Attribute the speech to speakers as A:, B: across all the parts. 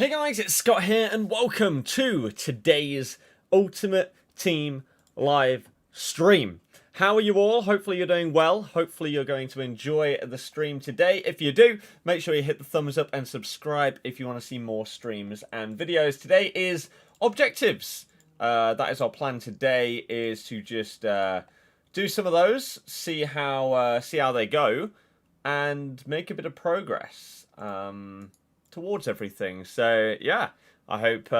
A: Hey guys, it's Scott here and welcome to today's Ultimate Team live stream. How are you all? Hopefully you're doing well. Hopefully you're going to enjoy the stream today. If you do, make sure you hit the thumbs up and subscribe if you want to see more streams and videos. Today is objectives. That is our plan today, is to just do some of those, see how they go, and make a bit of progress towards everything. So yeah, I hope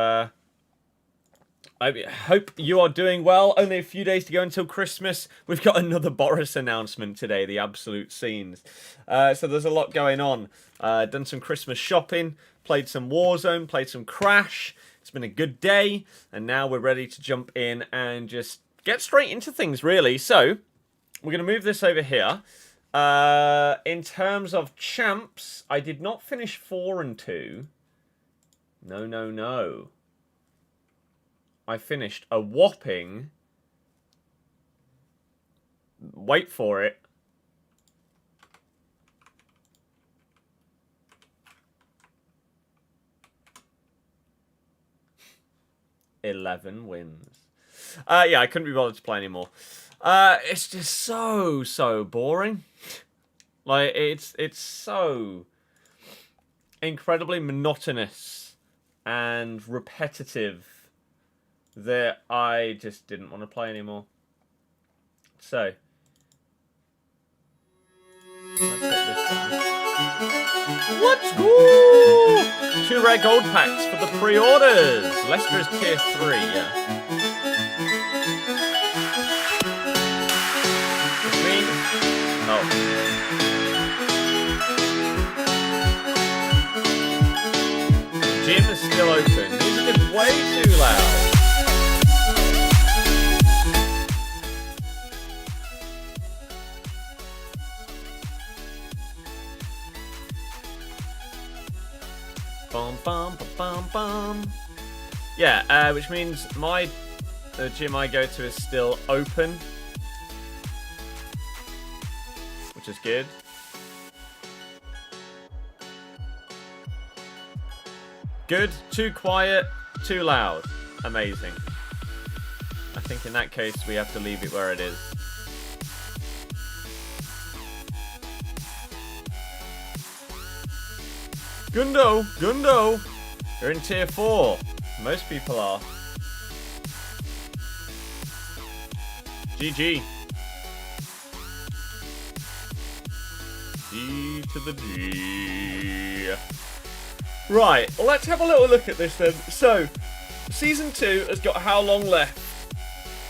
A: you are doing well. Only a few days to go until Christmas. We've got another Boris announcement today, the absolute scenes. So there's a lot going on. Done some Christmas shopping, played some Warzone, played some Crash. It's been a good day, and now we're ready to jump in and just get straight into things, really. So we're going to move this over here. In terms of champs, I did not finish 4 and 2. No. I finished a whopping, wait for it, 11 wins. Yeah, I couldn't be bothered to play anymore. It's just so boring. Like, it's so incredibly monotonous and repetitive that I just didn't want to play anymore. So let's get this done. Let's go! 2 rare gold packs for the pre-orders. Leicester is tier 3, yeah. Gym is still open. Music is way too loud. Bum bum bum bum. Yeah, which means the gym I go to is still open, which is good. Good, too quiet, too loud. Amazing. I think in that case we have to leave it where it is. Gundo! You're in tier 4. Most people are. GG. G to the G. Right, let's have a little look at this then. So, Season 2 has got how long left?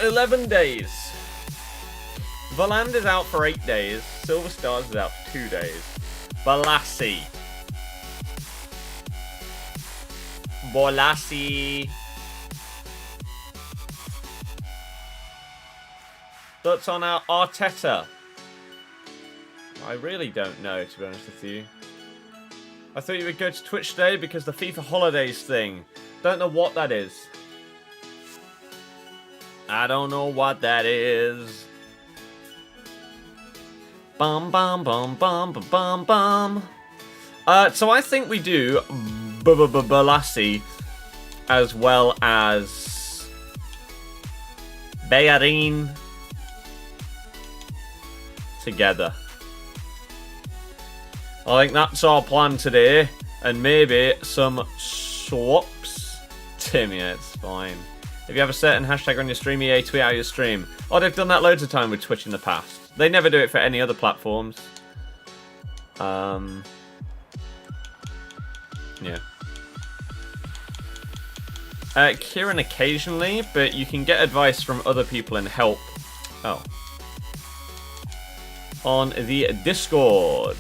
A: 11 days. Valand is out for 8 days. Silver Stars is out for 2 days. Balassi. Thoughts on our Arteta? I really don't know, to be honest with you. I thought you would go to Twitch today because the FIFA holidays thing. Don't know what that is. I don't know what that is. Bum bum bum bum bum bum bum. So I think we do Balassi as well as Bellerin together. I think that's our plan today, and maybe some swaps. Tim, yeah, it's fine. If you have a certain hashtag on your stream, EA tweet out your stream. Oh, they've done that loads of time with Twitch in the past. They never do it for any other platforms. Yeah. Kieran occasionally, but you can get advice from other people and help. Oh. On the Discord.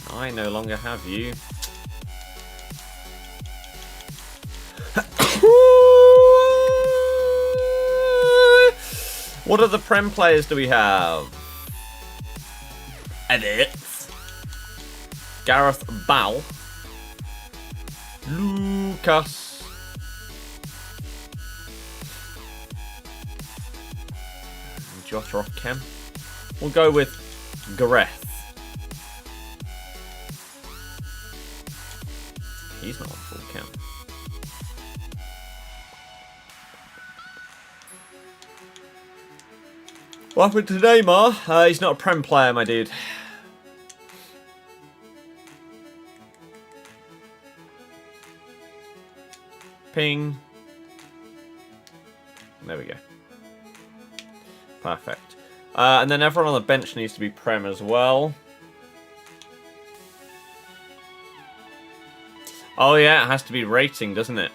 A: I no longer have you. What other Prem players do we have? Edits. Gareth Bale. Lucas. Joshua Kem. We'll go with Gareth. He's not on full count. What happened to Neymar? He's not a Prem player, my dude. Ping. There we go. Perfect. And then everyone on the bench needs to be Prem as well. Oh yeah, it has to be rating, doesn't it?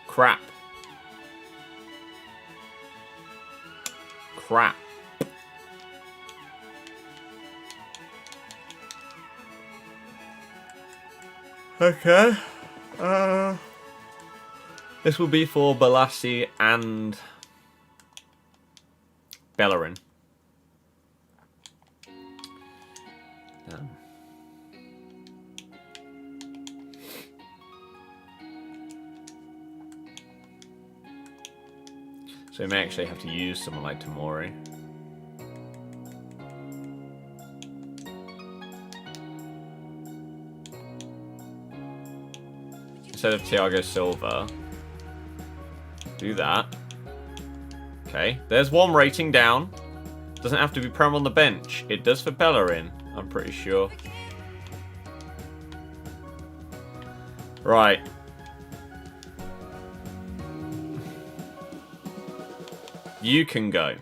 A: Crap. Crap. Okay. This will be for Balassi and Bellerin. So we may actually have to use someone like Tamori. Instead of Thiago Silva. Do that. Okay, there's one rating down. Doesn't have to be Prem on the bench. It does for Bellerin, I'm pretty sure. Right. You can go.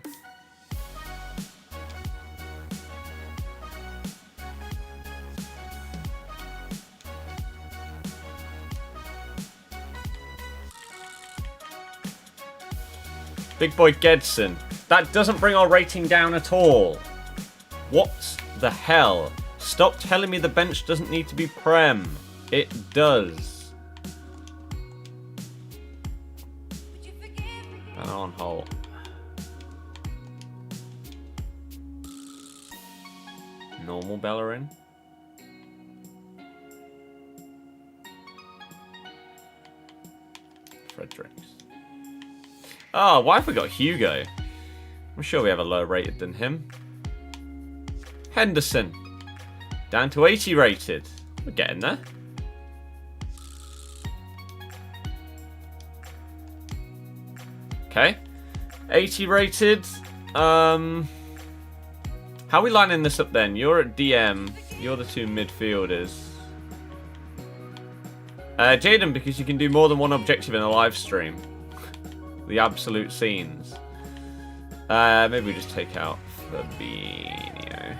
A: Big boy Gedson. That doesn't bring our rating down at all. What the hell? Stop telling me the bench doesn't need to be Prem. It does. And on hold. Normal Bellerin. Fredericks. Oh, why have we got Hugo? I'm sure we have a lower rated than him. Henderson. Down to 80 rated. We're getting there. Okay. 80 rated. How are we lining this up then? You're at DM. You're the two midfielders. Jaden, because you can do more than one objective in a live stream. The absolute scenes. Maybe we just take out Fabinho.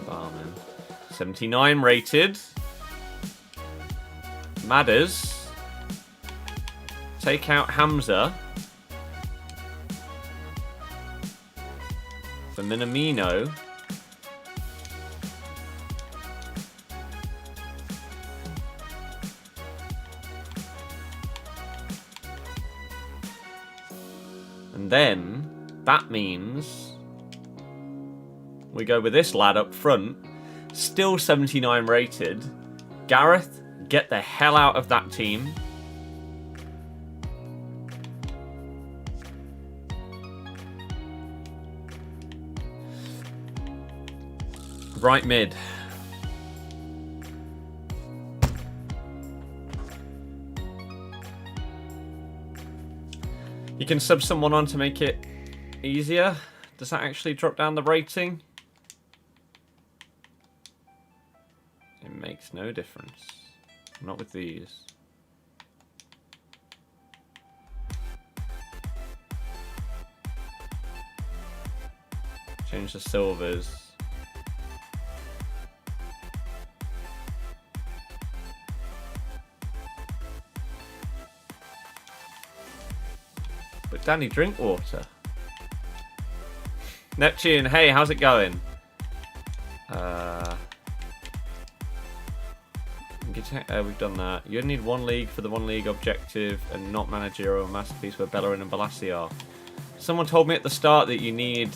A: Barman. 79 rated. Madders. Take out Hamza. For Minamino. And then, that means we go with this lad up front. Still 79 rated. Gareth, get the hell out of that team. Right mid. You can sub someone on to make it easier. Does that actually drop down the rating? It makes no difference. Not with these. Change the silvers. But Danny, drink water. Neptune, hey, how's it going? We've done that. You only need one league for the one league objective and not managerial masterpiece where Bellerin and Balassi are. Someone told me at the start that you need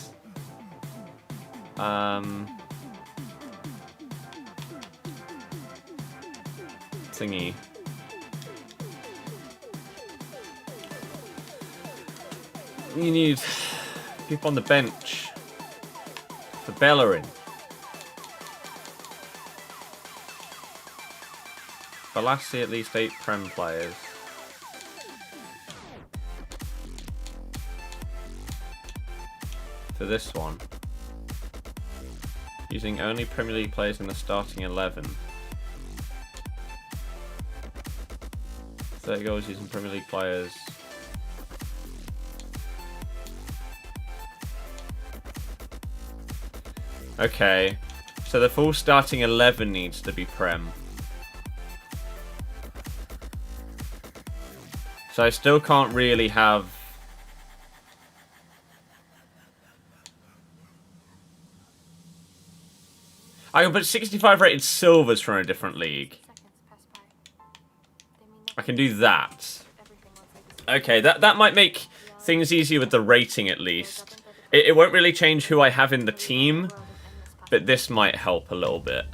A: thingy. You need people on the bench for Bellerin. Balassi at least 8 Prem players. For this one. Using only Premier League players in the starting 11. 30 goals using Premier League players. Okay, so the full starting 11 needs to be Prem. So I still can't really have... I can put 65 rated silvers from a different league. I can do that. Okay, that might make things easier with the rating at least. It won't really change who I have in the team, but this might help a little bit.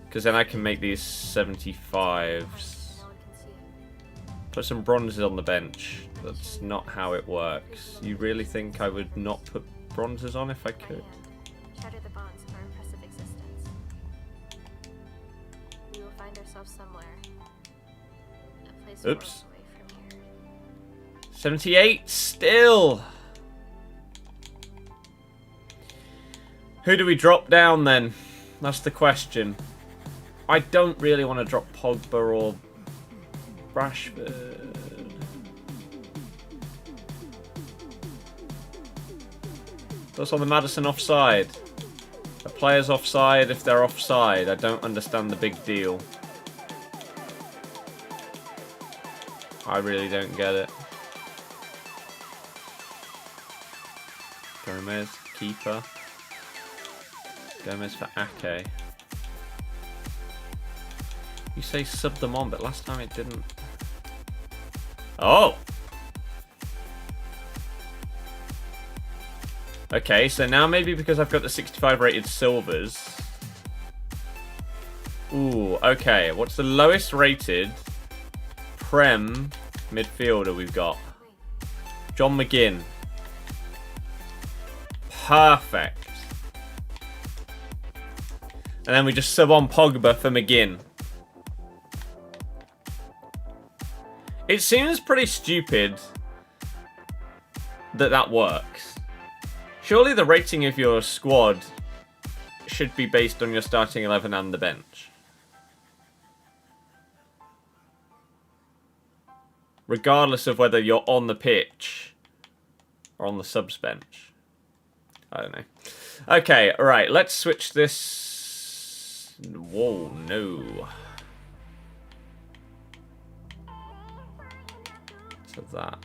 A: Because then I can make these 75s. Put some bronzes on the bench. That's not how it works. You really think I would not put bronzes on if I could?
B: Shatter the bonds of our impressive existence. We will find ourselves somewhere. A place far away from here.
A: 78 still. Who do we drop down then? That's the question. I don't really want to drop Pogba or Rashford. What's on the Maddison offside? A player's offside if they're offside. I don't understand the big deal. I really don't get it. Gomez, keeper. Gomez for Ake. You say sub them on, but last time it didn't. Oh! Okay, so now maybe because I've got the 65 rated silvers. Ooh, okay. What's the lowest rated Prem midfielder we've got? John McGinn. Perfect. And then we just sub on Pogba for McGinn. It seems pretty stupid that that works. Surely the rating of your squad should be based on your starting 11 and the bench. Regardless of whether you're on the pitch or on the subs bench. I don't know. Okay, alright, let's switch this. Whoa, no. So that.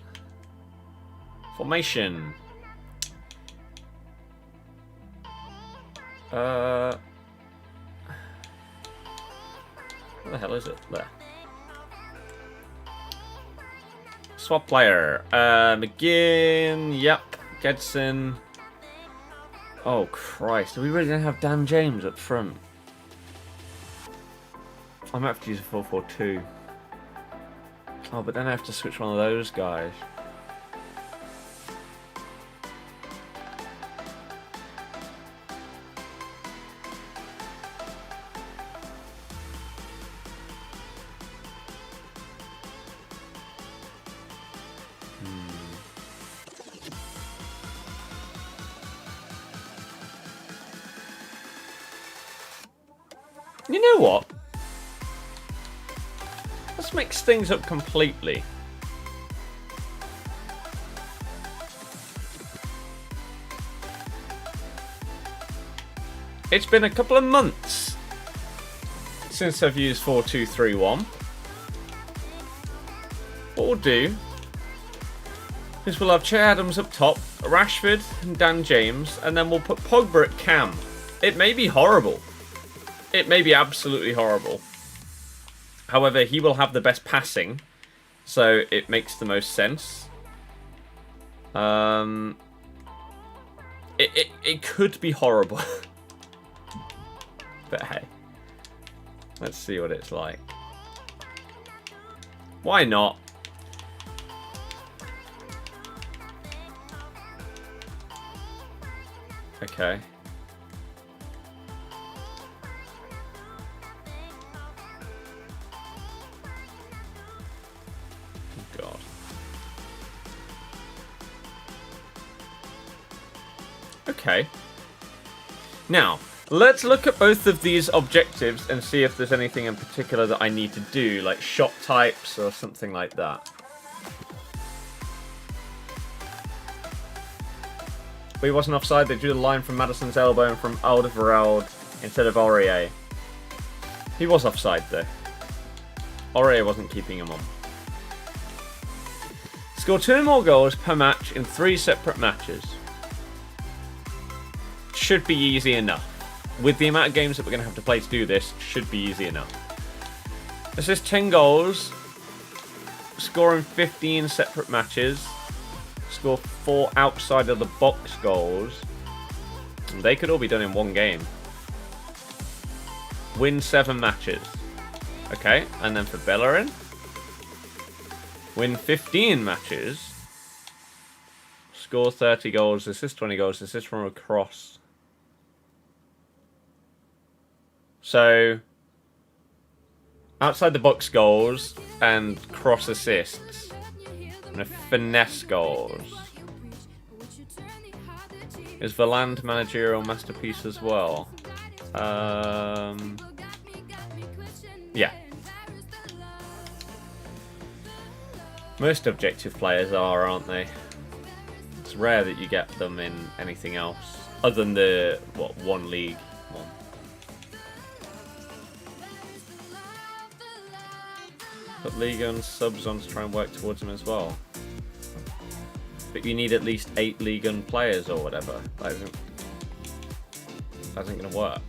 A: Formation. Where the hell is it? There. Swap player. McGinn. Yep. Gedson. Oh, Christ. Are we really going to have Dan James up front? I might have to use a 4-4-2. Oh, but then I have to switch one of those guys. You know what? Let's mix things up completely. It's been a couple of months since I've used 4-2-3-1. What we'll do is we'll have Che Adams up top, Rashford and Dan James, and then we'll put Pogba at cam. It may be horrible. It may be absolutely horrible. However, he will have the best passing, so it makes the most sense. It could be horrible. But hey, let's see what it's like. Why not? Okay. Okay. Now, let's look at both of these objectives and see if there's anything in particular that I need to do, like shot types or something like that. But he wasn't offside. They drew the line from Madison's elbow and from Alderweireld instead of Aurier. He was offside, though. Aurier wasn't keeping him on. Score 2 more goals per match in 3 separate matches. Should be easy enough. With the amount of games that we're going to have to play to do this, should be easy enough. This is 10 goals. Score in 15 separate matches. Score 4 outside of the box goals. And they could all be done in one game. Win 7 matches. Okay, and then for Bellerin. Win 15 matches. Score 30 goals, assist 20 goals, assist from a cross. So, outside the box goals and cross assists. And finesse goals. Is Valand managerial masterpiece as well? Yeah. Most objective players are, aren't they? It's rare that you get them in anything else. Other than the, what, one league one. Put Liga and subs on to try and work towards them as well. But you need at least 8 Liga and players or whatever. That isn't going to work.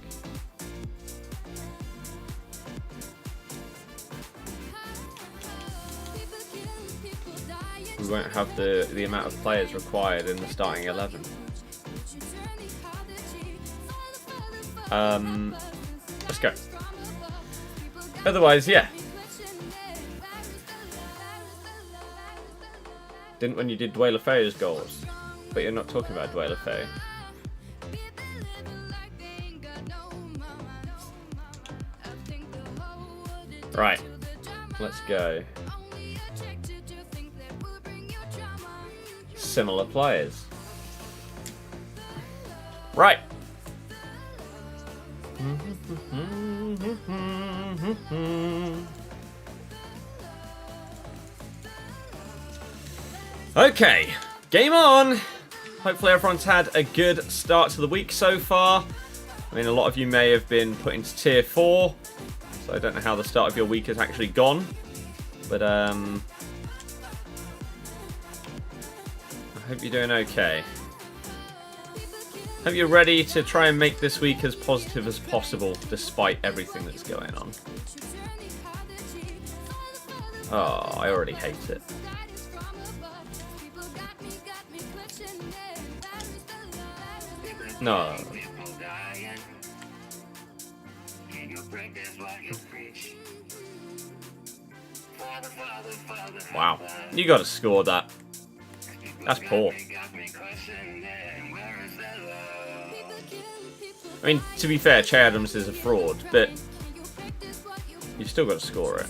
A: We won't have the amount of players required in the starting 11. Let's go. Otherwise, yeah. Didn't when you did Dwayne Lefeu's goals, but you're not talking about Dwayne Lefeu. Right, let's go. Similar players. Right. Okay, game on. Hopefully everyone's had a good start to the week so far. I mean, a lot of you may have been put into tier 4, so I don't know how the start of your week has actually gone, but I hope you're doing okay. Hope you're ready to try and make this week as positive as possible, despite everything that's going on. Oh, I already hate it. No. Wow. You gotta score that. That's poor. I mean, to be fair, Che Adams is a fraud, but you've still got to score it.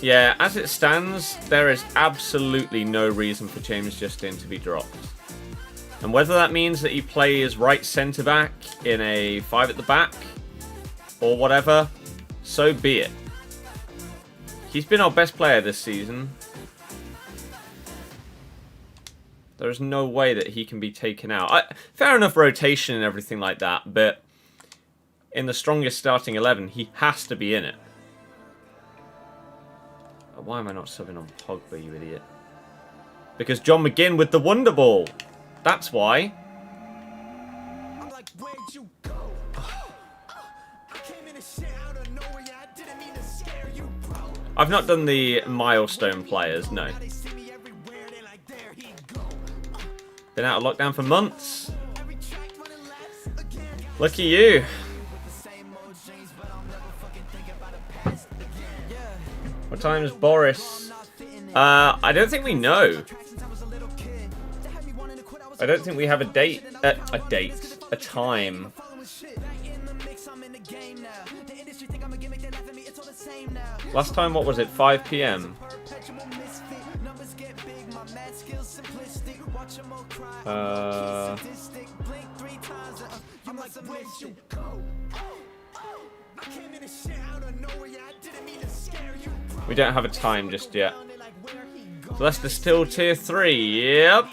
A: Yeah, as it stands, there is absolutely no reason for James Justin to be dropped. And whether that means that he plays right centre-back in a 5 at the back, or whatever, so be it. He's been our best player this season. There is no way that he can be taken out. Fair enough rotation and everything like that, but in the strongest starting 11, he has to be in it. Why am I not subbing on Pogba, you idiot? Because John McGinn with the Wonder Ball. That's why. I'm like, where'd you go? I've not done the milestone players, no. Been out of lockdown for months. Lucky you. What time is Boris? I don't think we know. I don't think we have a date. A time. Last time, what was it? 5 p.m. We don't have a time just yet. So Leicester still tier 3. Yep.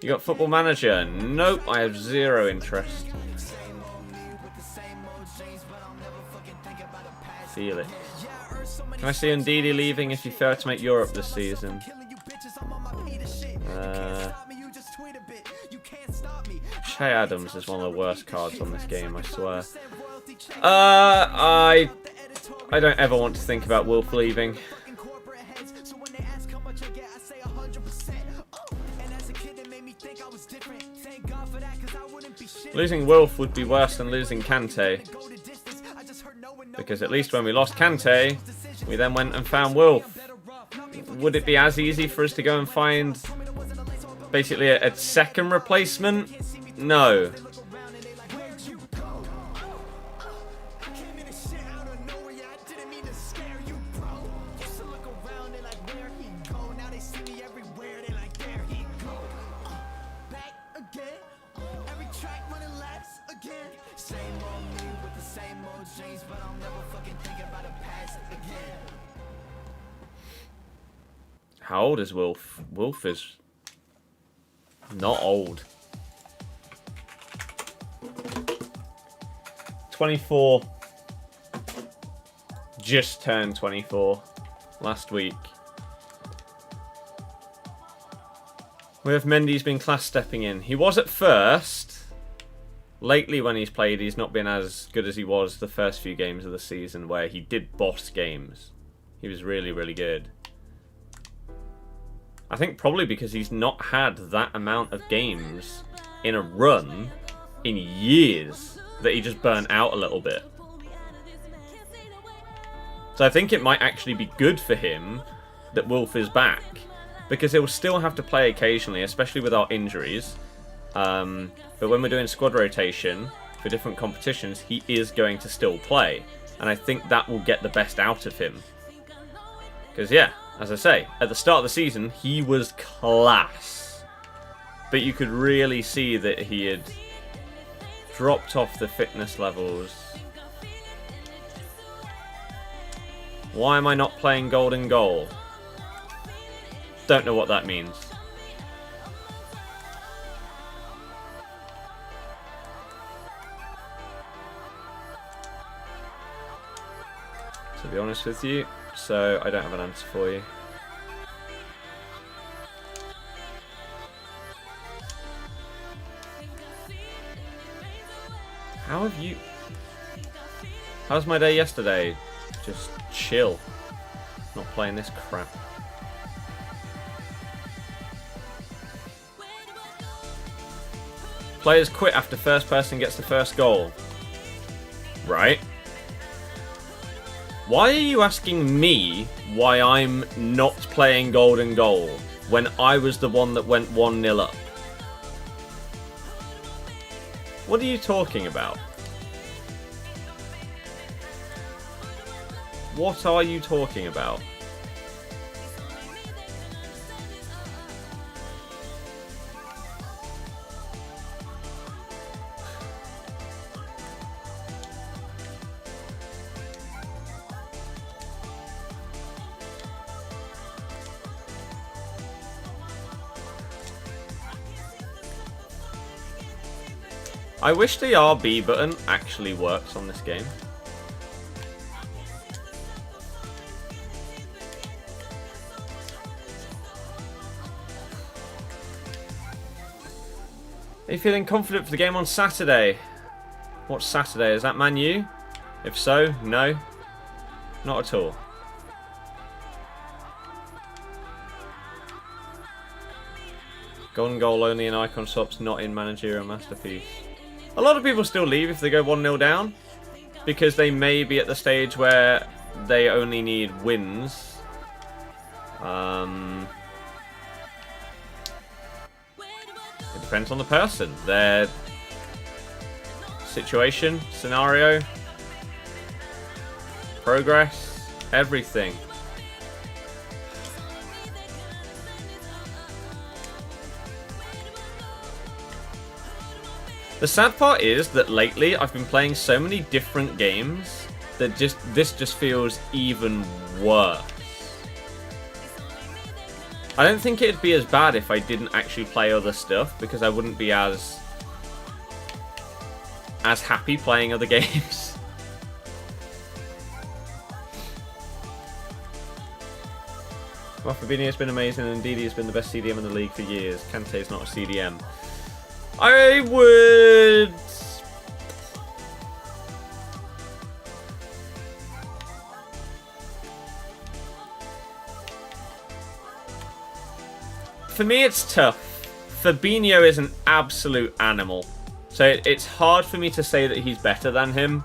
A: You got Football Manager? Nope, I have zero interest. Feel it. Can I see Ndidi leaving if you fail to make Europe this season? Che Adams is one of the worst cards on this game, I swear. I don't ever want to think about Wolf leaving. Losing Wolf would be worse than losing Kante. Because at least when we lost Kante, we then went and found Wolf. Would it be as easy for us to go and find basically a second replacement? No. How old is Wolf? Wolf is not old. 24. Just turned 24 last week. We have Mendy's been class stepping in. He was at first. Lately when he's played, he's not been as good as he was the first few games of the season where he did boss games. He was really, really good. I think probably because he's not had that amount of games in a run in years that he just burnt out a little bit. So I think it might actually be good for him that Wolf is back, because he'll still have to play occasionally, especially with our injuries. But when we're doing squad rotation for different competitions, he is going to still play. And I think that will get the best out of him. Because yeah, as I say, at the start of the season, he was class. But you could really see that he had dropped off the fitness levels. Why am I not playing Golden Goal? Don't know what that means. To be honest with you, so I don't have an answer for you. How have you... How's my day yesterday? Just chill. Not playing this crap. Players quit after first person gets the first goal. Right. Why are you asking me why I'm not playing Golden Goal when I was the one that went 1-0 up? What are you talking about? What are you talking about? I wish the RB button actually works on this game. Are you feeling confident for the game on Saturday? What's Saturday? Is that Man U? If so, no. Not at all. Golden Goal only in Icon Swaps, not in Managerial Masterpiece. A lot of people still leave if they go 1-0 down, because they may be at the stage where they only need wins. It depends on the person. situation, scenario, progress, everything. The sad part is that lately I've been playing so many different games that this just feels even worse. I don't think it'd be as bad if I didn't actually play other stuff, because I wouldn't be as happy playing other games. Well, Fabinho has been amazing, and Didi has been the best CDM in the league for years. Kante is not a CDM. I would... For me, it's tough. Fabinho is an absolute animal. So it's hard for me to say that he's better than him.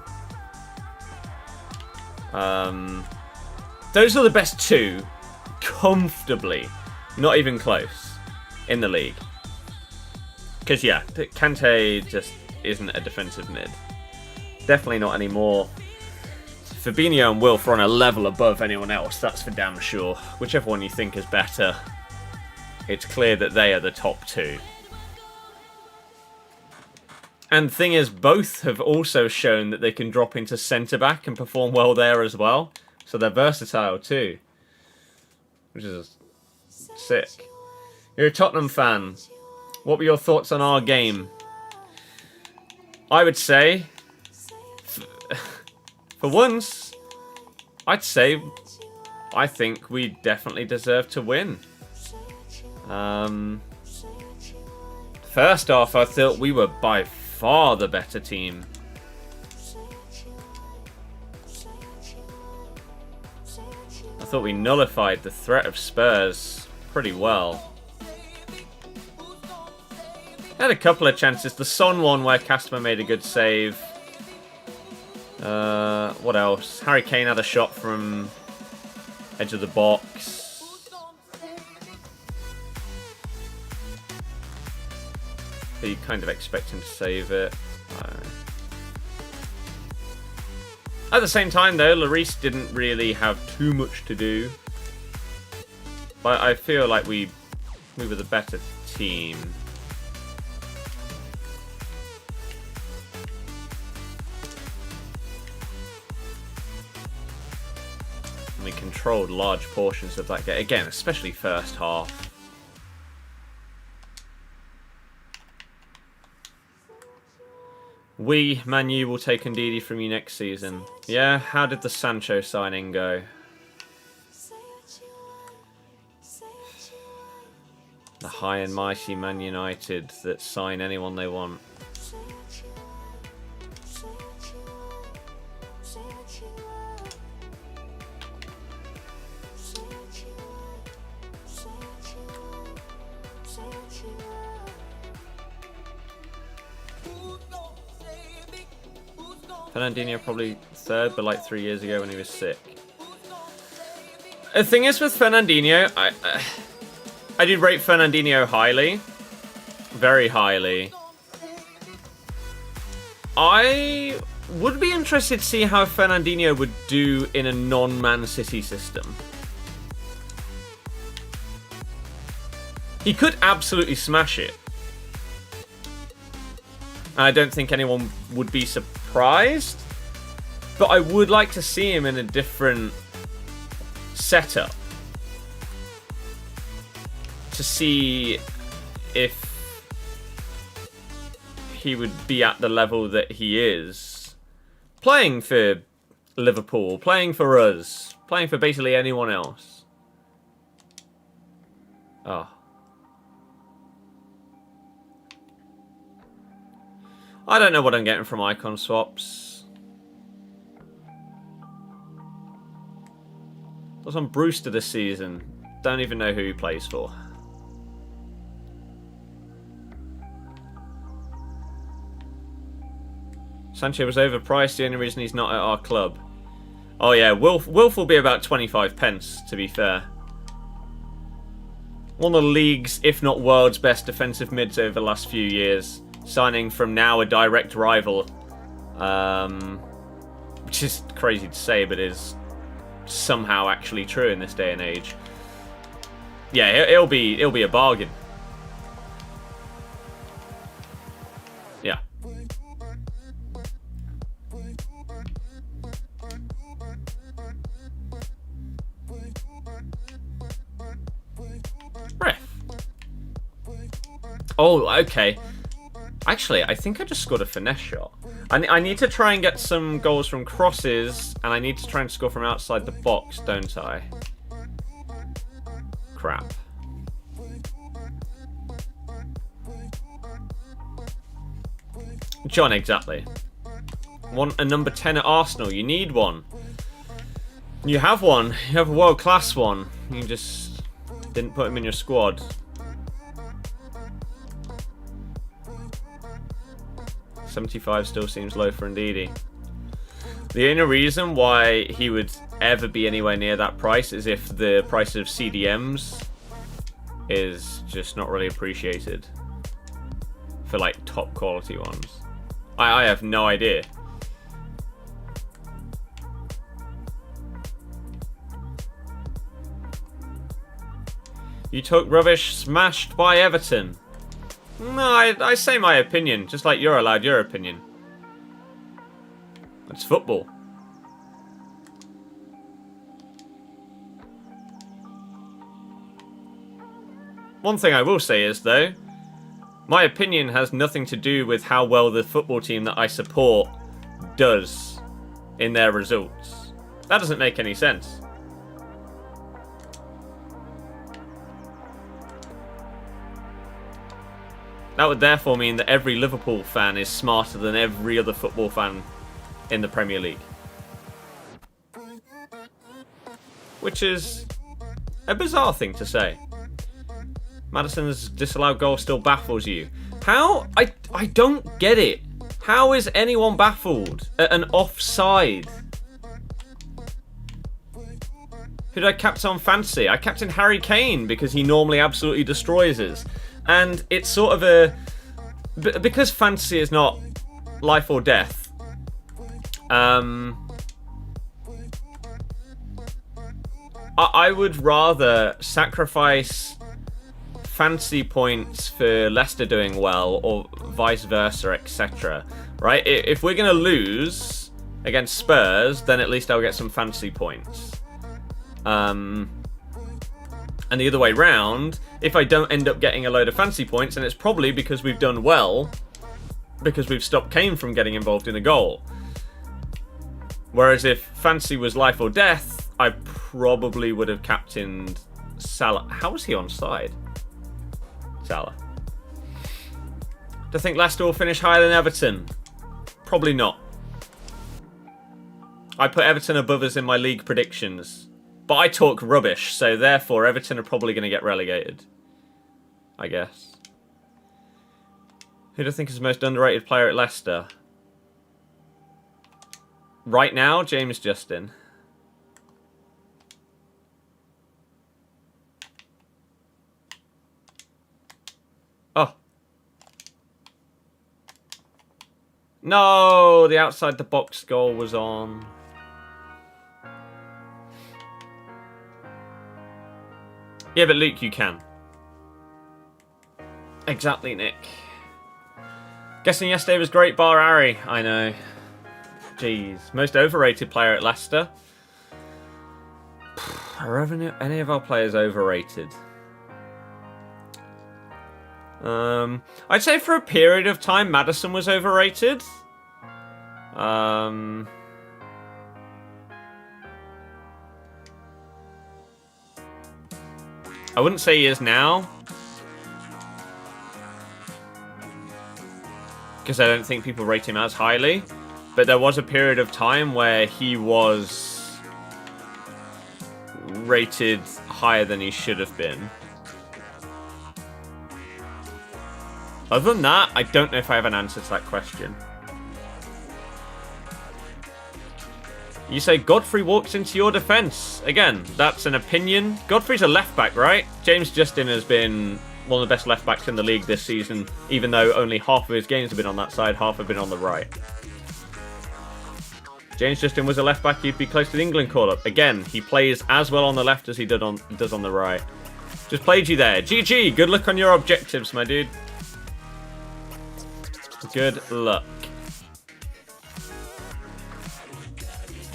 A: Those are the best two. Comfortably. Not even close. In the league. Because, yeah, Kante just isn't a defensive mid. Definitely not anymore. Fabinho and Wilf are on a level above anyone else. That's for damn sure. Whichever one you think is better. It's clear that they are the top two. And the thing is, both have also shown that they can drop into centre-back and perform well there as well. So they're versatile too. Which is sick. You're a Tottenham fan. What were your thoughts on our game? I would say, for once, I'd say I think we definitely deserve to win. First off, I thought we were by far the better team. I thought we nullified the threat of Spurs pretty well. Had a couple of chances. The Son one where Casper made a good save. What else? Harry Kane had a shot from edge of the box. But you kind of expect him to save it. At the same time, though, Lloris didn't really have too much to do. But I feel like we were the better team. And we controlled large portions of that game. Again, especially first half. Man U will take Ndidi from you next season. Yeah, how did the Sancho signing go? The high and mighty Man United that sign anyone they want. Fernandinho probably third, but like 3 years ago when he was sick. The thing is with Fernandinho, I did rate Fernandinho highly. Very highly. I would be interested to see how Fernandinho would do in a non-Man City system. He could absolutely smash it. I don't think anyone would be surprised, but I would like to see him in a different setup to see if he would be at the level that he is playing for Liverpool, playing for us, playing for basically anyone else. Oh. I don't know what I'm getting from icon swaps. I was on Brewster this season. Don't even know who he plays for. Sancho was overpriced. The only reason he's not at our club. Oh yeah, Wilf will be about 25 pence, to be fair. One of the league's, if not world's, best defensive mids over the last few years. Signing from now a direct rival Which is crazy to say, but is somehow actually true in this day and age. Yeah, it'll be a bargain. Yeah. Ref. Oh, okay. Actually, I think I just scored a finesse shot. I need to try and get some goals from crosses, and I need to try and score from outside the box, don't I? Crap. John, exactly. Want a number 10 at Arsenal. You need one. You have one. You have a world-class one. You just didn't put him in your squad. $75 still seems low for Ndidi. The only reason why he would ever be anywhere near that price is if the price of CDMs is just not really appreciated for like top quality ones. I have no idea. You talk rubbish, smashed by Everton. No, I say my opinion, just like you're allowed your opinion. It's football. One thing I will say is, though, my opinion has nothing to do with how well the football team that I support does in their results. That doesn't make any sense. That would therefore mean that every Liverpool fan is smarter than every other football fan in the Premier League. Which is a bizarre thing to say. Maddison's disallowed goal still baffles you. How? I don't get it. How is anyone baffled at an offside? Who did I captain on fantasy? I captained Harry Kane because he normally absolutely destroys us. And it's sort of a... Because fantasy is not life or death. I would rather sacrifice fantasy points for Leicester doing well, or vice versa, etc. Right? If we're going to lose against Spurs, then at least I'll get some fantasy points. And the other way round, if I don't end up getting a load of fantasy points, then it's probably because we've done well, because we've stopped Kane from getting involved in a goal. Whereas if fantasy was life or death, I probably would have captained Salah. How was he onside? Salah. Do I think Leicester will finish higher than Everton? Probably not. I put Everton above us in my league predictions. But I talk rubbish, so therefore Everton are probably going to get relegated. I guess. Who do I think is the most underrated player at Leicester? Right now, James Justin. Oh. No, the outside the box goal was on. Yeah, but Luke, you can. Exactly, Nick. Guessing yesterday was great, bar Harry. I know. Jeez. Most overrated player at Leicester? Are any of our players overrated? I'd say for a period of time, Maddison was overrated. I wouldn't say he is now, because I don't think people rate him as highly. But there was a period of time where he was rated higher than he should have been. Other than that, I don't know if I have an answer to that question. You say Godfrey walks into your defence. Again, that's an opinion. Godfrey's a left-back, right? James Justin has been one of the best left-backs in the league this season, even though only half of his games have been on that side, half have been on the right. James Justin was a left back, he'd be close to the England call-up. Again, he plays as well on the left as he does on the right. Just played you there. GG, good luck on your objectives, my dude. Good luck.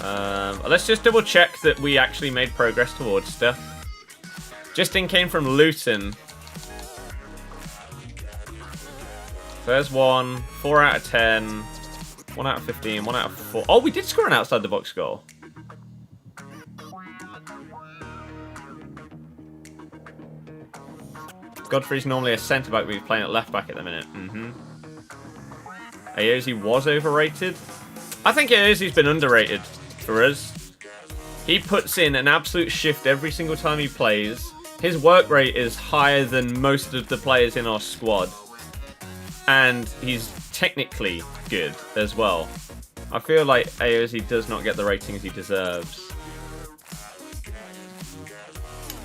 A: Let's just double check that we actually made progress towards stuff. Justin came from Luton. So there's 1, 4 out of 10, 1 out of 15, 1 out of 4. Oh, we did score an outside the box goal. Godfrey's normally a centre-back, but he's playing at left-back at the minute. Ayoze was overrated. I think Ayoze's been underrated for us. He puts in an absolute shift every single time he plays. His work rate is higher than most of the players in our squad. And he's technically good as well. I feel like Ayoze does not get the ratings he deserves.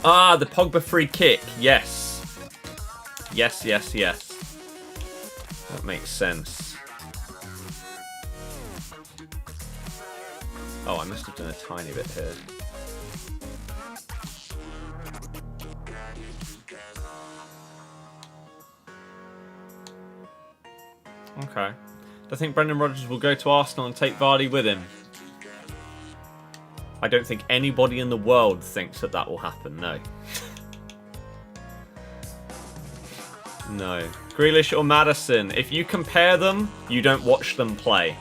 A: Ah, the Pogba free kick. Yes. Yes, yes, yes. That makes sense. Oh, I must have done a tiny bit here. Okay. I think Brendan Rodgers will go to Arsenal and take Vardy with him. I don't think anybody in the world thinks that that will happen, no. No. Grealish or Maddison, if you compare them, you don't watch them play.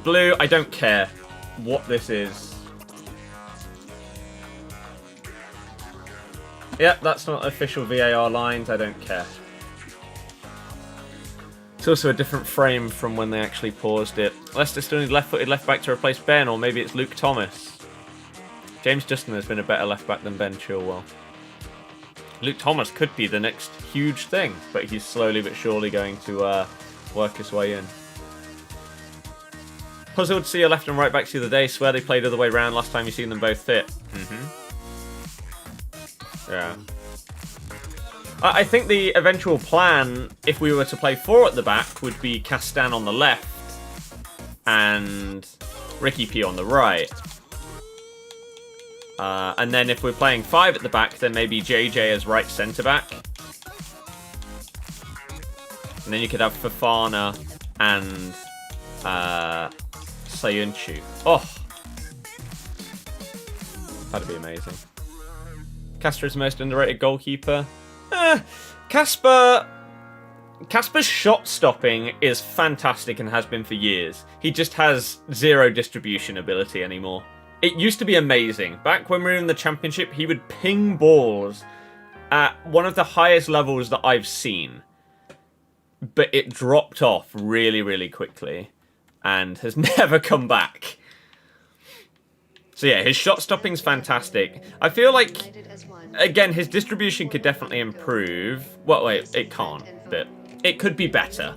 A: Blue, I don't care what this is. Yep, that's not official VAR lines, I don't care. It's also a different frame from when they actually paused it. Leicester still need left-footed left-back to replace Ben, or maybe it's Luke Thomas. James Justin has been a better left-back than Ben Chilwell. Luke Thomas could be the next huge thing, but he's slowly but surely going to work his way in. Puzzled to see your left and right backs the other day. Swear they played the other way round last time you seen them both fit. Yeah. I think the eventual plan, if we were to play 4 at the back, would be Castan on the left and Ricky P on the right. And then if we're playing 5 at the back, then maybe JJ as right centre-back. And then you could have Fofana and Sayuncu. Oh! That'd be amazing. Casper is the most underrated goalkeeper. Casper's shot stopping is fantastic and has been for years. He just has zero distribution ability anymore. It used to be amazing. Back when we were in the championship, he would ping balls at one of the highest levels that I've seen. But it dropped off really, really quickly and has never come back. So yeah, his shot stopping's fantastic. I feel like, again, his distribution could definitely improve. Well, wait, it can't, but it could be better.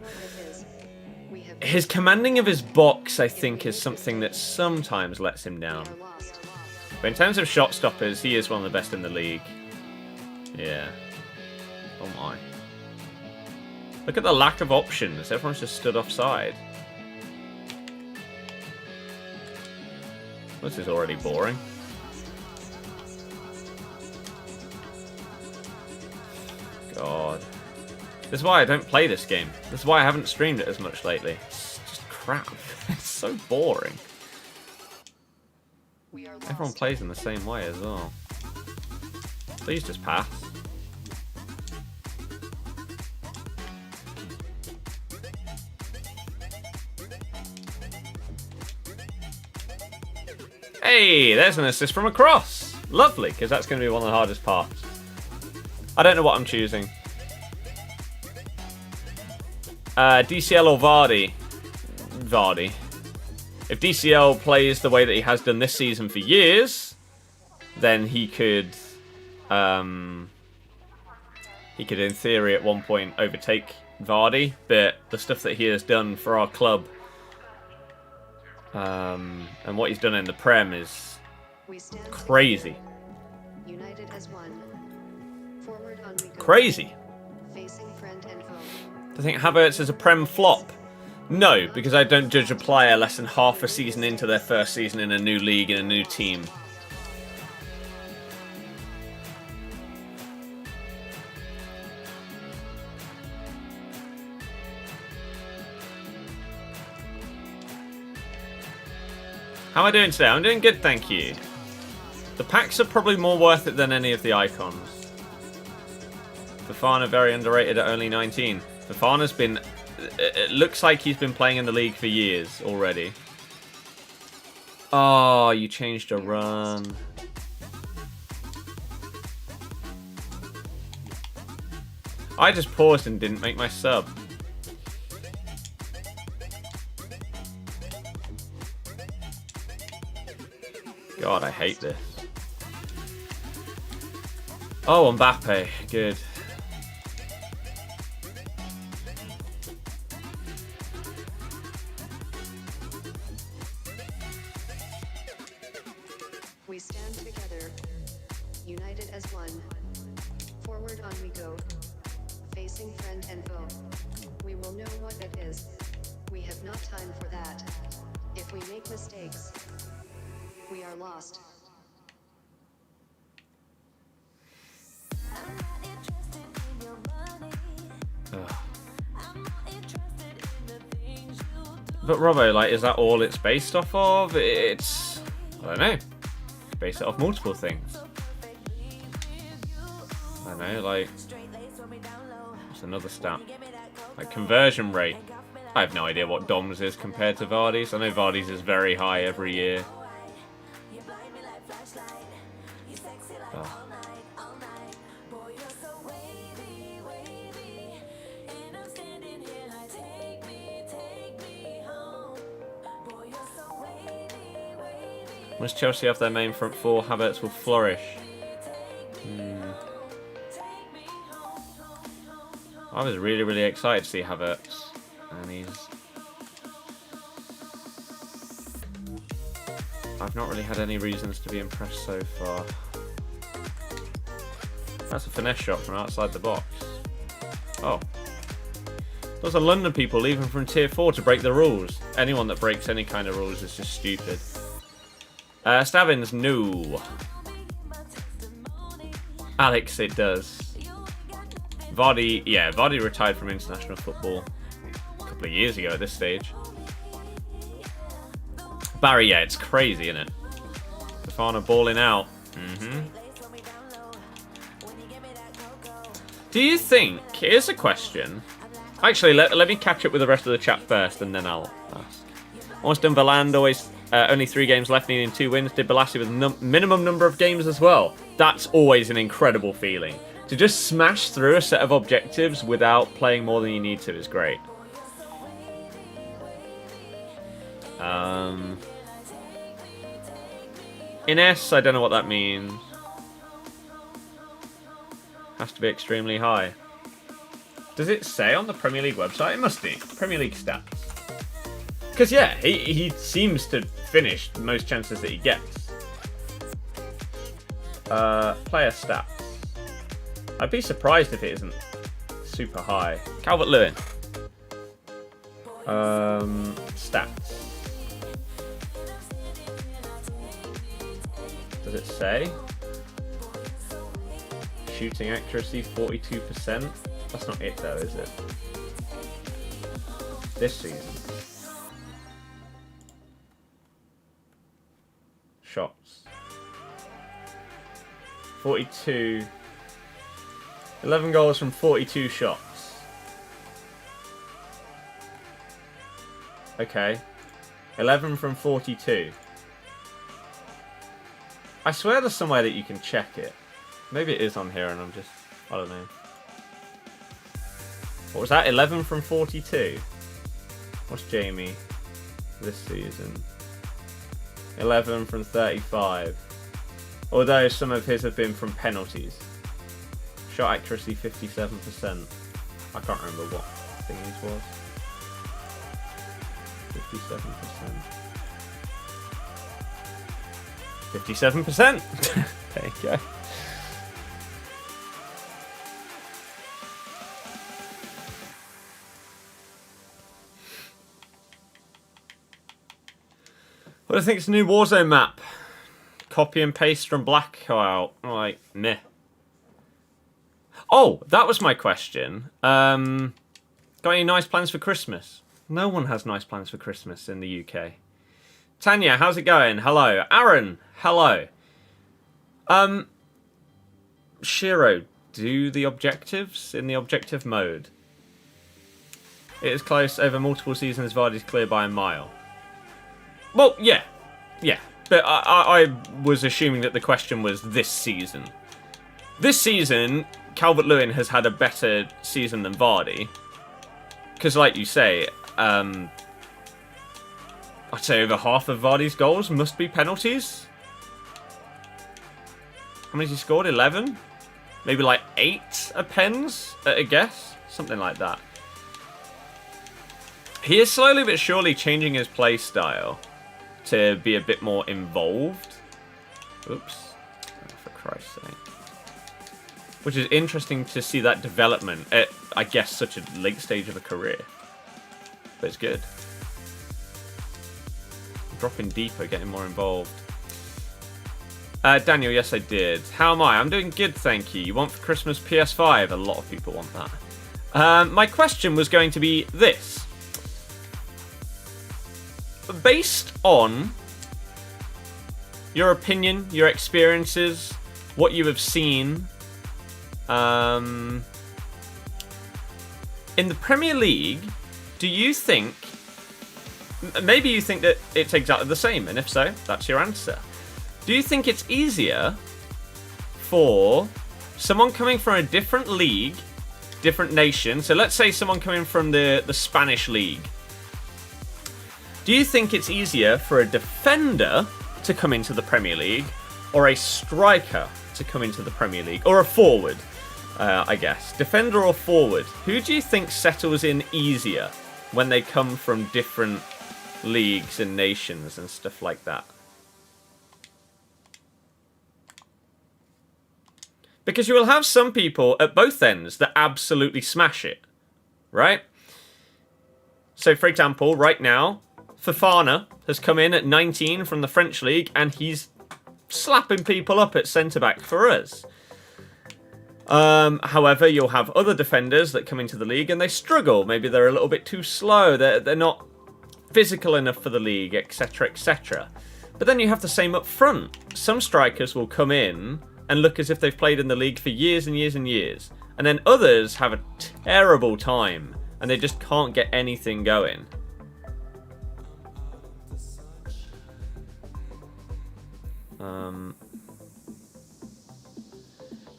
A: His commanding of his box, I think, is something that sometimes lets him down. But in terms of shot stoppers, he is one of the best in the league. Yeah. Oh my. Look at the lack of options. Everyone's just stood offside. This is already boring. God. This is why I don't play this game. This is why I haven't streamed it as much lately. It's just crap. It's so boring. Everyone plays in the same way as well. Please just pass. Hey, there's an assist from across. Lovely, because that's going to be one of the hardest parts. I don't know what I'm choosing. DCL or Vardy? Vardy. If DCL plays the way that he has done this season for years, then he could in theory at one point overtake Vardy, but the stuff that he has done for our club and what he's done in the Prem is crazy. Crazy.
C: Facing friend and foe.
A: Do you think Havertz is a Prem flop? No, because I don't judge a player less than half a season into their first season in a new league and a new team. How am I doing today? I'm doing good, thank you. The packs are probably more worth it than any of the icons. Fofana very underrated at only 19. Fofana's been... It looks like he's been playing in the league for years already. Oh, you changed a run. I just paused and didn't make my sub. God, I hate this. Oh, Mbappe. Good.
C: We stand together, united as one. Forward on we go, facing friend and foe. We will know what it is. We have not time for that. If we make mistakes, we are lost.
A: Ugh. But Robbo, like, is that all it's based off of? It's... I don't know. Base it off multiple things. I don't know, like... What's another stat? Like, conversion rate. I have no idea what Dom's is compared to Vardy's. I know Vardy's is very high every year. Oh. Once Chelsea have their main front four, Havertz will flourish. I was really, really excited to see Havertz. And he's... I've not really had any reasons to be impressed so far. That's a finesse shot from outside the box. Oh. Those are London people leaving from Tier 4 to break the rules. Anyone that breaks any kind of rules is just stupid. Stabbins, no. Alex, it does. Vardy, yeah, Vardy retired from international football a couple of years ago at this stage. Barry, yeah, it's crazy, isn't it? Fofana balling out. Do you think, here's a question. Actually, let me catch up with the rest of the chat first and then I'll ask. Austin Valand, always only 3 games left, needing 2 wins. Did Balassi with minimum number of games as well. That's always an incredible feeling. To just smash through a set of objectives without playing more than you need to is great. In S, I don't know what that means. Has to be extremely high. Does it say on the Premier League website? It must be. Premier League stats. Because, yeah, he seems to finish most chances that he gets. Player stats. I'd be surprised if it isn't super high. Calvert-Lewin. Stats. Does it say? Shooting accuracy, 42%. That's not it though, is it? This season. Shots. 42. 11 goals from 42 shots. Okay. 11 from 42. I swear there's somewhere that you can check it. Maybe it is on here and I'm just... I don't know. What was that? 11 from 42? What's Jamie this season? 11 from 35. Although some of his have been from penalties. Shot accuracy 57%. I can't remember what thing his was. 57%. 57%! There you go. What do I think it's a new Warzone map? Copy and paste from Blackout. Like, meh. Oh, that was my question. Got any nice plans for Christmas? No one has nice plans for Christmas in the UK. Tanya, how's it going? Hello. Aaron, hello. Shiro, do the objectives in the objective mode. It is close. Over multiple seasons, Vardy's clear by a mile. Well, yeah. Yeah. But I was assuming that the question was this season. This season, Calvert-Lewin has had a better season than Vardy. Because, like you say, I'd say over half of Vardy's goals must be penalties. How many has he scored? 11? Maybe like 8 a pens, at a guess? Something like that. He is slowly but surely changing his play style to be a bit more involved. Oops. Oh, for Christ's sake. Which is interesting to see that development at, I guess, such a late stage of a career. But it's good. Dropping deeper, getting more involved. Daniel, yes I did. How am I? I'm doing good, thank you. You want for Christmas PS5? A lot of people want that. My question was going to be this. Based on your opinion, your experiences, what you have seen in the Premier League, do you think, maybe you think that it's exactly the same, and if so, that's your answer. Do you think it's easier for someone coming from a different league, different nation, so let's say someone coming from the Spanish league, do you think it's easier for a defender to come into the Premier League, or a striker to come into the Premier League, or a forward, I guess? Defender or forward? Who do you think settles in easier when they come from different leagues and nations and stuff like that? Because you will have some people at both ends that absolutely smash it, right? So, for example, right now, Fofana has come in at 19 from the French league, and he's slapping people up at centre-back for us. However, you'll have other defenders that come into the league and they struggle. Maybe they're a little bit too slow. They're not physical enough for the league, etc., etc. But then you have the same up front. Some strikers will come in and look as if they've played in the league for years and years and years. And then others have a terrible time and they just can't get anything going.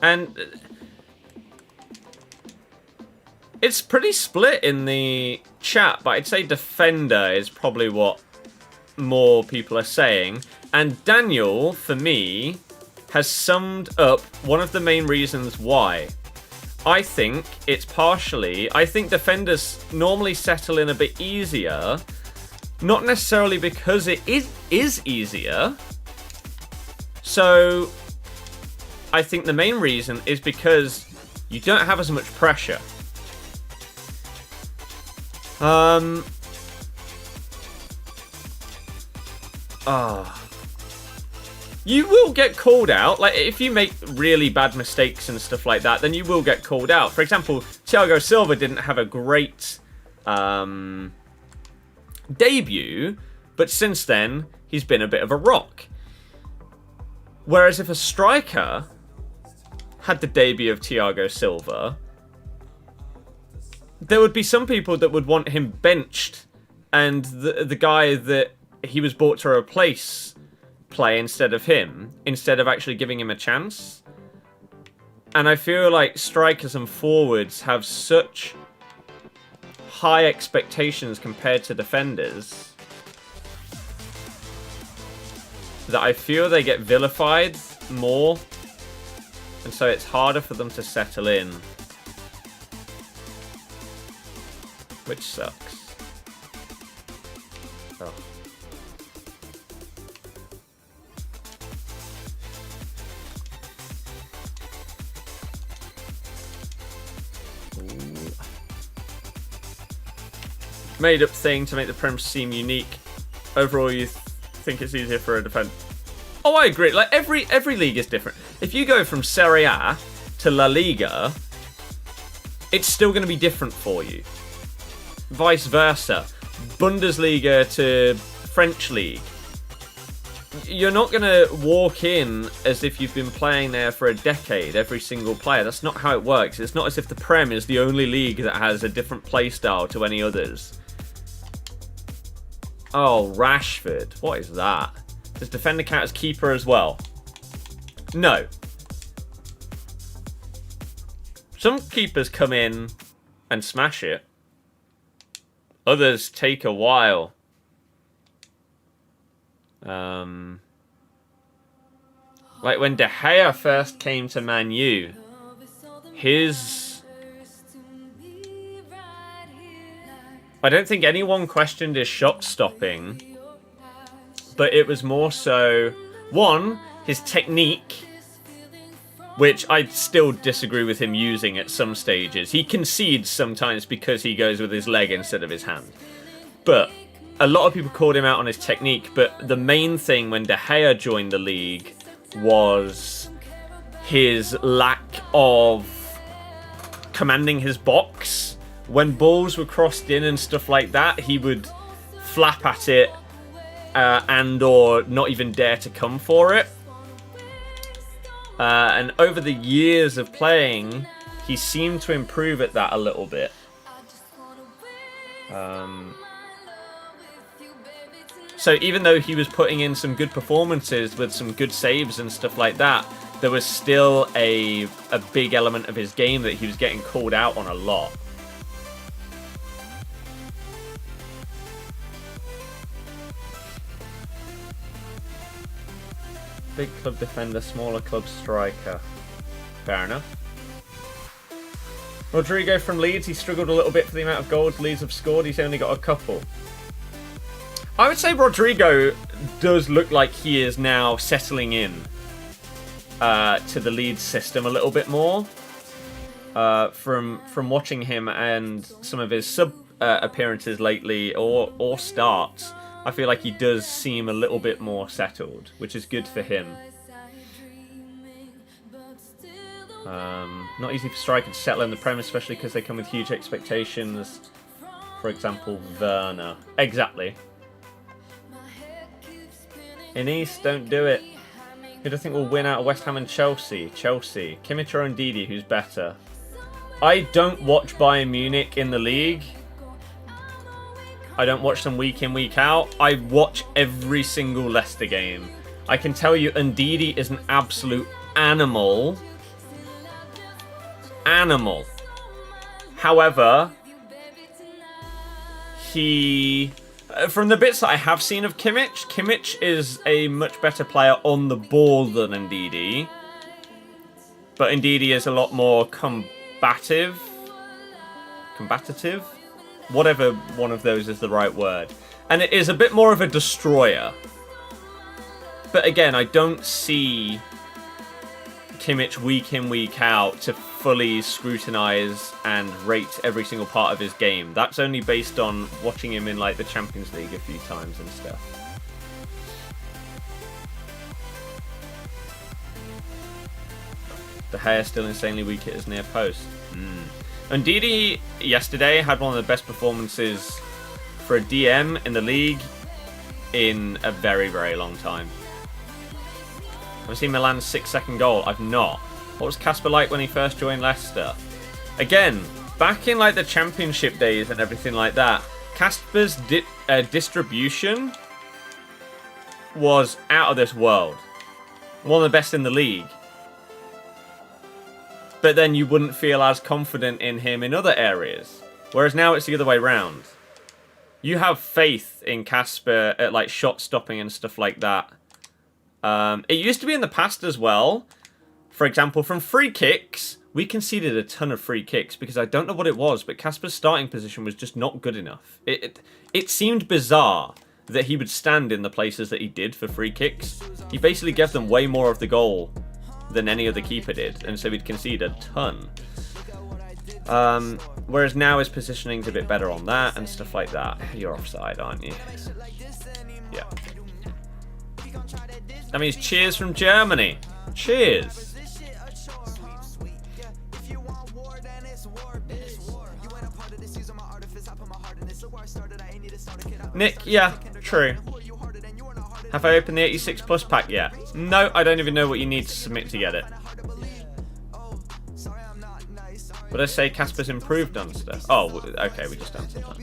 A: And it's pretty split in the chat, but I'd say defender is probably what more people are saying. And Daniel, for me, has summed up one of the main reasons why. I think it's partially, I think defenders normally settle in a bit easier, not necessarily because it is easier. So I think the main reason is because you don't have as much pressure. You will get called out. Like, if you make really bad mistakes and stuff like that, then you will get called out. For example, Thiago Silva didn't have a great debut, but since then, he's been a bit of a rock. Whereas if a striker had the debut of Thiago Silva, there would be some people that would want him benched and the guy that he was bought to replace play instead of him, instead of actually giving him a chance. And I feel like strikers and forwards have such high expectations compared to defenders that I feel they get vilified more, and so it's harder for them to settle in, which sucks. Oh. Made up thing to make the Prem seem unique. Overall, you think it's easier for a defense. Oh, I agree. Like every league is different. If you go from Serie A to La Liga, it's still going to be different for you. Vice versa. Bundesliga to French league. You're not going to walk in as if you've been playing there for a decade, every single player. That's not how it works. It's not as if the Prem is the only league that has a different play style to any others. Oh, Rashford. What is that? Does defender count as keeper as well? No. Some keepers come in and smash it. Others take a while. Like when De Gea first came to Man U, I don't think anyone questioned his shot stopping, but it was more so, one, his technique, which I still disagree with him using at some stages. He concedes sometimes because he goes with his leg instead of his hand. But a lot of people called him out on his technique, but the main thing when De Gea joined the league was his lack of commanding his box. When balls were crossed in and stuff like that, he would flap at it and or not even dare to come for it. And over the years of playing, he seemed to improve at that a little bit. So even though he was putting in some good performances with some good saves and stuff like that, there was still a big element of his game that he was getting called out on a lot. Big club defender, smaller club striker. Fair enough. Rodrigo from Leeds, he struggled a little bit for the amount of goals Leeds have scored. He's only got a couple. I would say Rodrigo does look like he is now settling in to the Leeds system a little bit more. From watching him and some of his sub appearances lately or starts, I feel like he does seem a little bit more settled, which is good for him. Not easy for strikers to settle in the Prem, especially because they come with huge expectations. For example, Werner. Exactly. Ines, don't do it. Who do you think will win out of West Ham and Chelsea? Chelsea. Kimmich or Ndidi, who's better? I don't watch Bayern Munich in the league. I don't watch them week in, week out. I watch every single Leicester game. I can tell you Ndidi is an absolute animal. Animal. However, from the bits that I have seen of Kimmich is a much better player on the ball than Ndidi. But Ndidi is a lot more combative. Whatever one of those is the right word. And it is a bit more of a destroyer. But again, I don't see Kimmich week in, week out to fully scrutinise and rate every single part of his game. That's only based on watching him in like the Champions League a few times and stuff. The hair still insanely weak at his near post. And Ndidi yesterday had one of the best performances for a DM in the league in a very, very long time. I've seen Milan's 6-second goal. I've not. What was Kasper like when he first joined Leicester? Again, back in like the championship days and everything like that, Kasper's distribution was out of this world. One of the best in the league. But then you wouldn't feel as confident in him in other areas. Whereas now it's the other way round. You have faith in Kasper at like shot stopping and stuff like that. It used to be in the past as well. For example, from free kicks, we conceded a ton of free kicks because I don't know what it was, but Kasper's starting position was just not good enough. It seemed bizarre that he would stand in the places that he did for free kicks. He basically gave them way more of the goal than any other keeper did, and so he'd concede a ton. Whereas now his positioning's a bit better on that and stuff like that. You're offside, aren't you? Yeah. That means cheers from Germany. Cheers. Nick, yeah, true. Have I opened the 86 plus pack yet? No, I don't even know what you need to submit to get it. Would I say Casper's improved on stuff? Oh, okay, we just answered that.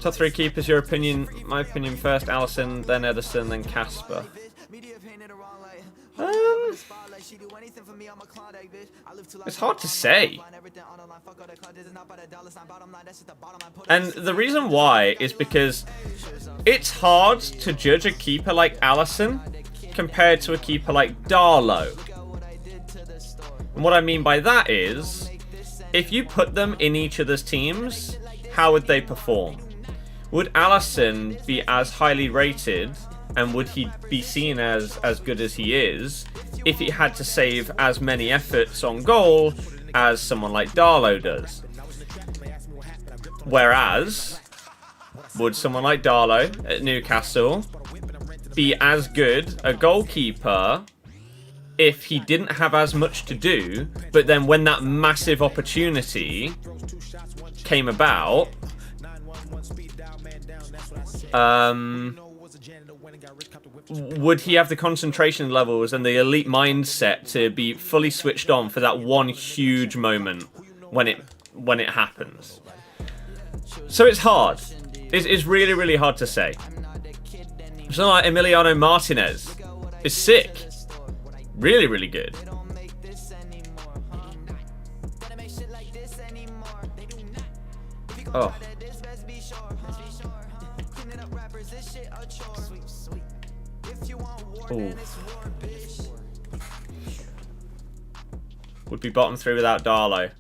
A: Top 3 keepers, your opinion. My opinion first, Allison, then Ederson, then Casper. It's hard to say. And the reason why is because it's hard to judge a keeper like Allison compared to a keeper like Darlow. And what I mean by that is, if you put them in each other's teams, how would they perform? Would Allison be as highly rated, and would he be seen as good as he is, if he had to save as many efforts on goal as someone like Darlow does? Whereas, would someone like Darlow at Newcastle be as good a goalkeeper if he didn't have as much to do, but then when that massive opportunity came about, would he have the concentration levels and the elite mindset to be fully switched on for that one huge moment when it happens? So it's hard. It's really, really hard to say. Something like Emiliano Martinez is sick. Really, really good. Oh. Ooh. Would be bottom 3 without Darlow.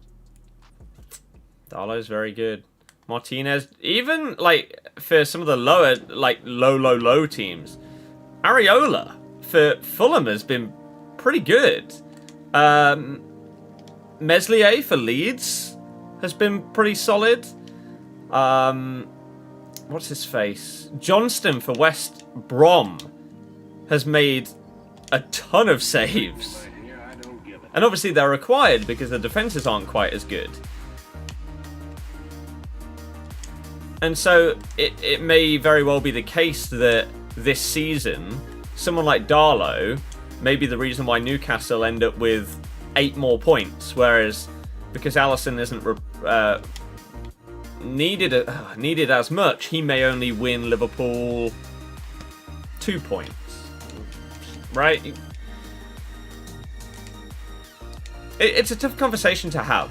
A: Darlow's very good. Martinez, even like for some of the lower, like low teams, Areola for Fulham has been pretty good. Meslier for Leeds has been pretty solid. What's his face? Johnston for West Brom has made a ton of saves. And obviously they're required because the defences aren't quite as good. And so it may very well be the case that this season, someone like Darlow may be the reason why Newcastle end up with 8 more points, whereas because Allison isn't needed as much, he may only win Liverpool 2 points. Right? It's a tough conversation to have.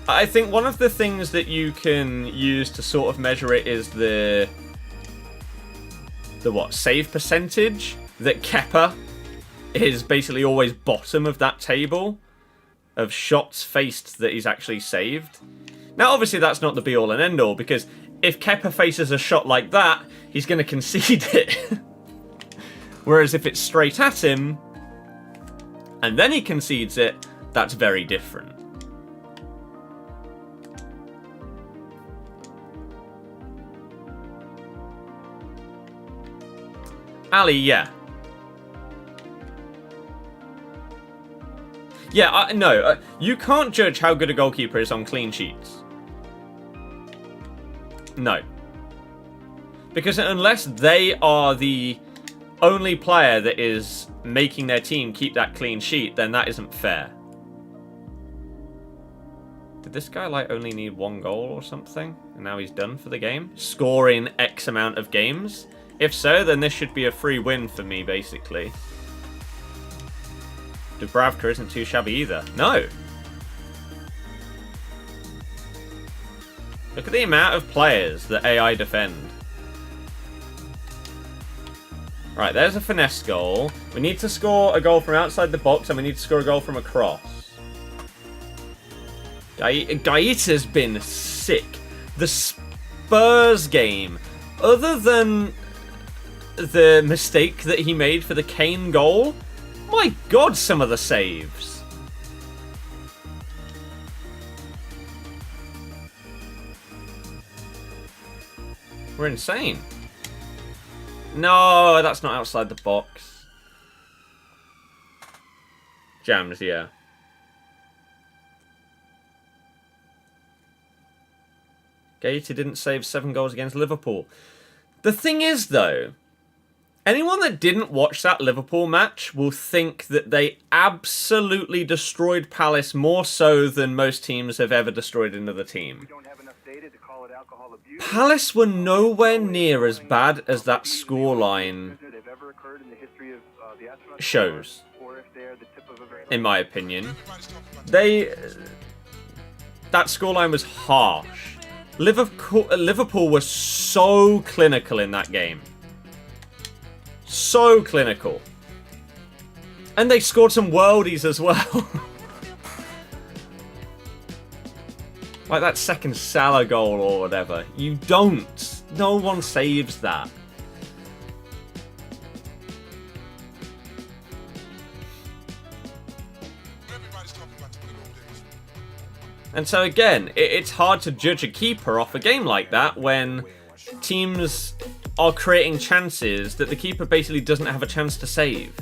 A: I think one of the things that you can use to sort of measure it is the what, save percentage, that Kepa is basically always bottom of that table of shots faced that he's actually saved. Now obviously that's not the be all and end all, because if Kepa faces a shot like that, he's going to concede it. Whereas if it's straight at him and then he concedes it, that's very different. Ali, yeah. Yeah, no, you can't judge how good a goalkeeper is on clean sheets. No. Because unless they are the only player that is making their team keep that clean sheet, then that isn't fair. Did this guy like only need 1 goal or something? And now he's done for the game? Scoring X amount of games? If so, then this should be a free win for me, basically. Dubravka isn't too shabby either. No! Look at the amount of players that AI defend. Right, there's a finesse goal. We need to score a goal from outside the box, and we need to score a goal from across. Gaeta's been sick. The Spurs game, other than the mistake that he made for the Kane goal, my God, some of the saves. We're insane. No, that's not outside the box. Jams, yeah. Gator didn't save 7 goals against Liverpool. The thing is, though, anyone that didn't watch that Liverpool match will think that they absolutely destroyed Palace more so than most teams have ever destroyed another team. Palace were nowhere near as bad as that scoreline shows, in my opinion. That scoreline was harsh. Liverpool was so clinical in that game. So clinical. And they scored some worldies as well. Like that second Salah goal or whatever. You don't. No one saves that. And so again, it's hard to judge a keeper off a game like that when teams are creating chances that the keeper basically doesn't have a chance to save.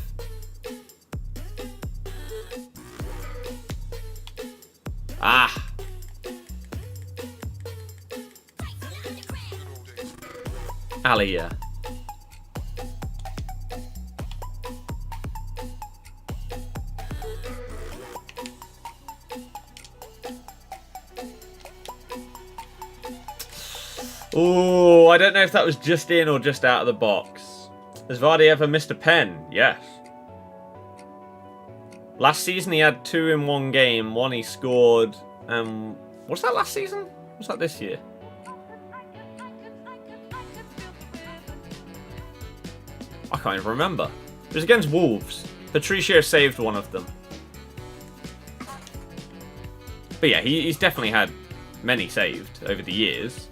A: Ah. Aliyah. Oh, I don't know if that was just in or just out of the box. Has Vardy ever missed a pen? Yes. Last season he had 2 in one game. One he scored. Was that last season? Was that this year? I can't even remember. It was against Wolves. Patricio saved one of them. But yeah, he's definitely had many saved over the years.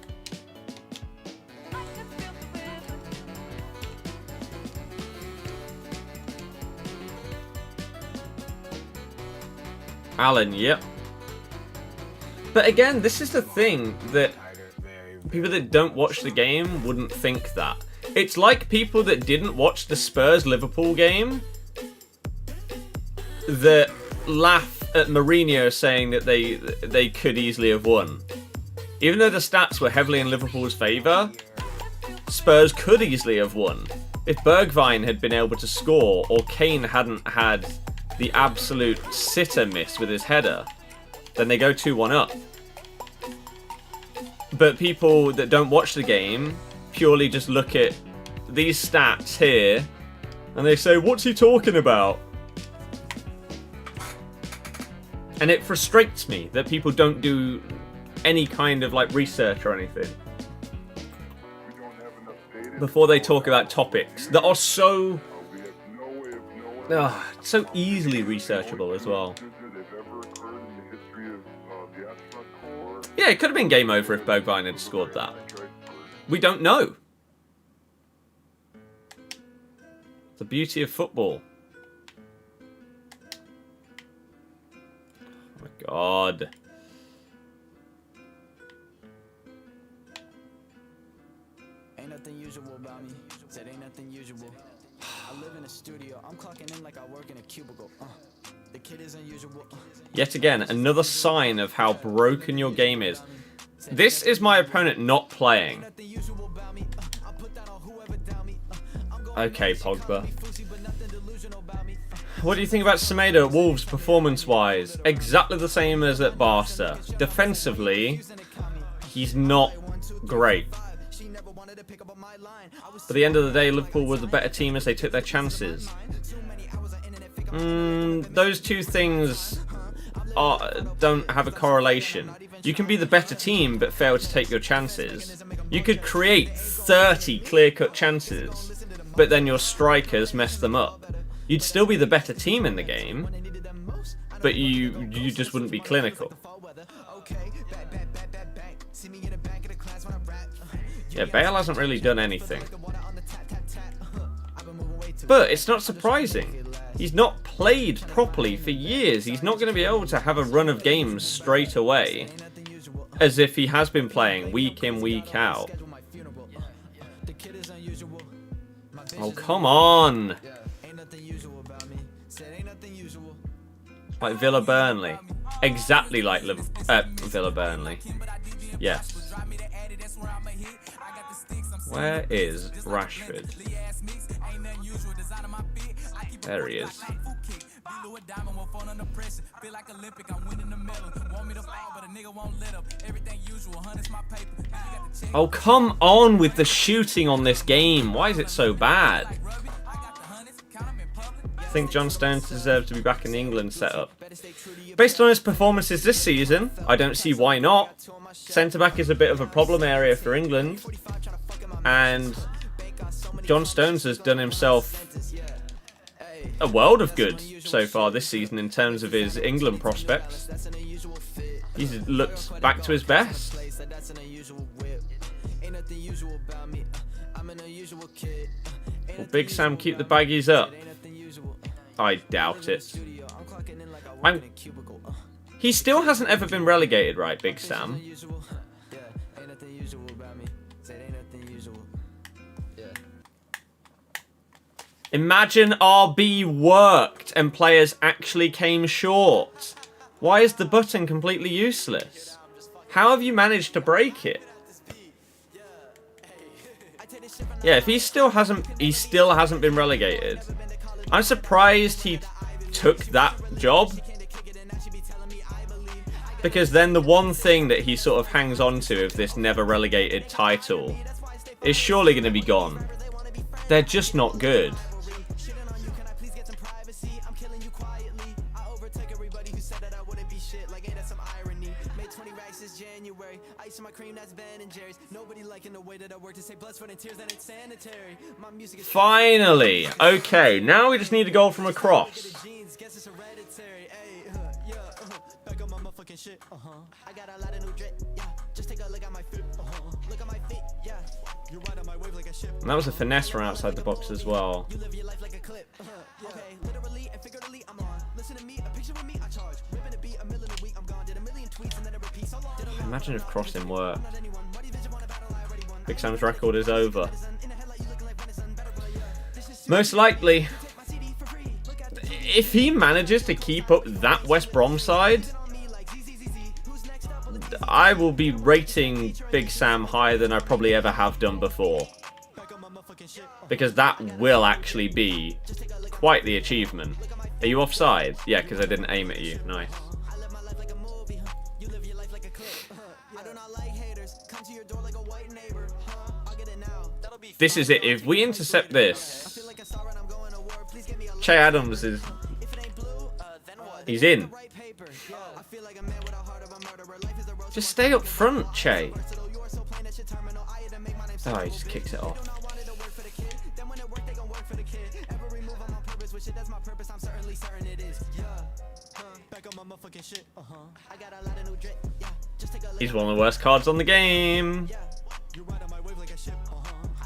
A: Alan, yep. But again, this is the thing that people that don't watch the game wouldn't think that. It's like people that didn't watch the Spurs-Liverpool game that laugh at Mourinho saying that they could easily have won. Even though the stats were heavily in Liverpool's favour, Spurs could easily have won. If Bergwijn had been able to score, or Kane hadn't had the absolute sitter miss with his header, then they go 2-1 up. But people that don't watch the game purely just look at these stats here and they say, what's he talking about? And it frustrates me that people don't do any kind of like research or anything before they talk about topics that are so easily researchable as well. Yeah, it could have been game over if Bergwijn had scored that. We don't know. The beauty of football. Oh my god.
D: Ain't nothing usual about me. Said ain't nothing usual. I live in a studio. I'm clocking in like I work in a cubicle. The kid is unusual.
A: Yet again, another sign of how broken your game is. This is my opponent not playing. Okay, Pogba. What do you think about Semedo at Wolves performance-wise? Exactly the same as at Barca. Defensively, he's not great. But at the end of the day, Liverpool were the better team as they took their chances. Those two things don't have a correlation. You can be the better team but fail to take your chances. You could create 30 clear-cut chances, but then your strikers mess them up. You'd still be the better team in the game, but you just wouldn't be clinical. Yeah, Bale hasn't really done anything. But it's not surprising. He's not played properly for years. He's not going to be able to have a run of games straight away as if he has been playing week in, week out. Oh, come on. Like Villa Burnley. Exactly like Villa Burnley. Yes. Where is Rashford? There he is. Oh, come on with the shooting on this game. Why is it so bad? I think John Stones deserves to be back in the England setup. Based on his performances this season, I don't see why not. Centre-back is a bit of a problem area for England. And John Stones has done himself a world of good so far this season in terms of his England prospects. He's looked back to his best. Will Big Sam keep the baggies up? I doubt it. He still hasn't ever been relegated, right, Big Sam? Imagine RB worked and players actually came short. Why is the button completely useless? How have you managed to break it? Yeah, if he still hasn't been relegated. I'm surprised he took that job. Because then the one thing that he sort of hangs on to of this never relegated title is surely going to be gone. They're just not good. Finally! Okay, now we just need a goal from across. And that was a finesse from outside the box as well. Imagine if crossing worked. Big Sam's record is over. Most likely, if he manages to keep up that West Brom side, I will be rating Big Sam higher than I probably ever have done before. Because that will actually be quite the achievement. Are you offside? Yeah, because I didn't aim at you. Nice. This is it. If we intercept this, Che Adams is... he's in. Just stay up front, Che. Oh, he just kicks it off. He's one of the worst cards on the game.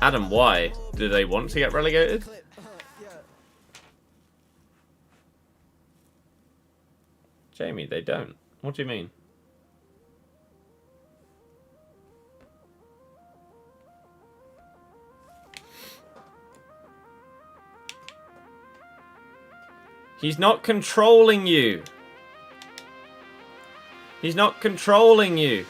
A: Adam, why? Do they want to get relegated? Jamie, they don't. What do you mean? He's not controlling you. He's not controlling you.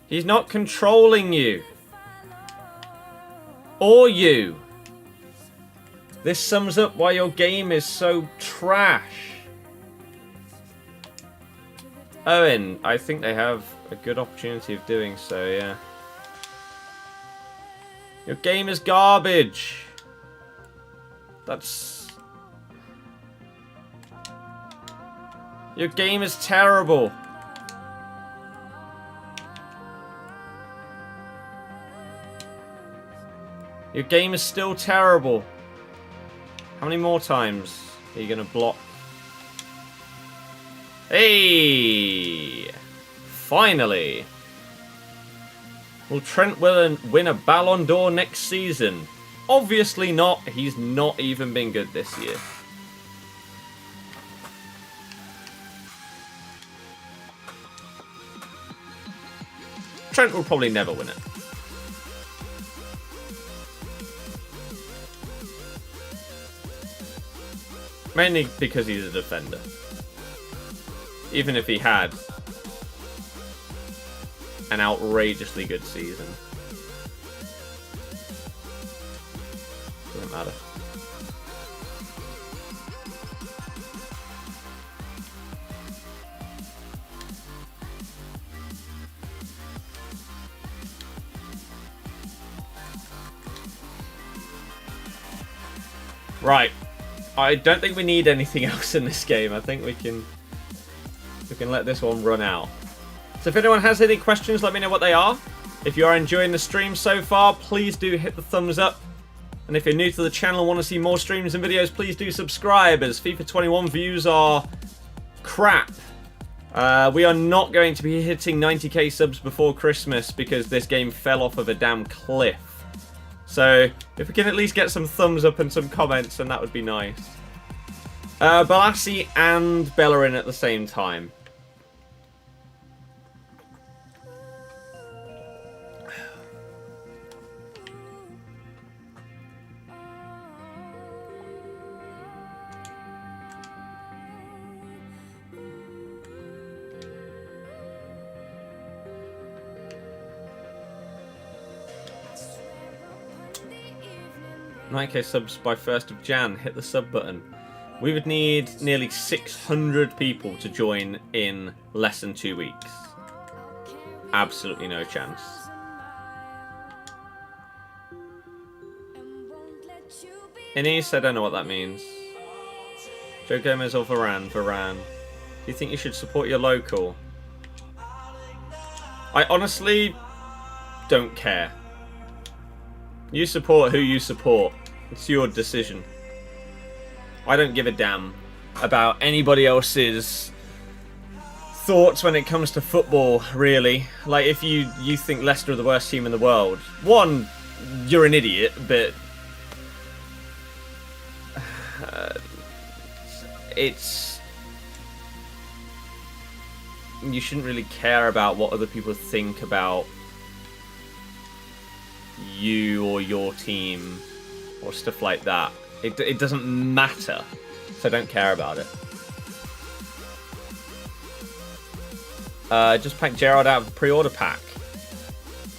A: He's not controlling you. Or you. This sums up why your game is so trash. Owen, I think they have a good opportunity of doing so, yeah. Your game is garbage. That's... your game is terrible. Your game is still terrible. How many more times are you going to block? Hey! Finally! Will Trent win a Ballon d'Or next season? Obviously not. He's not even been good this year. Trent will probably never win it. Mainly because he's a defender. Even if he had an outrageously good season. Doesn't matter. Right. I don't think we need anything else in this game. I think we can let this one run out. So if anyone has any questions, let me know what they are. If you are enjoying the stream so far, please do hit the thumbs up. And if you're new to the channel and want to see more streams and videos, please do subscribe, as FIFA 21 views are crap. We are not going to be hitting 90k subs before Christmas because this game fell off of a damn cliff. So if we can at least get some thumbs up and some comments, then that would be nice. Balassi and Bellerin at the same time. $9k subs by 1st of Jan. Hit the sub button. We would need nearly 600 people to join in less than 2 weeks. Absolutely no chance. Ines, I don't know what that means. Joe Gomez or Varane? Varane. Do you think you should support your local? I honestly don't care. You support who you support. It's your decision. I don't give a damn about anybody else's thoughts when it comes to football, really. Like, if you think Leicester are the worst team in the world, one, you're an idiot, but you shouldn't really care about what other people think about you or your team or stuff like that. It doesn't matter, so don't care about it. Just packed Gerrard out of the pre-order pack.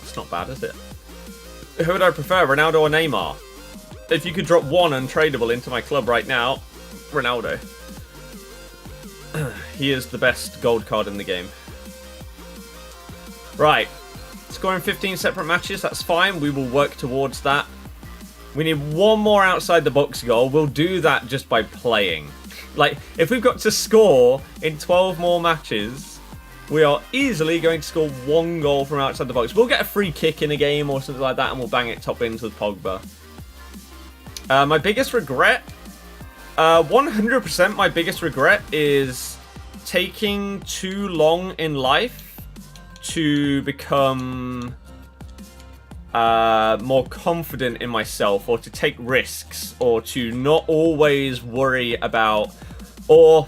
A: It's not bad, is it? Who would I prefer, Ronaldo or Neymar? If you could drop one untradeable into my club right now, Ronaldo. He is the best gold card in the game. Right. Scoring 15 separate matches, that's fine. We will work towards that. We need one more outside the box goal. We'll do that just by playing. Like, if we've got to score in 12 more matches, we are easily going to score one goal from outside the box. We'll get a free kick in a game or something like that, and we'll bang it top ins with Pogba. My biggest regret, 100% my biggest regret is taking too long in life to become more confident in myself, or to take risks, or to not always worry about, or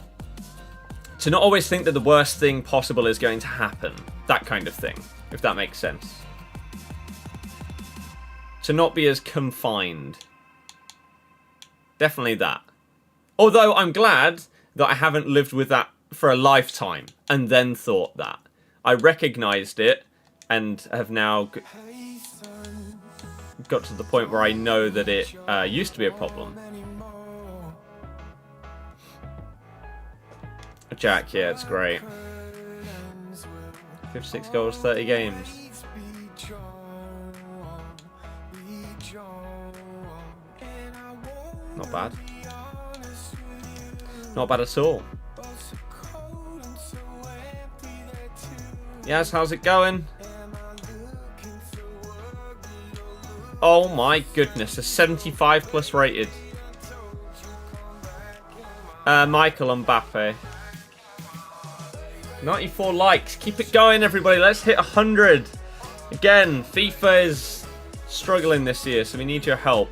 A: to not always think that the worst thing possible is going to happen. That kind of thing, if that makes sense. To not be as confined. Definitely that. Although I'm glad that I haven't lived with that for a lifetime and then thought that. I recognised it and have now got to the point where I know that it used to be a problem. Jack, yeah, it's great. 56 goals, 30 games. Not bad. Not bad at all. Yes, how's it going? Oh my goodness, a 75 plus rated. Michael Mbappe. 94 likes. Keep it going, everybody. Let's hit 100. Again, FIFA is struggling this year, so we need your help.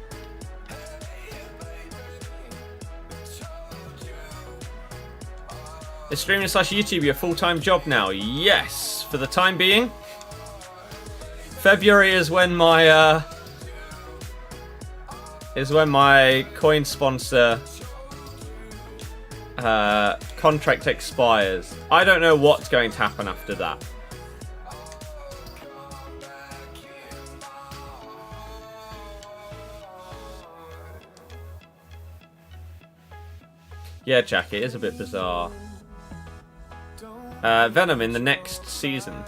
A: Is streaming / YouTube your full-time job now? Yes, for the time being. February is when my coin sponsor contract expires. I don't know what's going to happen after that. Yeah, Jack, it is a bit bizarre. Venom in the next season.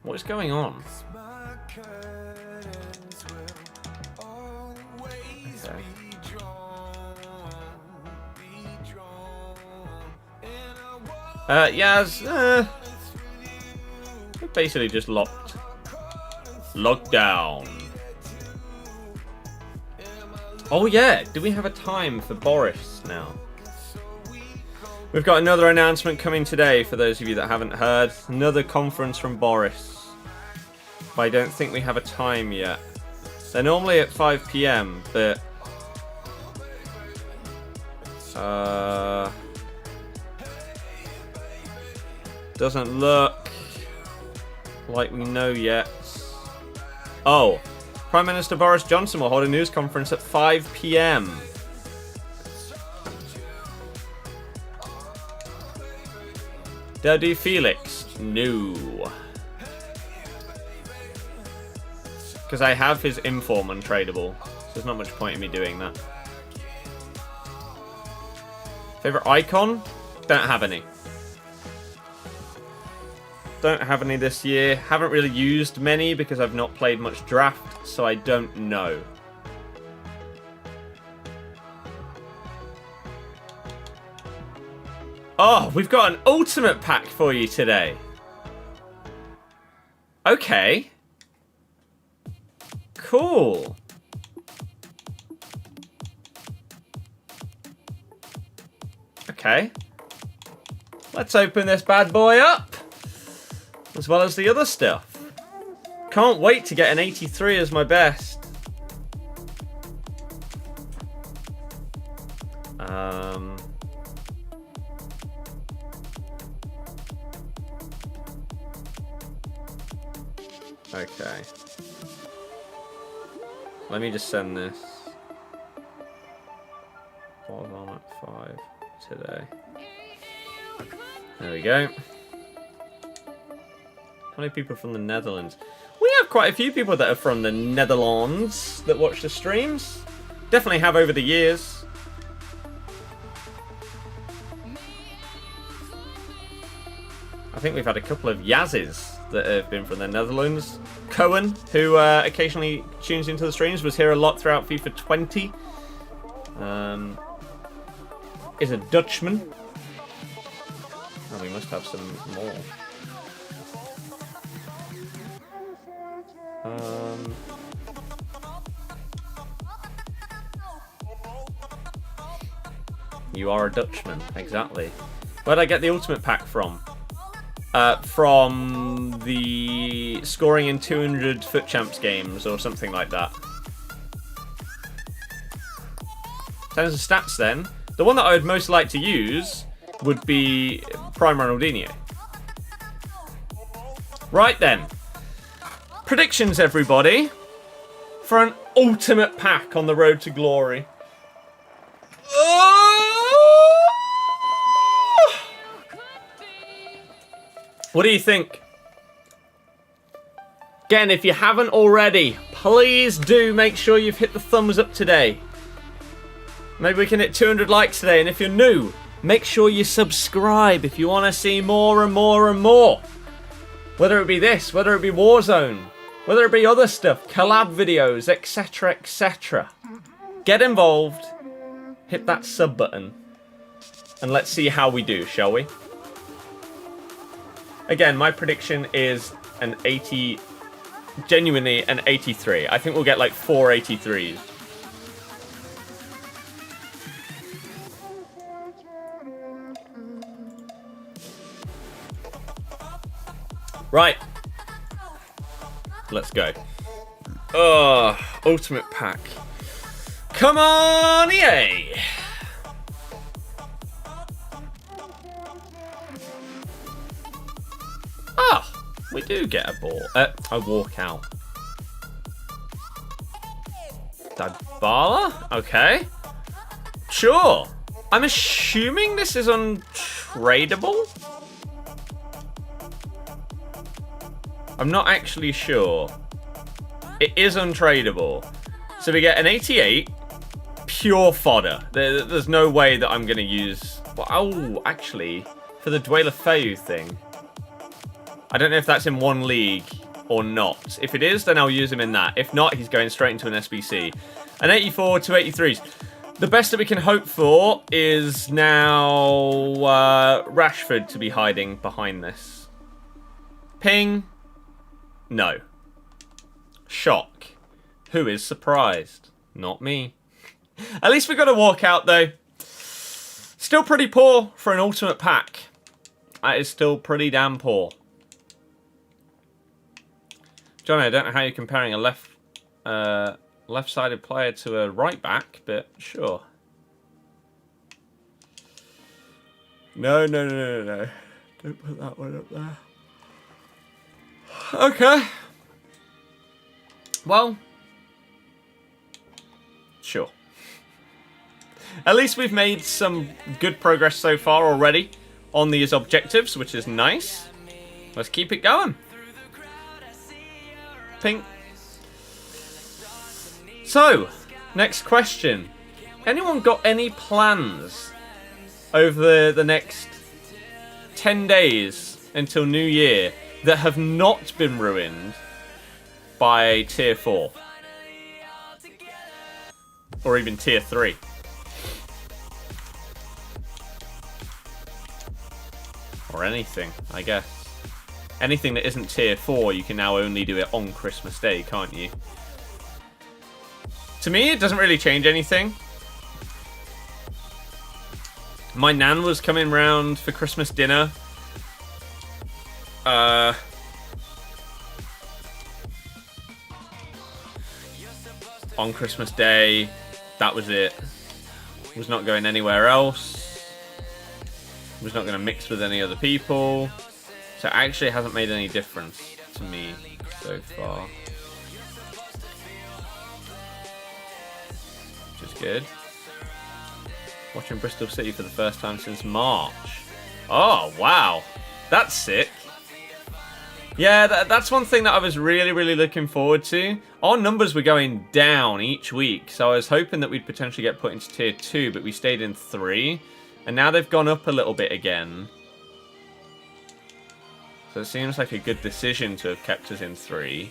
A: What is going on? Okay. Yaz, basically just locked. Lockdown. Oh yeah, do we have a time for Boris now? We've got another announcement coming today for those of you that haven't heard. Another conference from Boris. But I don't think we have a time yet. They're normally at 5 PM, but... doesn't look like we know yet. Oh, Prime Minister Boris Johnson will hold a news conference at 5 PM. Daddy Felix? No. Because I have his inform untradeable. So there's not much point in me doing that. Favorite icon? Don't have any. Don't have any this year. Haven't really used many because I've not played much draft, so I don't know. Oh, we've got an ultimate pack for you today. Okay. Cool. Okay. Let's open this bad boy up. As well as the other stuff. Can't wait to get an 83 as my best. Okay. Let me just send this. 5 on at 5 today. There we go. How many people from the Netherlands? We have quite a few people that are from the Netherlands that watch the streams. Definitely have over the years. I think we've had a couple of Yaz's that have been from the Netherlands. Cohen, who occasionally tunes into the streams, was here a lot throughout FIFA 20. Is a Dutchman. Oh, we must have some more. You are a Dutchman, exactly. Where'd I get the ultimate pack from? From the scoring in 200 FUT Champs games or something like that. In terms of stats then, the one that I would most like to use would be Prime Ronaldinho. Right then. Predictions, everybody, for an ultimate pack on the road to glory. What do you think? Again, if you haven't already, please do make sure you've hit the thumbs up today. Maybe we can hit 200 likes today, and if you're new, make sure you subscribe if you want to see more and more and more. Whether it be this, whether it be Warzone, whether it be other stuff, collab videos, etc, etc. Get involved, hit that sub button, and let's see how we do, shall we? Again, my prediction is an 80, genuinely an 83. I think we'll get like 4 83s. Right. Let's go. Oh, ultimate pack. Come on, EA! We do get a ball. A walkout. Dybala? Okay. Sure. I'm assuming this is untradeable. I'm not actually sure. It is untradeable. So we get an 88. Pure fodder. There's no way that I'm going to use... Well, oh, actually, for the Dwayla thing. I don't know if that's in one league or not. If it is, then I'll use him in that. If not, he's going straight into an SBC. An 84, 2 83s. The best that we can hope for is now Rashford to be hiding behind this. Ping. No. Shock. Who is surprised? Not me. At least we got a walkout though. Still pretty poor for an ultimate pack. That is still pretty damn poor. Johnny, I don't know how you're comparing a left-sided player to a right back, but sure. No. Don't put that one up there. Okay. Well. Sure. At least we've made some good progress so far already on these objectives, which is nice. Let's keep it going. Pink. So, next question. Anyone got any plans over the next 10 days until New Year that have not been ruined by Tier 4? Or even Tier 3? Or anything, I guess. Anything that isn't Tier 4, you can now only do it on Christmas Day, can't you? To me, it doesn't really change anything. My nan was coming round for Christmas dinner. On Christmas Day. That was it. Was not going anywhere else. Was not going to mix with any other people. So it actually hasn't made any difference to me so far. Which is good. Watching Bristol City for the first time since March. Oh, wow. That's sick. Yeah, that's one thing that I was really looking forward to. Our numbers were going down each week, so I was hoping that we'd potentially get put into Tier 2, but we stayed in 3. And now they've gone up a little bit again. So it seems like a good decision to have kept us in 3.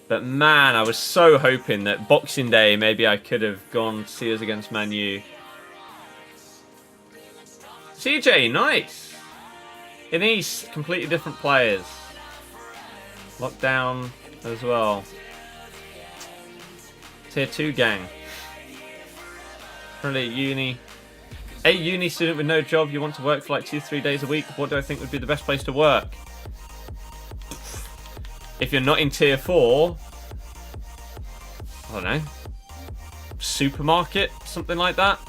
A: But man, I was so hoping that Boxing Day, maybe I could have gone to see us against Man U. CJ, nice. In East, completely different players. Lockdown as well. Tier 2 gang. Currently at uni. A uni student with no job, you want to work for like 2-3 days a week. What do I think would be the best place to work? If you're not in Tier 4, I don't know. Supermarket, something like that.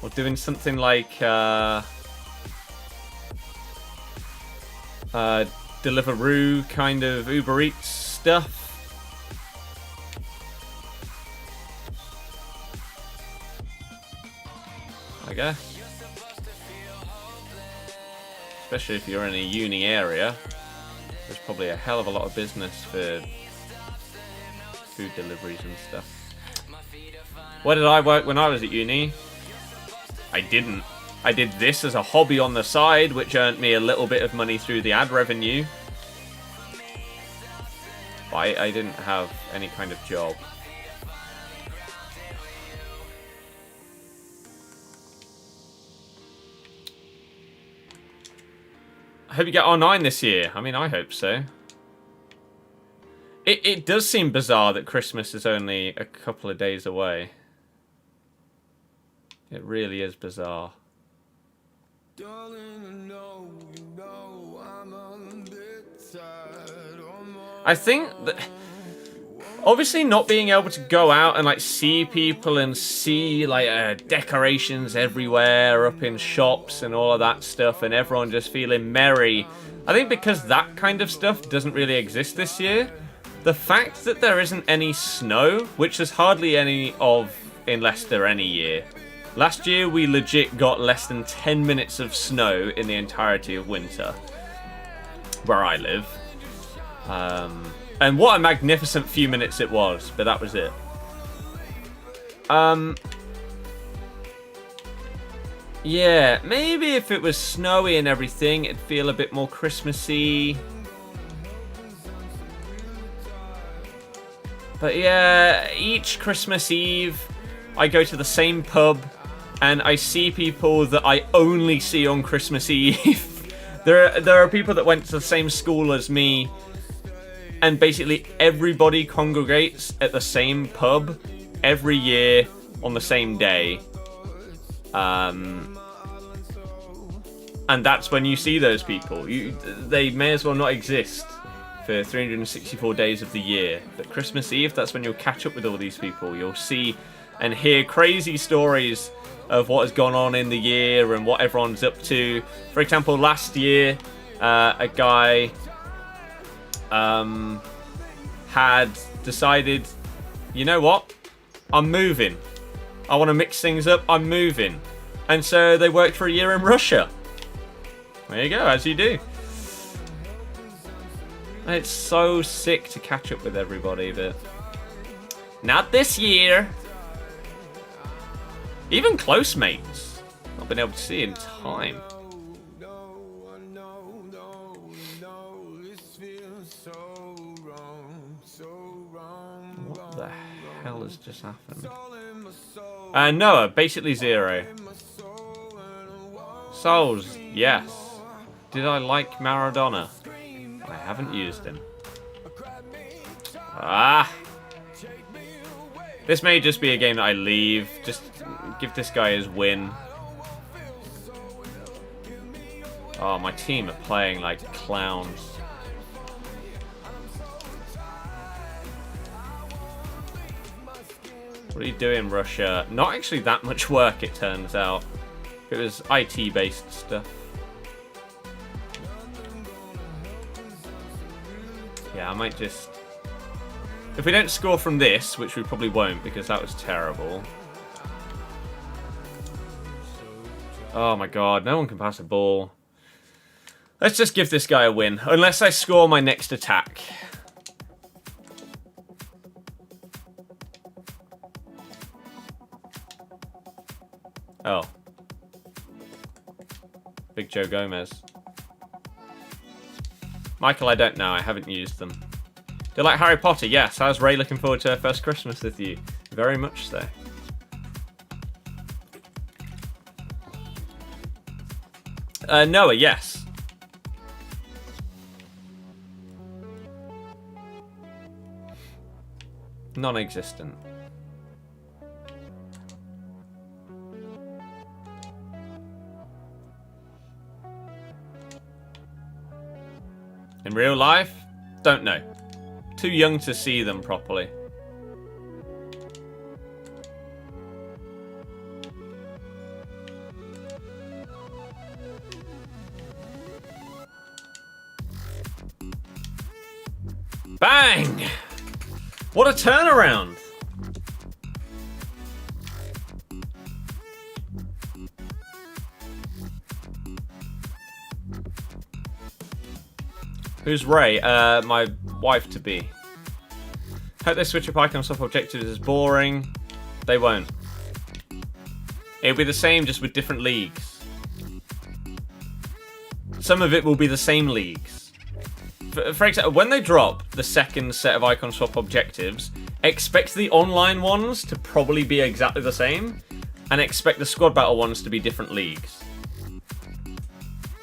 A: Or doing something like Deliveroo kind of Uber Eats stuff. I guess. Especially if you're in a uni area. There's probably a hell of a lot of business for food deliveries and stuff. Where did I work when I was at uni? I didn't. I did this as a hobby on the side, which earned me a little bit of money through the ad revenue. But I didn't have any kind of job. I hope you get R9 this year. I mean, I hope so. It does seem bizarre that Christmas is only a couple of days away. It really is bizarre. I think that obviously not being able to go out and like see people and see like decorations everywhere up in shops and all of that stuff and everyone just feeling merry I think because that kind of stuff doesn't really exist this year, the fact that there isn't any snow, which there's hardly any of in Leicester any year. Last year we legit got less than 10 minutes of snow in the entirety of winter, where I live. And what a magnificent few minutes it was, but that was it. Yeah, maybe if it was snowy and everything, it'd feel a bit more Christmassy. But yeah, each Christmas Eve, I go to the same pub, and I see people that I only see on Christmas Eve. There are people that went to the same school as me, and basically everybody congregates at the same pub every year on the same day. And that's when you see those people. They may as well not exist for 364 days of the year. But Christmas Eve, that's when you'll catch up with all these people. You'll see and hear crazy stories of what has gone on in the year and what everyone's up to. For example, last year, a guy had decided, you know what? I'm moving. I want to mix things up. I'm moving. And so they worked for a year in Russia. There you go, as you do. It's so sick to catch up with everybody, but not this year. Even close mates, not been able to see in time. What the hell has just happened? Noah, basically 0. Souls, yes. Did I like Maradona? I haven't used him. Ah! This may just be a game that I leave. Just give this guy his win. Oh, my team are playing like clowns. What are you doing, Russia? Not actually that much work, it turns out. It was IT-based stuff. Yeah, I might just... If we don't score from this, which we probably won't because that was terrible. Oh my god, no one can pass a ball. Let's just give this guy a win. Unless I score my next attack. Oh. Big Joe Gomez. Michael, I don't know. I haven't used them. Do you like Harry Potter? Yes. How's Ray looking forward to her first Christmas with you? Very much so. Noah, yes. Non-existent. In real life? Don't know. Too young to see them properly. Bang! What a turnaround! Who's Ray? My wife-to-be. Hope they switch up icon swap objectives is boring. They won't. It'll be the same, just with different leagues. Some of it will be the same leagues. For example, when they drop the second set of icon swap objectives, expect the online ones to probably be exactly the same, and expect the squad battle ones to be different leagues.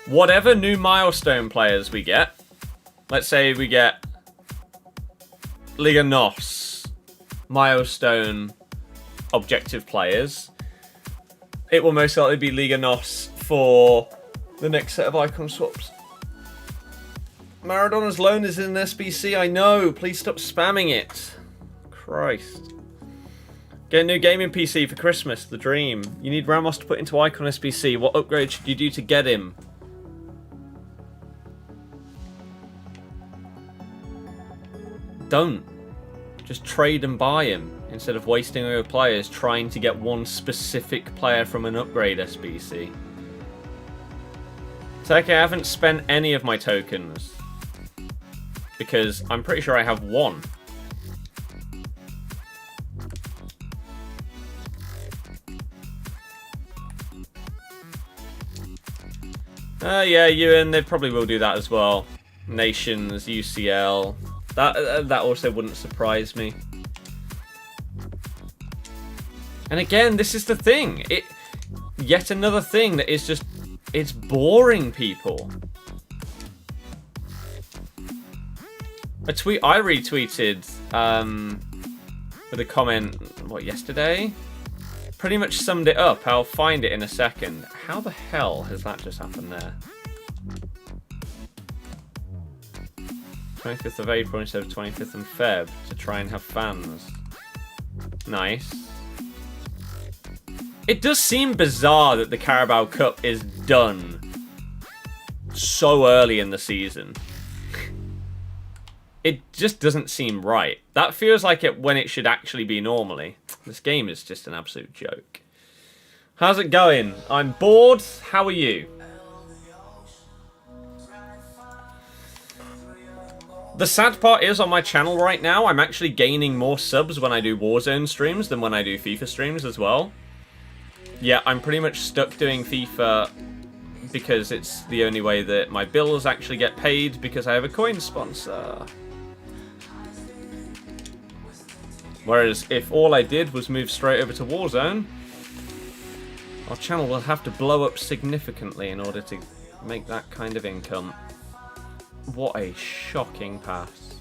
A: Whatever new milestone players we get, let's say we get Liga NOS milestone objective players, it will most likely be Liga NOS for the next set of icon swaps. Maradona's loan is in SBC, I know. Please stop spamming it. Christ. Get a new gaming PC for Christmas, the dream. You need Ramos to put into icon SBC. What upgrade should you do to get him? don't. Just trade and buy him instead of wasting all your players trying to get one specific player from an upgrade SBC. So okay, I haven't spent any of my tokens because I'm pretty sure I have one. Yeah, Ewan, they probably will do that as well. Nations, UCL. That also wouldn't surprise me. And again, this is the thing. Yet another thing that is just, it's boring people. A tweet I retweeted with a comment, what, yesterday? Pretty much summed it up. I'll find it in a second. How the hell has that just happened there? 25th of April instead of 25th of Feb to try and have fans. Nice. It does seem bizarre that the Carabao Cup is done so early in the season. It just doesn't seem right. That feels like it when it should actually be normally. This game is just an absolute joke. How's it going? I'm bored. How are you? The sad part is on my channel right now, I'm actually gaining more subs when I do Warzone streams than when I do FIFA streams as well. Yeah, I'm pretty much stuck doing FIFA because it's the only way that my bills actually get paid because I have a coin sponsor. Whereas if all I did was move straight over to Warzone, our channel will have to blow up significantly in order to make that kind of income. What a shocking pass.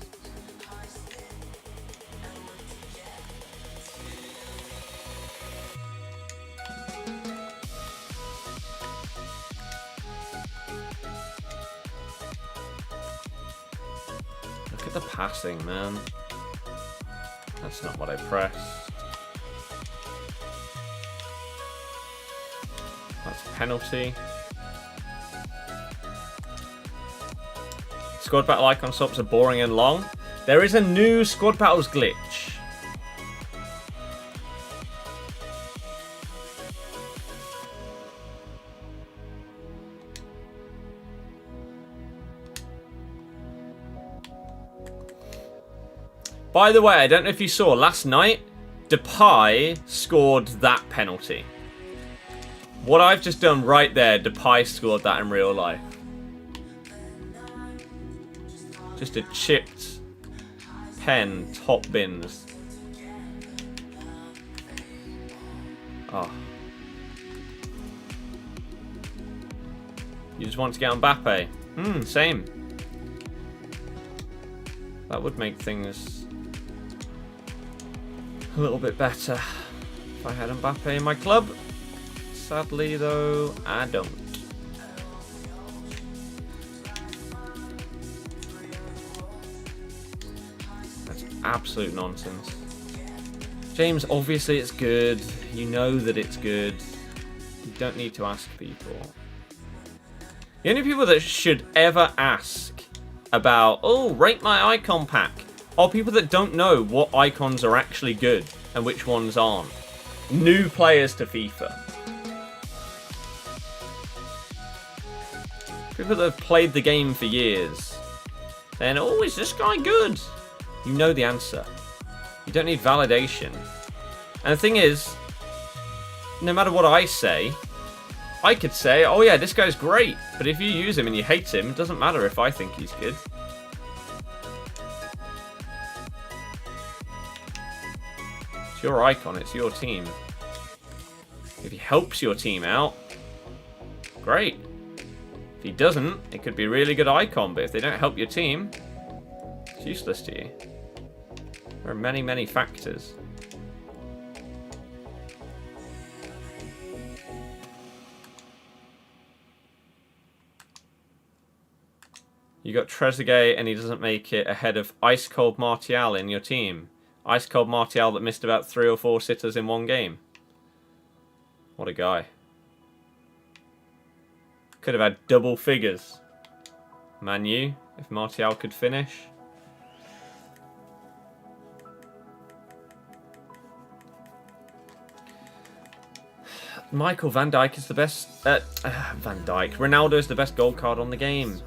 A: Look at the passing, man. That's not what I pressed. That's a penalty. Squad battle icon swaps are boring and long. There is a new squad battles glitch. By the way, I don't know if you saw, last night, Depay scored that penalty. What I've just done right there, Depay scored that in real life. Just a chipped pen, top bins. Oh. You just want to get on Mbappe? Same. That would make things a little bit better if I had Mbappe in my club. Sadly, though, I don't. That's absolute nonsense. James, obviously it's good. You know that it's good. You don't need to ask people. The only people that should ever ask about, oh, rate my icon pack, are people that don't know what icons are actually good and which ones aren't. New players to FIFA. People that have played the game for years. Then, oh, is this guy good? You know the answer. You don't need validation. And the thing is, no matter what I say, I could say, oh yeah, this guy's great. But if you use him and you hate him, it doesn't matter if I think he's good. It's your icon, it's your team. If he helps your team out, great. If he doesn't, it could be a really good icon, but if they don't help your team, it's useless to you. There are many, many factors. You got Trezeguet and he doesn't make it ahead of Ice Cold Martial in your team. Ice Cold Martial that missed about 3 or 4 sitters in one game. What a guy. Could have had double figures. Man U, if Martial could finish. Michael Van Dijk is the best... Van Dijk. Ronaldo is the best gold card on the game.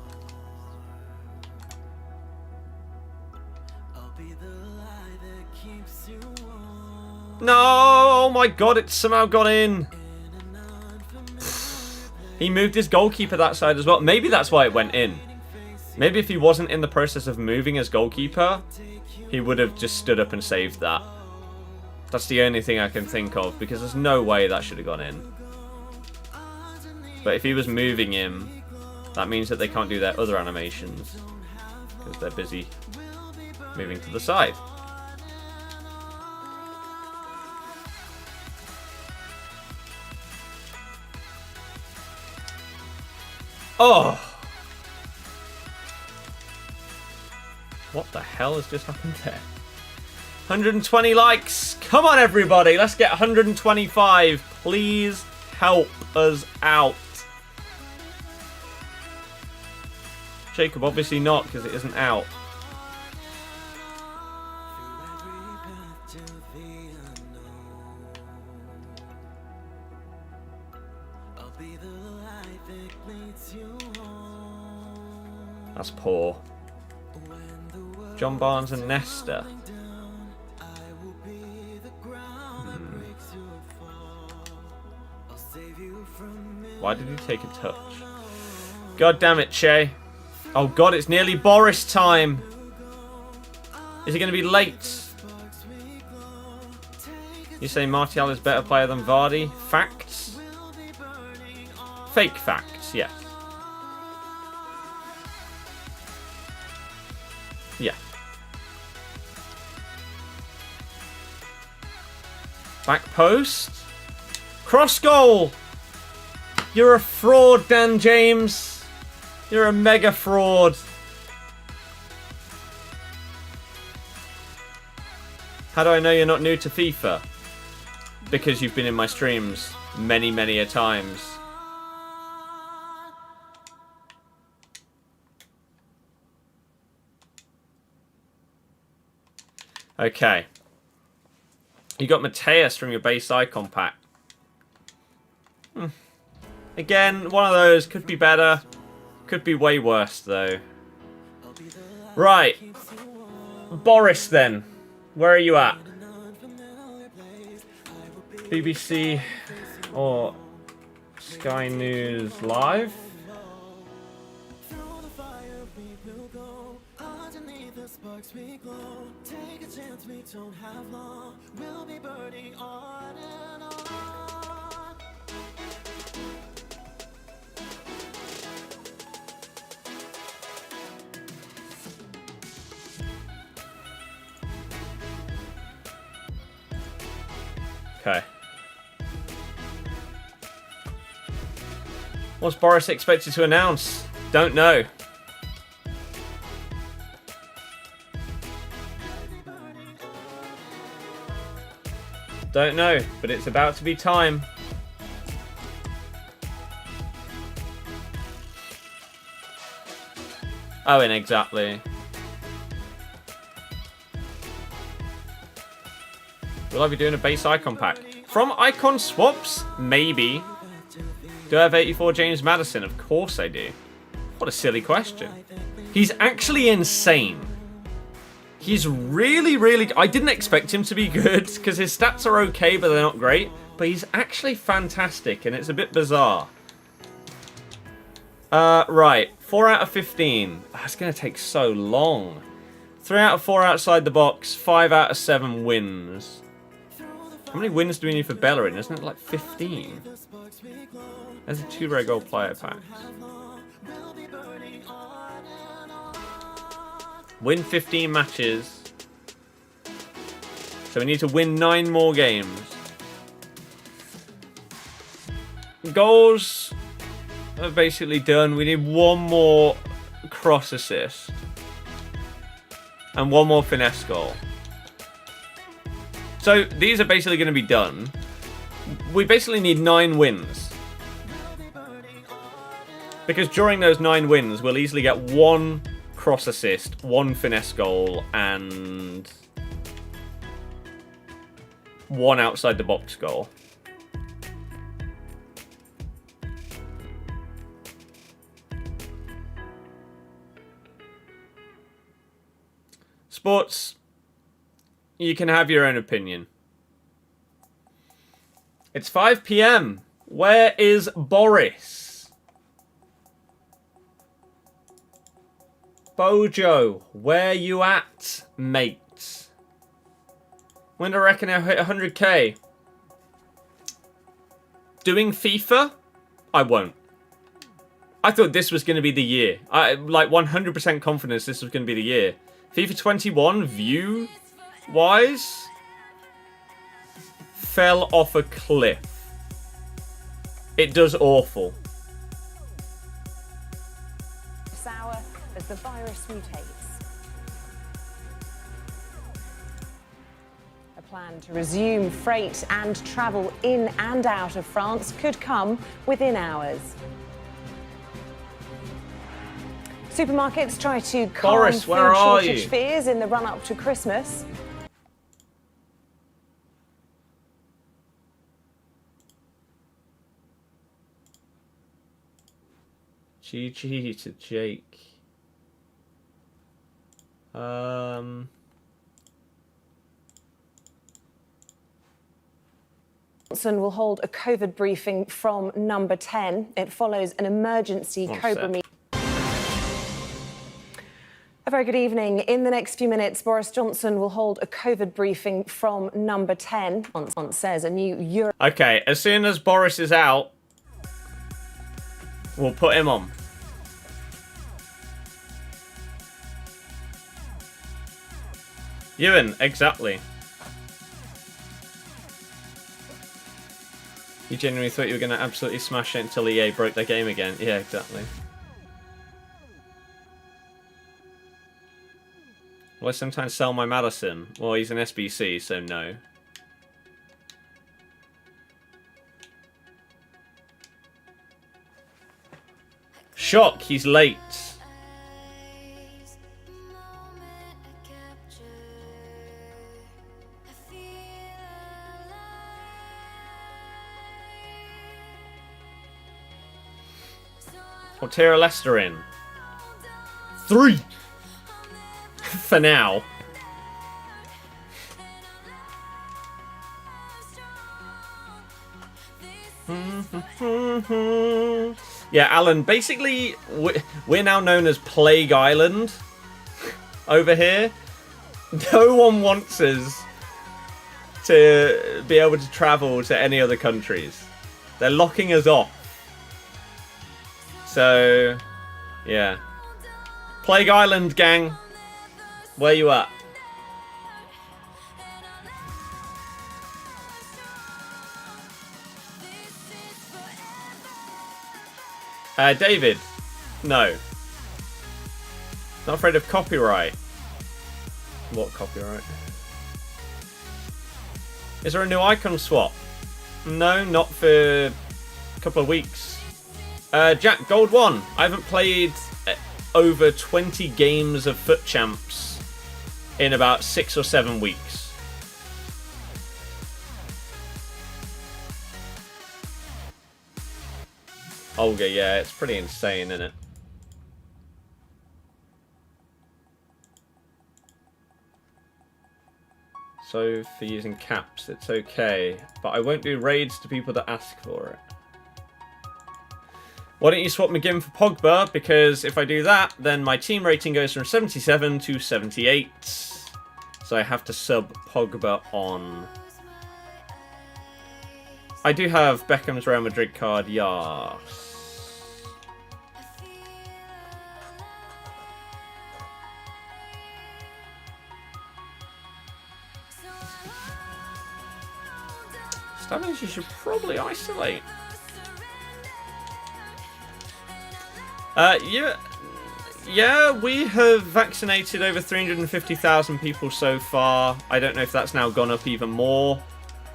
A: No! Oh my god, it somehow got in. He moved his goalkeeper that side as well. Maybe that's why it went in. Maybe if he wasn't in the process of moving his goalkeeper, he would have just stood up and saved that. That's the only thing I can think of, because there's no way that should have gone in. But if he was moving him, that means that they can't do their other animations, because they're busy moving to the side. Oh! What the hell has just happened there? 120 likes! Come on, everybody! Let's get 125. Please help us out. Jacob, obviously not, because it isn't out. That's poor. John Barnes and Nesta. Why did he take a touch? God damn it, Che. Oh god, it's nearly Boris time. Is he going to be late? You say Martial is a better player than Vardy? Facts? Fake facts, yes. Yeah. Back post. Cross goal! You're a fraud, Dan James. You're a mega fraud. How do I know you're not new to FIFA? Because you've been in my streams many, many a times. Okay. You got Mateus from your base icon pack. Again, one of those. Could be better. Could be way worse, though. Right. Boris, then. Where are you at? BBC or Sky News Live? Okay. What's Boris expected to announce? Don't know. Don't know, but it's about to be time. Oh, and exactly. Will I be doing a base icon pack? From icon swaps? Maybe. Do I have 84 James Maddison? Of course I do. What a silly question. He's actually insane. He's really, really... I didn't expect him to be good, because his stats are okay, but they're not great. But he's actually fantastic, and it's a bit bizarre. Right. 4 out of 15. That's going to take so long. 3 out of 4 outside the box. 5 out of 7 wins. How many wins do we need for Bellerin? Isn't it like 15? There's a 2 rare gold player pack. Win 15 matches. So we need to win 9 more games. Goals are basically done. We need 1 more cross assist. And 1 more finesse goal. So these are basically going to be done. We basically need 9 wins. Because during those 9 wins, we'll easily get 1 cross assist, 1 finesse goal, and 1 outside the box goal. Sports, you can have your own opinion. It's 5 p.m. Where is Boris? Bojo, where you at, mate? When do I reckon I'll hit 100k? Doing FIFA? I won't. I thought this was going to be the year. I like 100% confidence this was going to be the year. FIFA 21 view-wise fell off a cliff. It does awful.
E: Sour as the virus mutates. A plan to resume freight and travel in and out of France could come within hours. Supermarkets try to calm
A: Boris,
E: food
A: where are
E: shortage
A: you?
E: fears in the run-up to Christmas.
A: GG to Jake.
E: Johnson will hold a COVID briefing from number 10. It follows an emergency Cobra meeting. A very good evening. In the next few minutes, Boris Johnson will hold a COVID briefing from number 10. Johnson says a new Euro.
A: Okay, as soon as Boris is out, we'll put him on. Ewan, exactly. You genuinely thought you were going to absolutely smash it until EA broke their game again. Yeah, exactly. Will I sometimes sell my Madison? Well, he's an SBC, so no. Shock, he's late. Or Tara Lester in. 3! For now. Yeah, Alan, basically, we're now known as Plague Island over here. No one wants us to be able to travel to any other countries. They're locking us off. So, yeah. Plague Island, gang. Where you at? David. No. Not afraid of copyright. What copyright? Is there a new icon swap? No, not for a couple of weeks. Jack, Gold 1. I haven't played over 20 games of FUT Champs in about 6 or 7 weeks. Olga, yeah, it's pretty insane, isn't it? So, for using caps, it's okay. But I won't do raids to people that ask for it. Why don't you swap McGinn for Pogba? Because if I do that, then my team rating goes from 77 to 78. So I have to sub Pogba on. I do have Beckham's Real Madrid card, yes. Stamens you should probably isolate. Yeah, we have vaccinated over 350,000 people so far. I don't know if that's now gone up even more.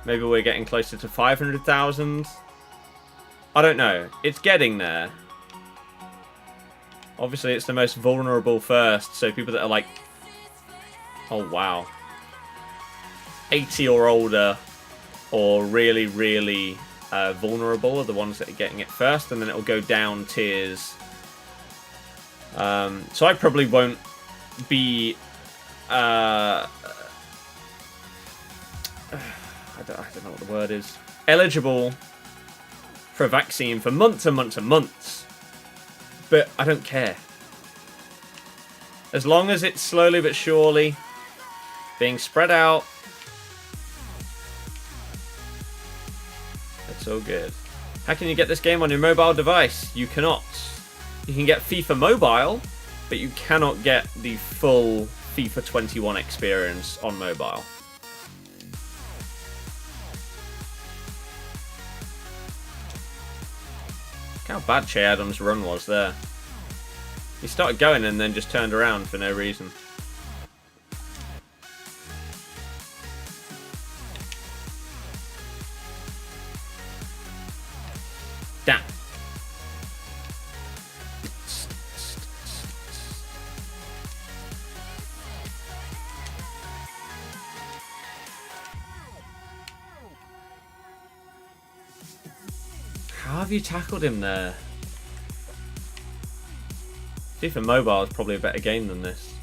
A: Maybe we're getting closer to 500,000. I don't know. It's getting there. Obviously, it's the most vulnerable first, so people that are like... Oh, wow. 80 or older, or really, really vulnerable are the ones that are getting it first, and then it will go down tiers. So I probably won't be I don't know what the word is, eligible for a vaccine for months and months and months. But I don't care. As long as it's slowly but surely being spread out, it's all good. How can you get this game on your mobile device? You cannot. You can get FIFA Mobile, but you cannot get the full FIFA 21 experience on mobile. Look how bad Che Adams' run was there. He started going and then just turned around for no reason. Damn. How have you tackled him there? FIFA Mobile is probably a better game than this.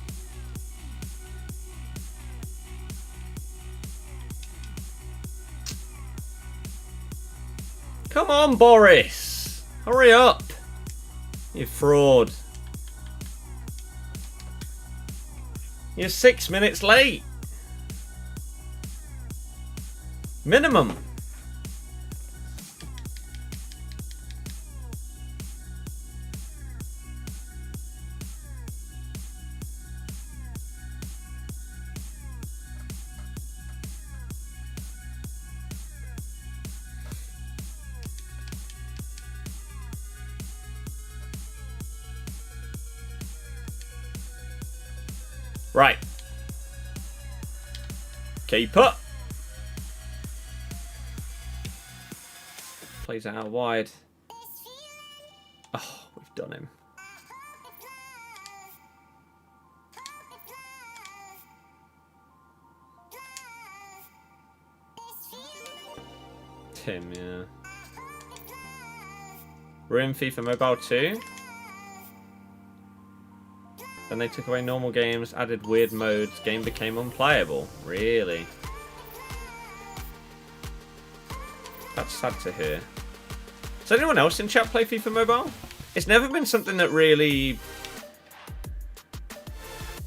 A: Come on, Boris! Hurry up! You fraud. You're 6 minutes late. Minimum. Right. Keeper. Plays it out wide. Oh, we've done him. Tim, yeah. We're in FIFA Mobile 2. Then they took away normal games, added weird modes, game became unplayable. Really? That's sad to hear. Does anyone else in chat play FIFA Mobile? It's never been something that really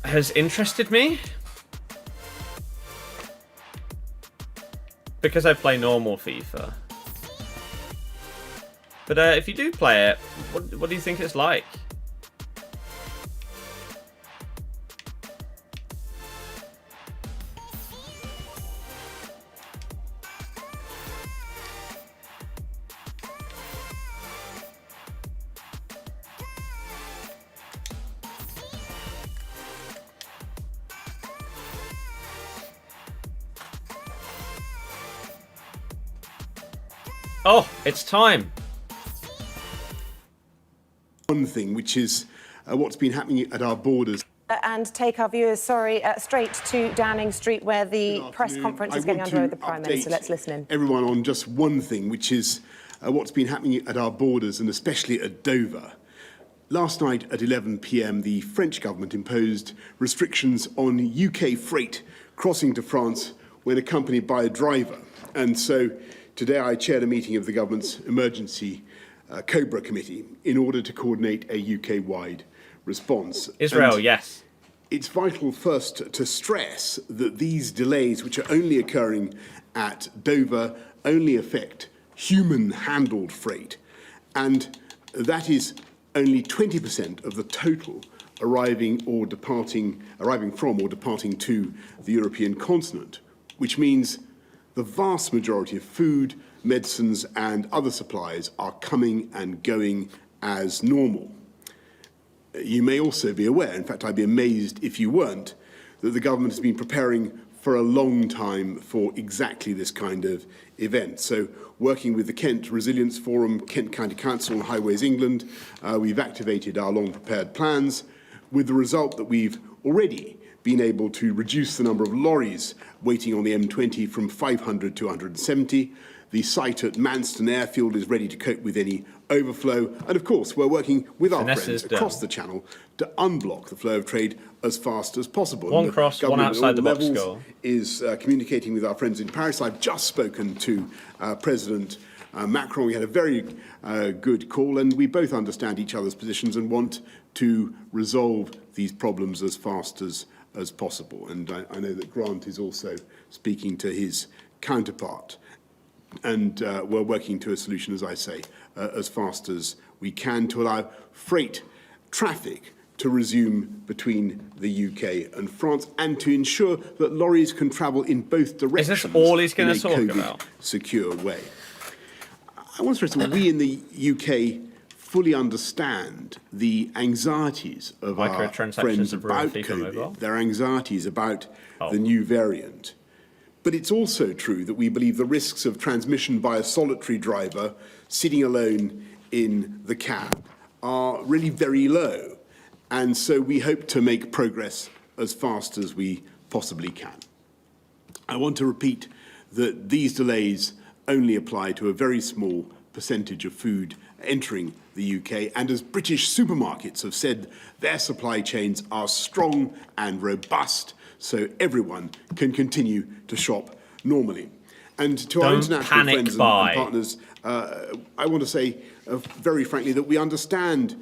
A: has interested me. Because I play normal FIFA. But if you do play it, what do you think it's like? Oh, it's time.
F: One thing, which is what's been happening at our borders.
E: And take our viewers, straight to Downing Street, where the press conference is getting underway with the Prime Minister. Let's listen in.
F: Everyone on just one thing, which is what's been happening at our borders, and especially at Dover. Last night at 11 p.m, the French government imposed restrictions on UK freight crossing to France when accompanied by a driver. And so today I chaired a meeting of the government's emergency Cobra committee in order to coordinate a UK-wide response.
A: Israel,
F: and
A: yes.
F: it's vital first to stress that these delays, which are only occurring at Dover, only affect human-handled freight, and that is only 20% of the total arriving from or departing to the European continent, which means the vast majority of food, medicines and other supplies are coming and going as normal. You may also be aware, in fact I'd be amazed if you weren't, that the government has been preparing for a long time for exactly this kind of event. So working with the Kent Resilience Forum, Kent County Council and Highways England, we've activated our long prepared plans with the result that we've already been able to reduce the number of lorries waiting on the M20 from 500 to 170. The site at Manston Airfield is ready to cope with any overflow. And of course, we're working with our friends across the channel to unblock the flow of trade as fast as possible.
A: One cross, one outside the box goal.
F: Is communicating with our friends in Paris. I've just spoken to President Macron. We had a very good call, and we both understand each other's positions and want to resolve these problems as fast as possible. And I know that Grant is also speaking to his counterpart. And we're working to a solution, as I say, as fast as we can to allow freight traffic to resume between the UK and France and to ensure that lorries can travel in both directions.
A: Is this all he's going to talk
F: in a
A: about?
F: COVID-secure way. I want to stress that we in the UK fully understand the anxieties of our friends about COVID, their anxieties about the new variant. But it's also true that we believe the risks of transmission by a solitary driver sitting alone in the cab are really very low. And so we hope to make progress as fast as we possibly can. I want to repeat that these delays only apply to a very small percentage of food entering the UK, and as British supermarkets have said, their supply chains are strong and robust, so everyone can continue to shop normally. And to our international friends and partners, I want to say very frankly that we understand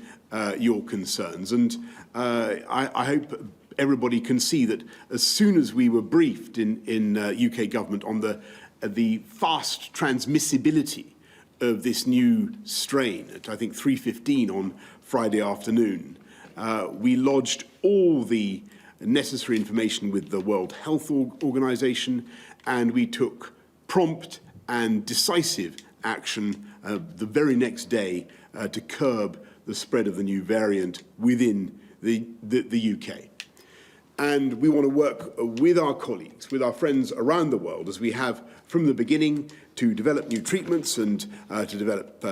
F: your concerns, and I hope everybody can see that as soon as we were briefed in UK government on the fast transmissibility of this new strain at, I think, 3:15 on Friday afternoon, we lodged all the necessary information with the World Health Organization, and we took prompt and decisive action the very next day to curb the spread of the new variant within the UK. And we want to work with our colleagues, with our friends around the world, as we have from the beginning, to develop new treatments and to develop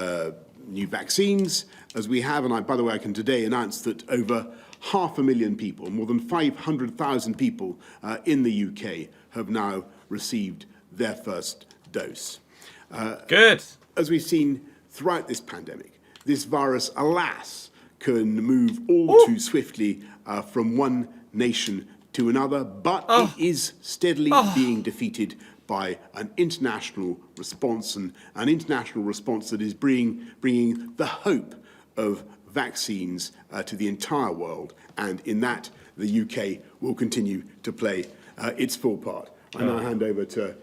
F: new vaccines, as we have. And by the way, I can today announce that over 500,000 people, more than 500,000 people in the UK have now received their first dose.
A: Good.
F: As we've seen throughout this pandemic, this virus, alas, can move all too swiftly from one nation to another, but it is steadily being defeated by an international response, and an international response that is bringing the hope of vaccines to the entire world. And in that, the UK will continue to play its full part. I now hand over to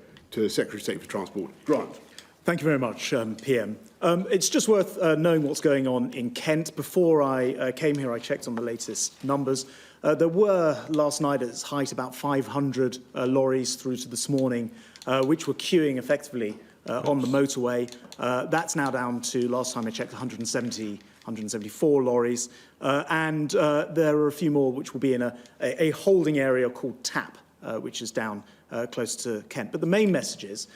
F: Secretary of State for Transport, Grant.
G: Thank you very much, PM. It's just worth knowing what's going on in Kent. Before I came here, I checked on the latest numbers. There were, last night at its height, about 500 lorries through to this morning, which were queuing effectively on the motorway. That's now down to, last time I checked, 174 lorries. And there are a few more which will be in a holding area called TAP, which is down close to Kent. But the main message is,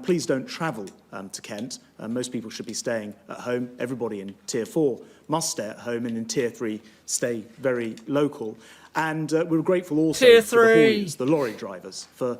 G: please don't travel to Kent. Most people should be staying at home. Everybody in Tier 4 must stay at home, and in Tier 3 stay very local. And we're grateful also to the hauliers, the lorry drivers, for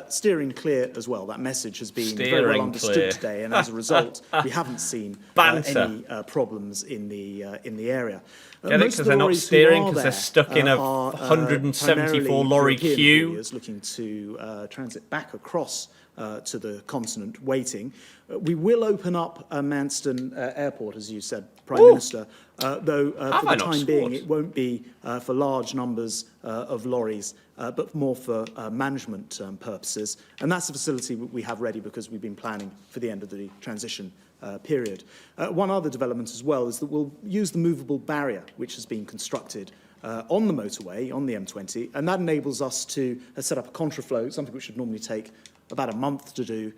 G: steering clear as well. That message has been very well understood today, and as a result, we haven't seen any problems in the area.
A: Get it? Because they're not steering, because they're stuck in a 174 lorry queue.
G: Looking to transit back across to the continent, waiting. We will open up Manston Airport, as you said, Prime Minister, though for the time being it won't be for large numbers of lorries, but more for management purposes. And that's a facility we have ready because we've been planning for the end of the transition period. One other development as well is that we'll use the movable barrier which has been constructed on the motorway, on the M20, and that enables us to set up a contraflow, something which would normally take about a month to do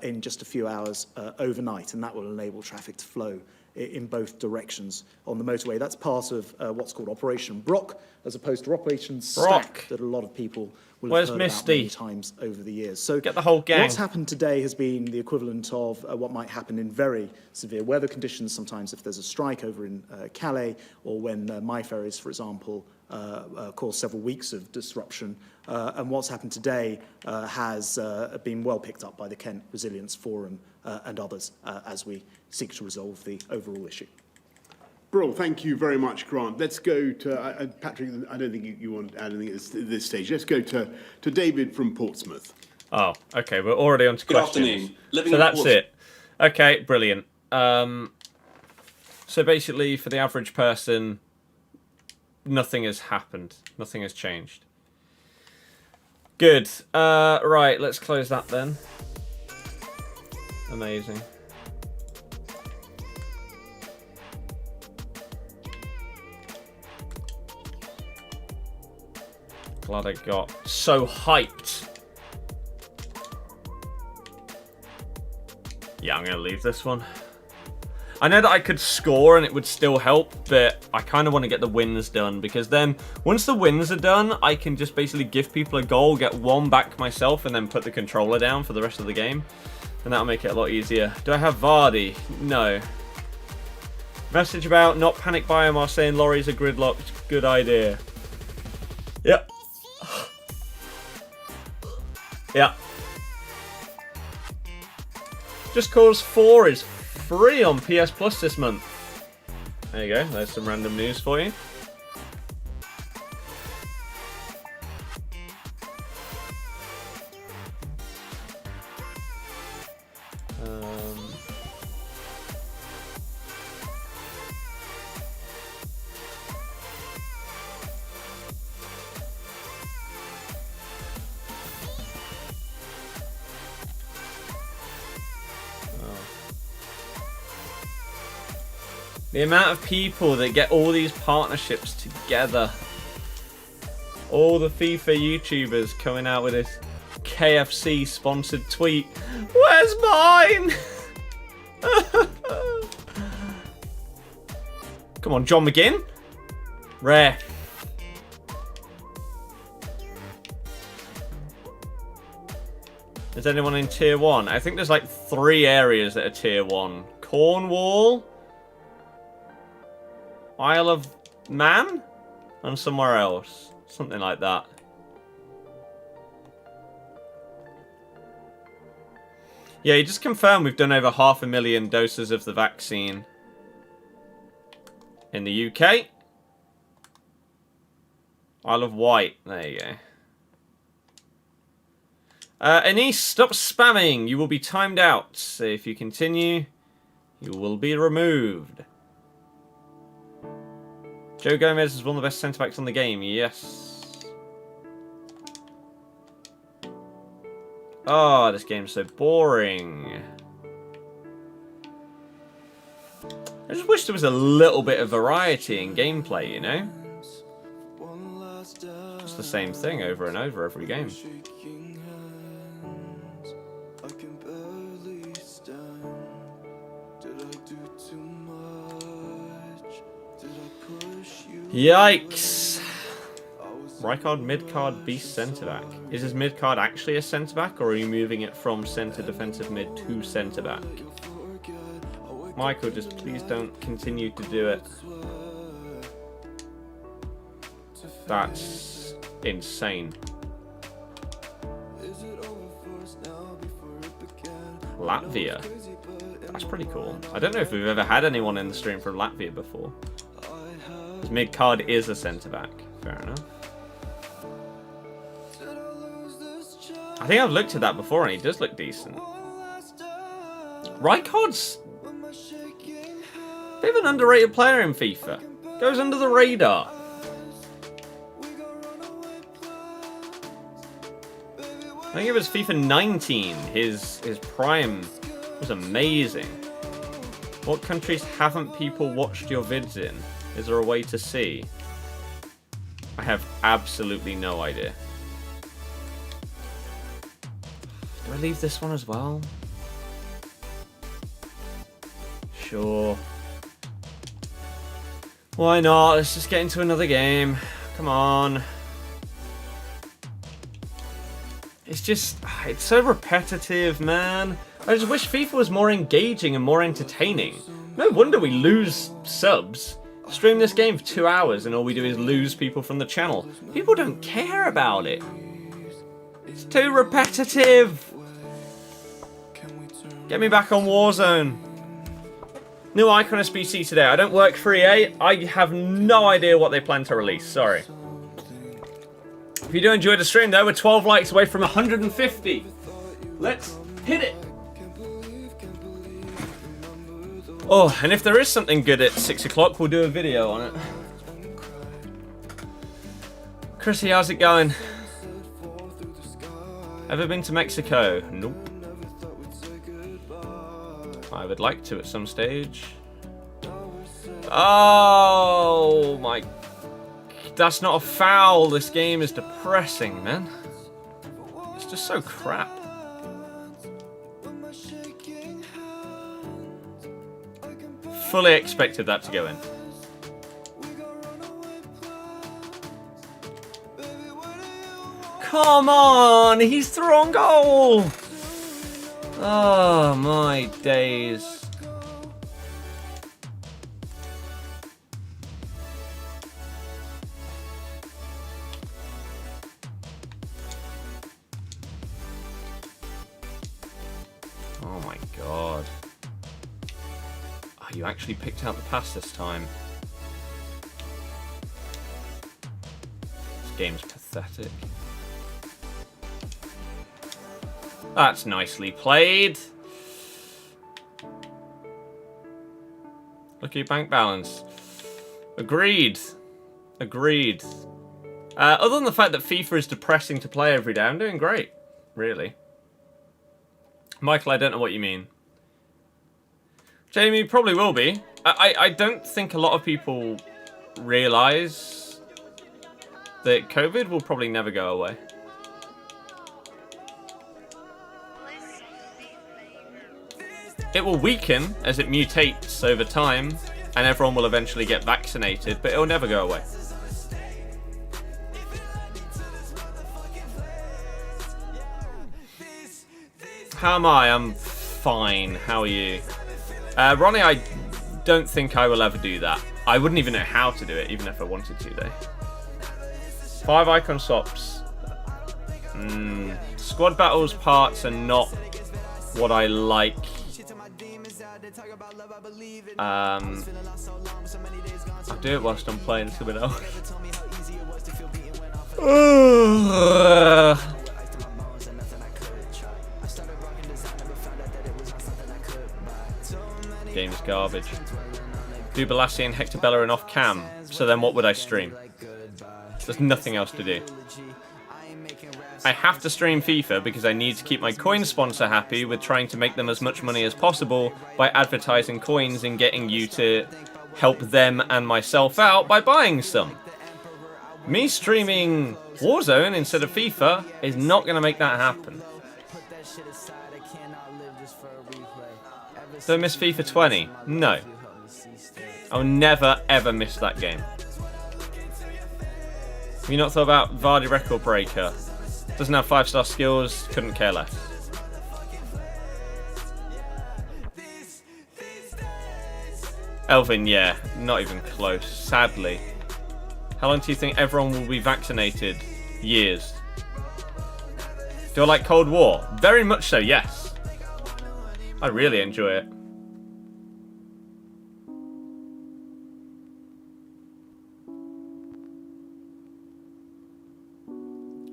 G: in just a few hours overnight, and that will enable traffic to flow in both directions on the motorway. That's part of what's called Operation Brock, as opposed to Operation Stack, that a lot of people will have heard about many times over the years. So
A: get the whole gang.
G: What's happened today has been the equivalent of what might happen in very severe weather conditions, sometimes if there's a strike over in Calais, or when my ferries, for example, caused several weeks of disruption. And what's happened today has been well picked up by the Kent Resilience Forum and others as we seek to resolve the overall issue.
F: Brill, thank you very much, Grant. Let's go to, Patrick, I don't think you want to add anything at this stage. Let's go to David from Portsmouth.
A: Oh, okay, we're already on to questions.
H: Good afternoon.
A: So that's it. Okay, brilliant. So basically, for the average person, nothing has happened. Nothing has changed. Good. Right, let's close that then. Amazing. Glad I got so hyped. Yeah, I'm going to leave this one. I know that I could score and it would still help, but I kind of want to get the wins done, because then once the wins are done, I can just basically give people a goal, get one back myself, and then put the controller down for the rest of the game. And that'll make it a lot easier. Do I have Vardy? No. Message about not panic buying while saying lorries are gridlocked. Good idea. Yep. Yeah. Just Cause 4 is free on PS Plus this month. There you go. There's some random news for you. The amount of people that get all these partnerships together. All the FIFA YouTubers coming out with this KFC sponsored tweet. Where's mine? Come on, John McGinn. Rare. Is anyone in tier 1? I think there's like 3 areas that are tier 1. Cornwall, Isle of Man, and somewhere else. Something like that. Yeah, you just confirmed we've done over 500,000 doses of the vaccine in the UK. Isle of Wight. There you go. Anise, stop spamming. You will be timed out. So if you continue, you will be removed. Joe Gomez is one of the best centre-backs on the game. Yes. Oh, this game's so boring. I just wish there was a little bit of variety in gameplay, you know? It's the same thing over and over every game. Yikes. Rijkaard mid-card beast centre-back. Is his mid-card actually a centre-back, or are you moving it from centre defensive mid to centre-back? Michael, just please don't continue to do it. That's insane. Latvia. That's pretty cool. I don't know if we've ever had anyone in the stream from Latvia before. His mid-card is a centre-back. Fair enough. I think I've looked at that before and he does look decent. Rijkaard's a bit of an underrated player in FIFA. Goes under the radar. I think it was FIFA 19. His prime was amazing. What countries haven't people watched your vids in? Is there a way to see? I have absolutely no idea. Do I leave this one as well? Sure. Why not? Let's just get into another game. Come on. It's just, it's so repetitive, man. I just wish FIFA was more engaging and more entertaining. No wonder we lose subs. stream this game for 2 hours and all we do is lose people from the channel. People don't care about it. It's too repetitive. Get me back on Warzone. New icon SBC today. I don't work for EA. I have no idea what they plan to release. Sorry. If you do enjoy the stream, though, we're 12 likes away from 150. Let's hit it. Oh, and if there is something good at 6 o'clock, we'll do a video on it. Chrissy, how's it going? Ever been to Mexico? Nope. I would like to at some stage. Oh my... That's not a foul. This game is depressing, man. It's just so crap. Fully expected that to go in. Come on! He's thrown goal! Oh my days. Oh my god. Oh, you actually picked out the pass this time. This game's pathetic. That's nicely played. Look at your bank balance. Agreed. Agreed. Other than the fact that FIFA is depressing to play every day, I'm doing great. Really. Michael, I don't know what you mean. Jamie, probably will be. I don't think a lot of people realise that COVID will probably never go away. It will weaken as it mutates over time, and everyone will eventually get vaccinated, but it will never go away. How am I? I'm fine. How are you? Ronnie, I don't think I will ever do that. I wouldn't even know how to do it, even if I wanted to, though. 5 icon swaps. Squad battles parts are not what I like. I'll do it whilst I'm playing something else. Game's garbage. Do Balassi and Hector Bellerin off cam. So then what would I stream? There's nothing else to do. I have to stream FIFA because I need to keep my coin sponsor happy with trying to make them as much money as possible by advertising coins and getting you to help them and myself out by buying some. Me streaming Warzone instead of FIFA is not going to make that happen. Do I miss FIFA 20? No. I'll never ever miss that game. Have you not thought about Vardy record breaker? Doesn't have 5-star skills, couldn't care less. Elvin, yeah, not even close, sadly. How long do you think everyone will be vaccinated? Years. Do I like Cold War? Very much so, yes. I really enjoy it.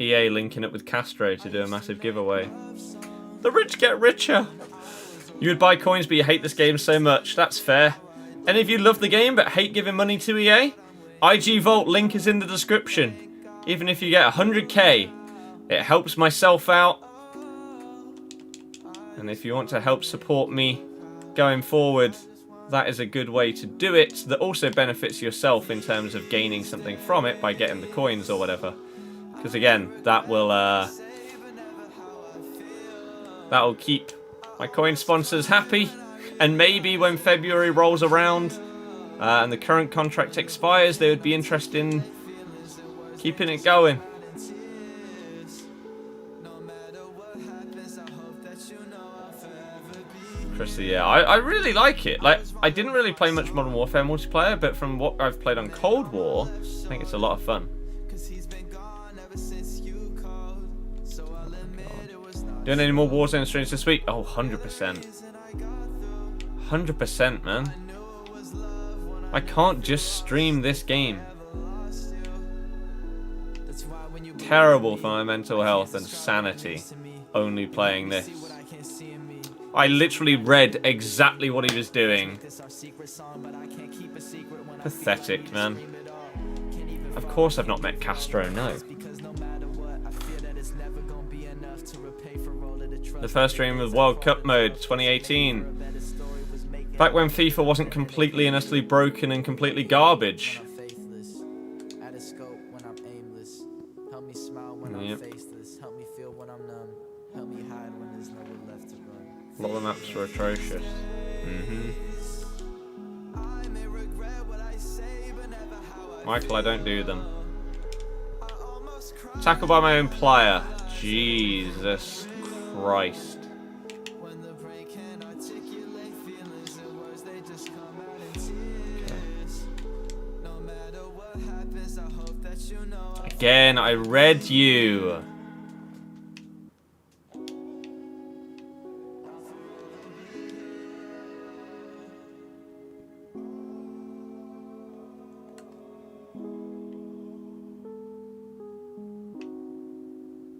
A: EA linking up with Castro to do a massive giveaway. The rich get richer. You would buy coins but you hate this game so much. That's fair. Any of you love the game but hate giving money to EA? IG Vault link is in the description. Even if you get 100k, it helps myself out. And if you want to help support me going forward, that is a good way to do it. That also benefits yourself in terms of gaining something from it by getting the coins or whatever. Because again, that will keep my coin sponsors happy. And maybe when February rolls around and the current contract expires, they would be interested in keeping it going. Chrissy, yeah. I really like it. Like, I didn't really play much Modern Warfare multiplayer, but from what I've played on Cold War, I think it's a lot of fun. Doing any more Warzone streams this week? Oh, 100%. 100%, man. I can't just stream this game. Terrible for my mental health and sanity, only playing this. I literally read exactly what he was doing. Pathetic, man. Of course I've not met Castro, no. The first stream was World Cup mode 2018. Back when FIFA wasn't completely and utterly broken and completely garbage. Yep. A lot of the maps were atrocious. Michael, I don't do them. Tackled by my own player. Jesus Christ. Again, I read you.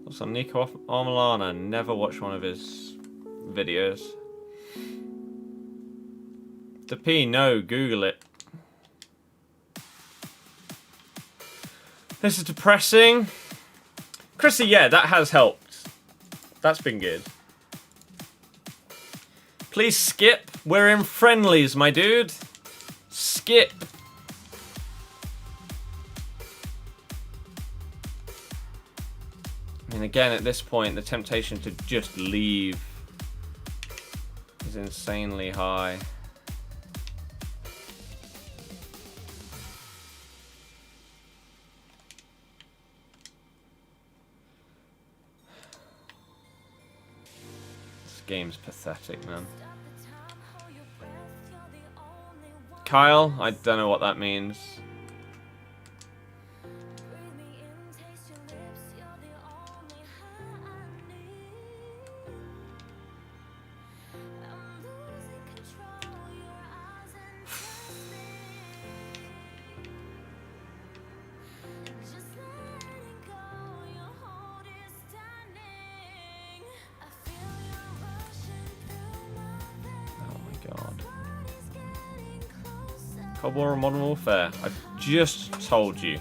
A: Also, Nico Armalana, never watched one of his videos. The P, no, Google it. This is depressing. Chrissy, yeah, that has helped. That's been good. Please skip. We're in friendlies, my dude. Skip. I mean, again, at this point, the temptation to just leave is insanely high. Game's pathetic, man. Kyle, I don't know what that means. Cold War or Modern Warfare? I've just told you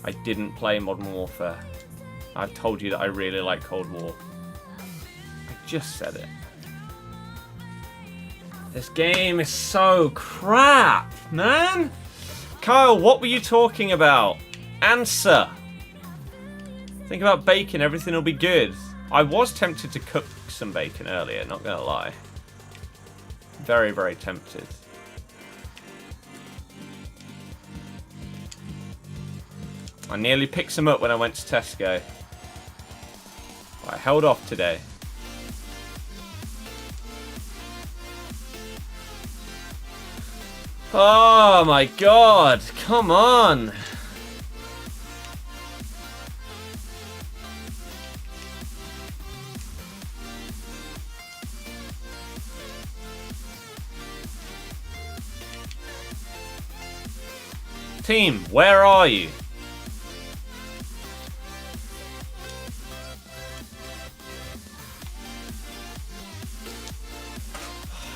A: I didn't play Modern Warfare. I've told you that I really like Cold War. I just said it. This game is so crap, man. Kyle, what were you talking about? Answer. Think about bacon, everything will be good. I was tempted to cook some bacon earlier, not gonna lie. Very, very tempted. I nearly picked some up when I went to Tesco. I held off today. Oh my god, come on! Team, where are you?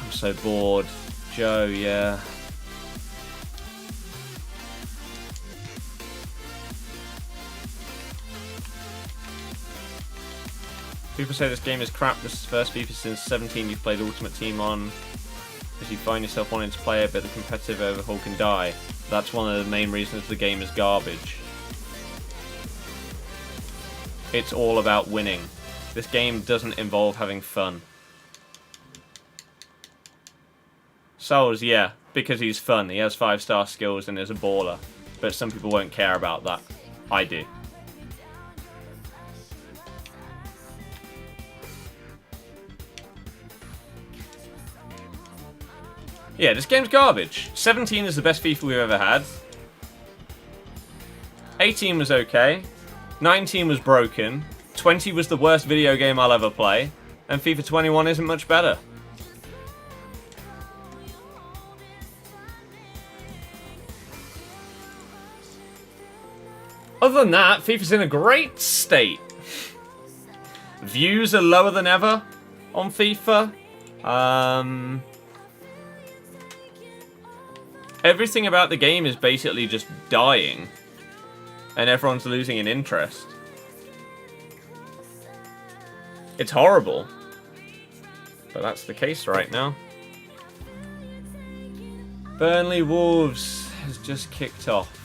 A: So bored. Joe, yeah. People say this game is crap. This is the first FIFA since 17 you've played Ultimate Team on, because you find yourself wanting to play it, but the competitive overhaul can die. That's one of the main reasons the game is garbage. It's all about winning. This game doesn't involve having fun. Souls, yeah, because he's fun. He has 5-star skills and is a baller. But some people won't care about that. I do. Yeah, this game's garbage. 17 is the best FIFA we've ever had. 18 was okay. 19 was broken. 20 was the worst video game I'll ever play. And FIFA 21 isn't much better. Other than that, FIFA's in a great state. Views are lower than ever on FIFA. Everything about the game is basically just dying. And everyone's losing an interest. It's horrible. But that's the case right now. Burnley Wolves has just kicked off.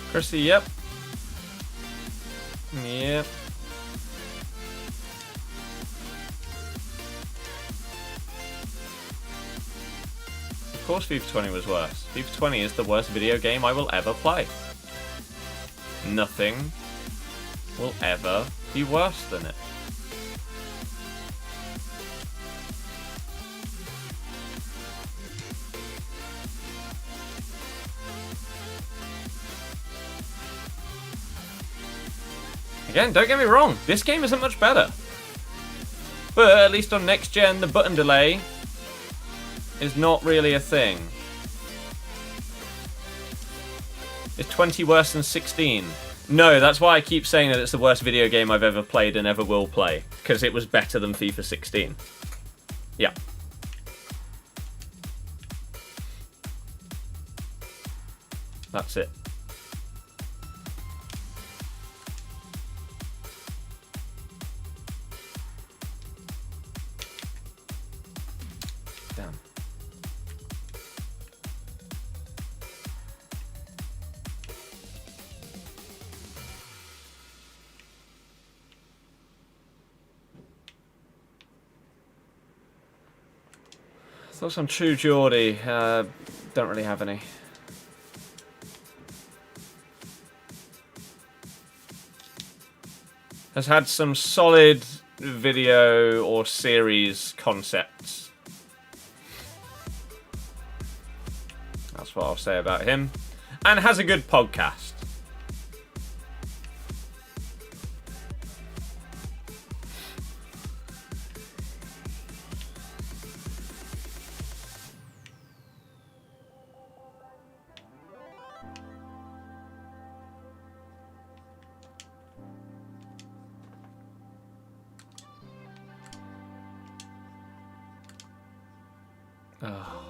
A: Chrissy, yep. Yep. Of course FIFA 20 was worse. FIFA 20 is the worst video game I will ever play. Nothing will ever be worse than it. Again, don't get me wrong, this game isn't much better. But at least on next gen, the button delay is not really a thing. Is 20 worse than 16? No, that's why I keep saying that it's the worst video game I've ever played and ever will play. Because it was better than FIFA 16. Yeah. That's it. Damn. Thoughts on True Geordie? Don't really have any. Has had some solid video or series concepts. That's what I'll say about him. And has a good podcast. Oh.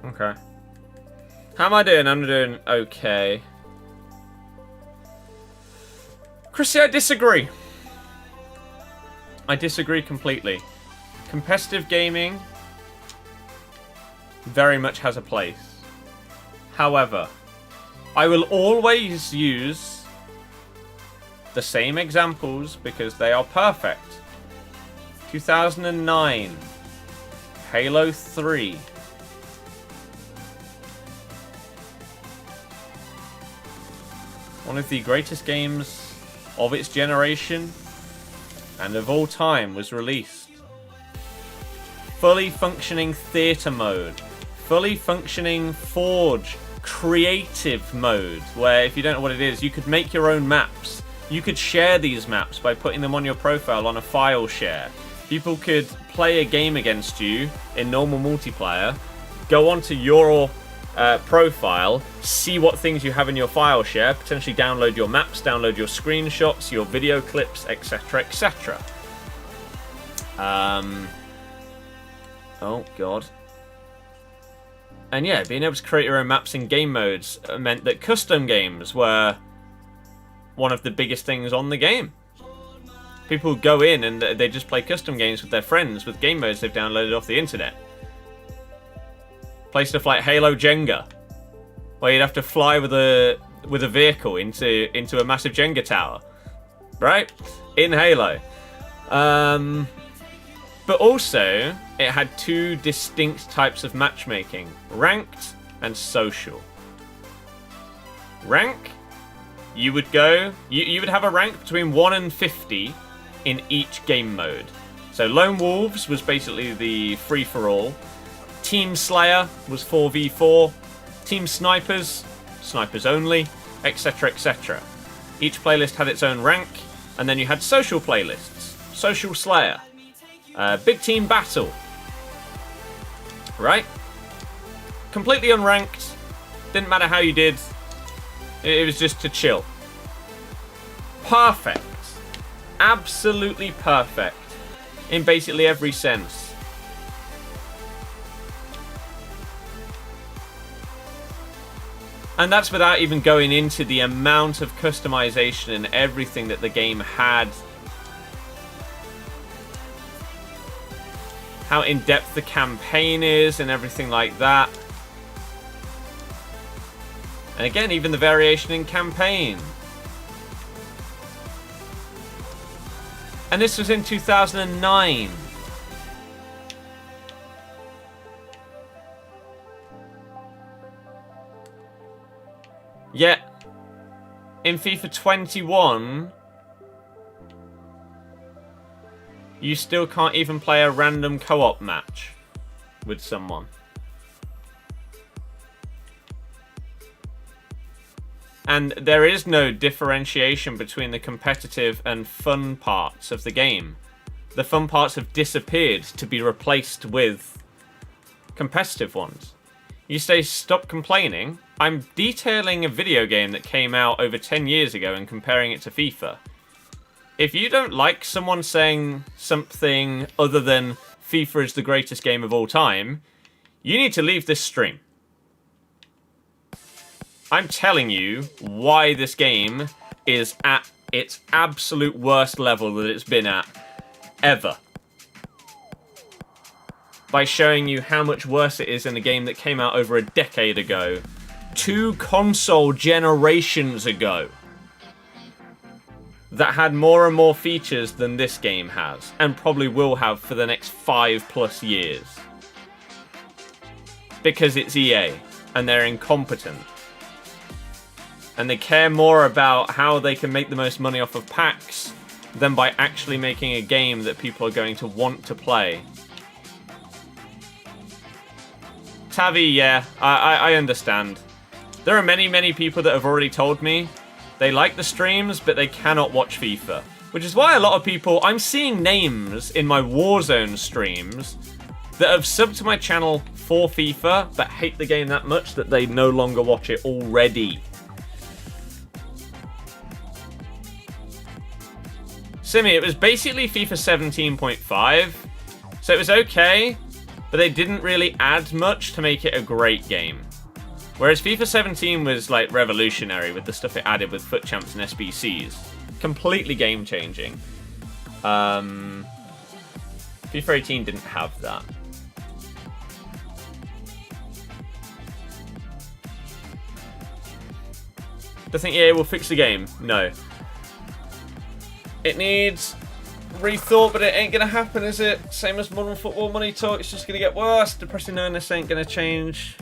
A: Okay. How am I doing? I'm doing okay. Chrissy, I disagree. I disagree completely. Competitive gaming very much has a place. However, I will always use the same examples because they are perfect. 2009, Halo 3. One of the greatest games of its generation and of all time was released. Fully functioning theater mode, fully functioning Forge creative mode, where if you don't know what it is, you could make your own maps. You could share these maps by putting them on your profile on a file share. People could play a game against you in normal multiplayer, go onto your profile, see what things you have in your file share, potentially download your maps, download your screenshots, your video clips, etc., etc. Oh, God. And yeah, being able to create your own maps in game modes meant that custom games were one of the biggest things on the game. People go in and they just play custom games with their friends with game modes they've downloaded off the internet. Play stuff like Halo Jenga, where you'd have to fly with a vehicle into a massive Jenga tower, right? In Halo. But also, it had two distinct types of matchmaking: ranked and social. Rank, you would go, you would have a rank between 1 and 50 in each game mode. So Lone Wolves was basically the free-for-all. Team Slayer was 4v4. Team Snipers, snipers only, etc, etc. Each playlist had its own rank, and then you had social playlists. Social Slayer. Big Team Battle. Right? Completely unranked. Didn't matter how you did. It was just to chill. Perfect. Absolutely perfect. In basically every sense. And that's without even going into the amount of customization and everything that the game had. How in-depth the campaign is and everything like that. And again, even the variation in campaign. And this was in 2009. Yet, in FIFA 21, you still can't even play a random co-op match with someone. And there is no differentiation between the competitive and fun parts of the game. The fun parts have disappeared to be replaced with competitive ones. You say, stop complaining. I'm detailing a video game that came out over 10 years ago and comparing it to FIFA. If you don't like someone saying something other than FIFA is the greatest game of all time, you need to leave this stream. I'm telling you why this game is at its absolute worst level that it's been at ever. By showing you how much worse it is in a game that came out over a decade ago. 2 console generations ago. That had more and more features than this game has. And probably will have for the next 5+ years. Because it's EA. And they're incompetent. And they care more about how they can make the most money off of packs than by actually making a game that people are going to want to play. Tavi, yeah, I understand. There are many people that have already told me they like the streams, but they cannot watch FIFA. Which is why a lot of people, I'm seeing names in my Warzone streams that have subbed to my channel for FIFA, but hate the game that much that they no longer watch it already. Simi, it was basically FIFA 17.5, so it was okay, but they didn't really add much to make it a great game. Whereas FIFA 17 was like revolutionary with the stuff it added with FUT Champs and SBCs. Completely game-changing. FIFA 18 didn't have that. Do you think EA will fix the game? No. It needs rethought, but it ain't gonna happen, is it? Same as Modern Football Money Talk, it's just gonna get worse. Depressing knownness ain't gonna change.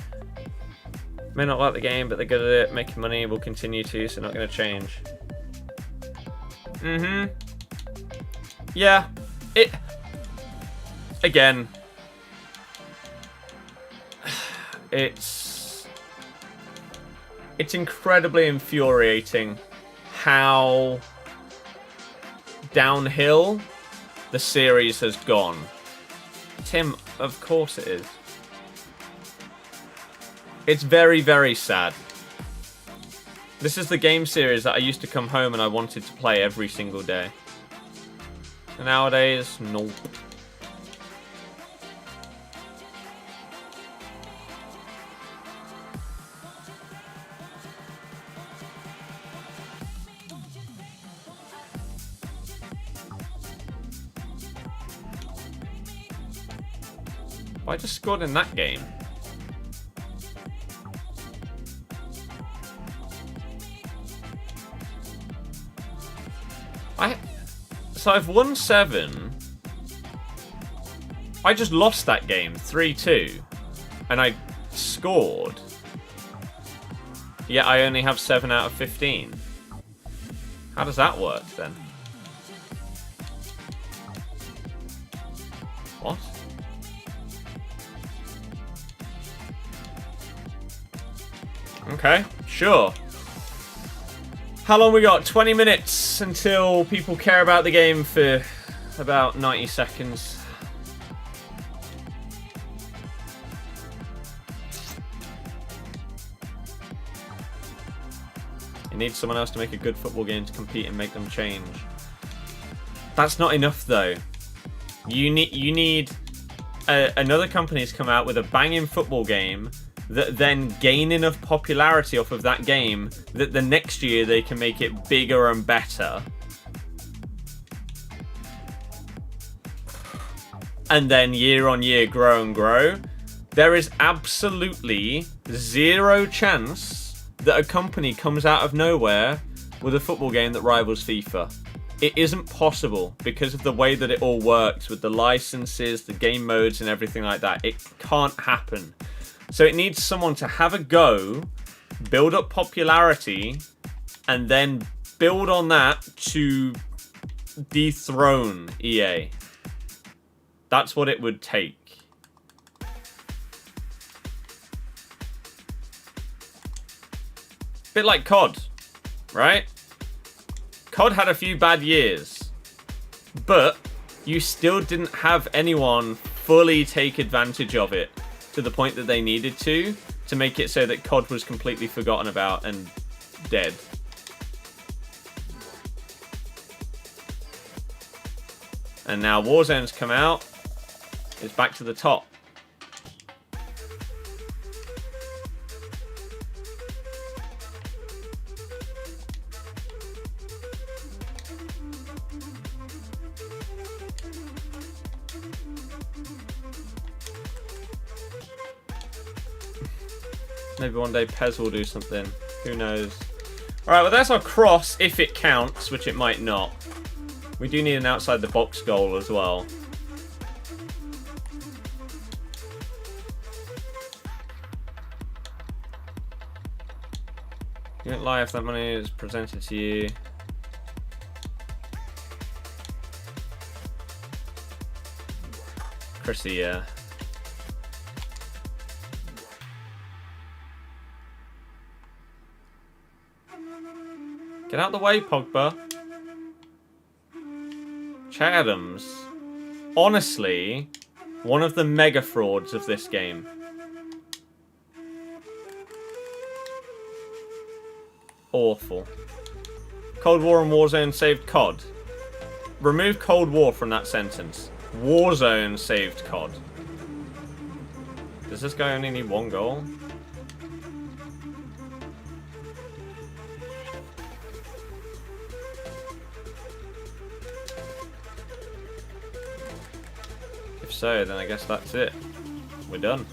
A: May not like the game, but they're good at it. Making money will continue to, so not gonna change. Yeah. Again. It's incredibly infuriating how downhill the series has gone. Tim, of course it is. It's very sad. This is the game series that I used to come home and I wanted to play every single day. And nowadays, nope. I just scored in that game. So I've won 7. I just lost that game 3-2. And I scored. Yet I only have 7 out of 15. How does that work then? What? Okay, sure. How long we got? 20 minutes until people care about the game for about 90 seconds. You need someone else to make a good football game to compete and make them change. That's not enough though. You need another company to come out with a banging football game that then gain enough popularity off of that game that the next year they can make it bigger and better. And then year on year grow and grow. There is absolutely zero chance that a company comes out of nowhere with a football game that rivals FIFA. It isn't possible because of the way that it all works with the licenses, the game modes and everything like that. It can't happen. So it needs someone to have a go, build up popularity, and then build on that to dethrone EA. That's what it would take. Bit like COD, right? COD had a few bad years, but you still didn't have anyone fully take advantage of it to the point that they needed to make it so that COD was completely forgotten about and dead. And now Warzone's come out. It's back to the top. Maybe one day Pez will do something. Who knows? Alright, well that's our cross, if it counts, which it might not. We do need an outside the box goal as well. You don't lie if that money is presented to you. Chrissy, yeah. Get out the way, Pogba. Che Adams. Honestly, one of the mega frauds of this game. Awful. Cold War and Warzone saved COD. Remove Cold War from that sentence. Warzone saved COD. Does this guy only need 1 goal? If so, then I guess that's it. We're done.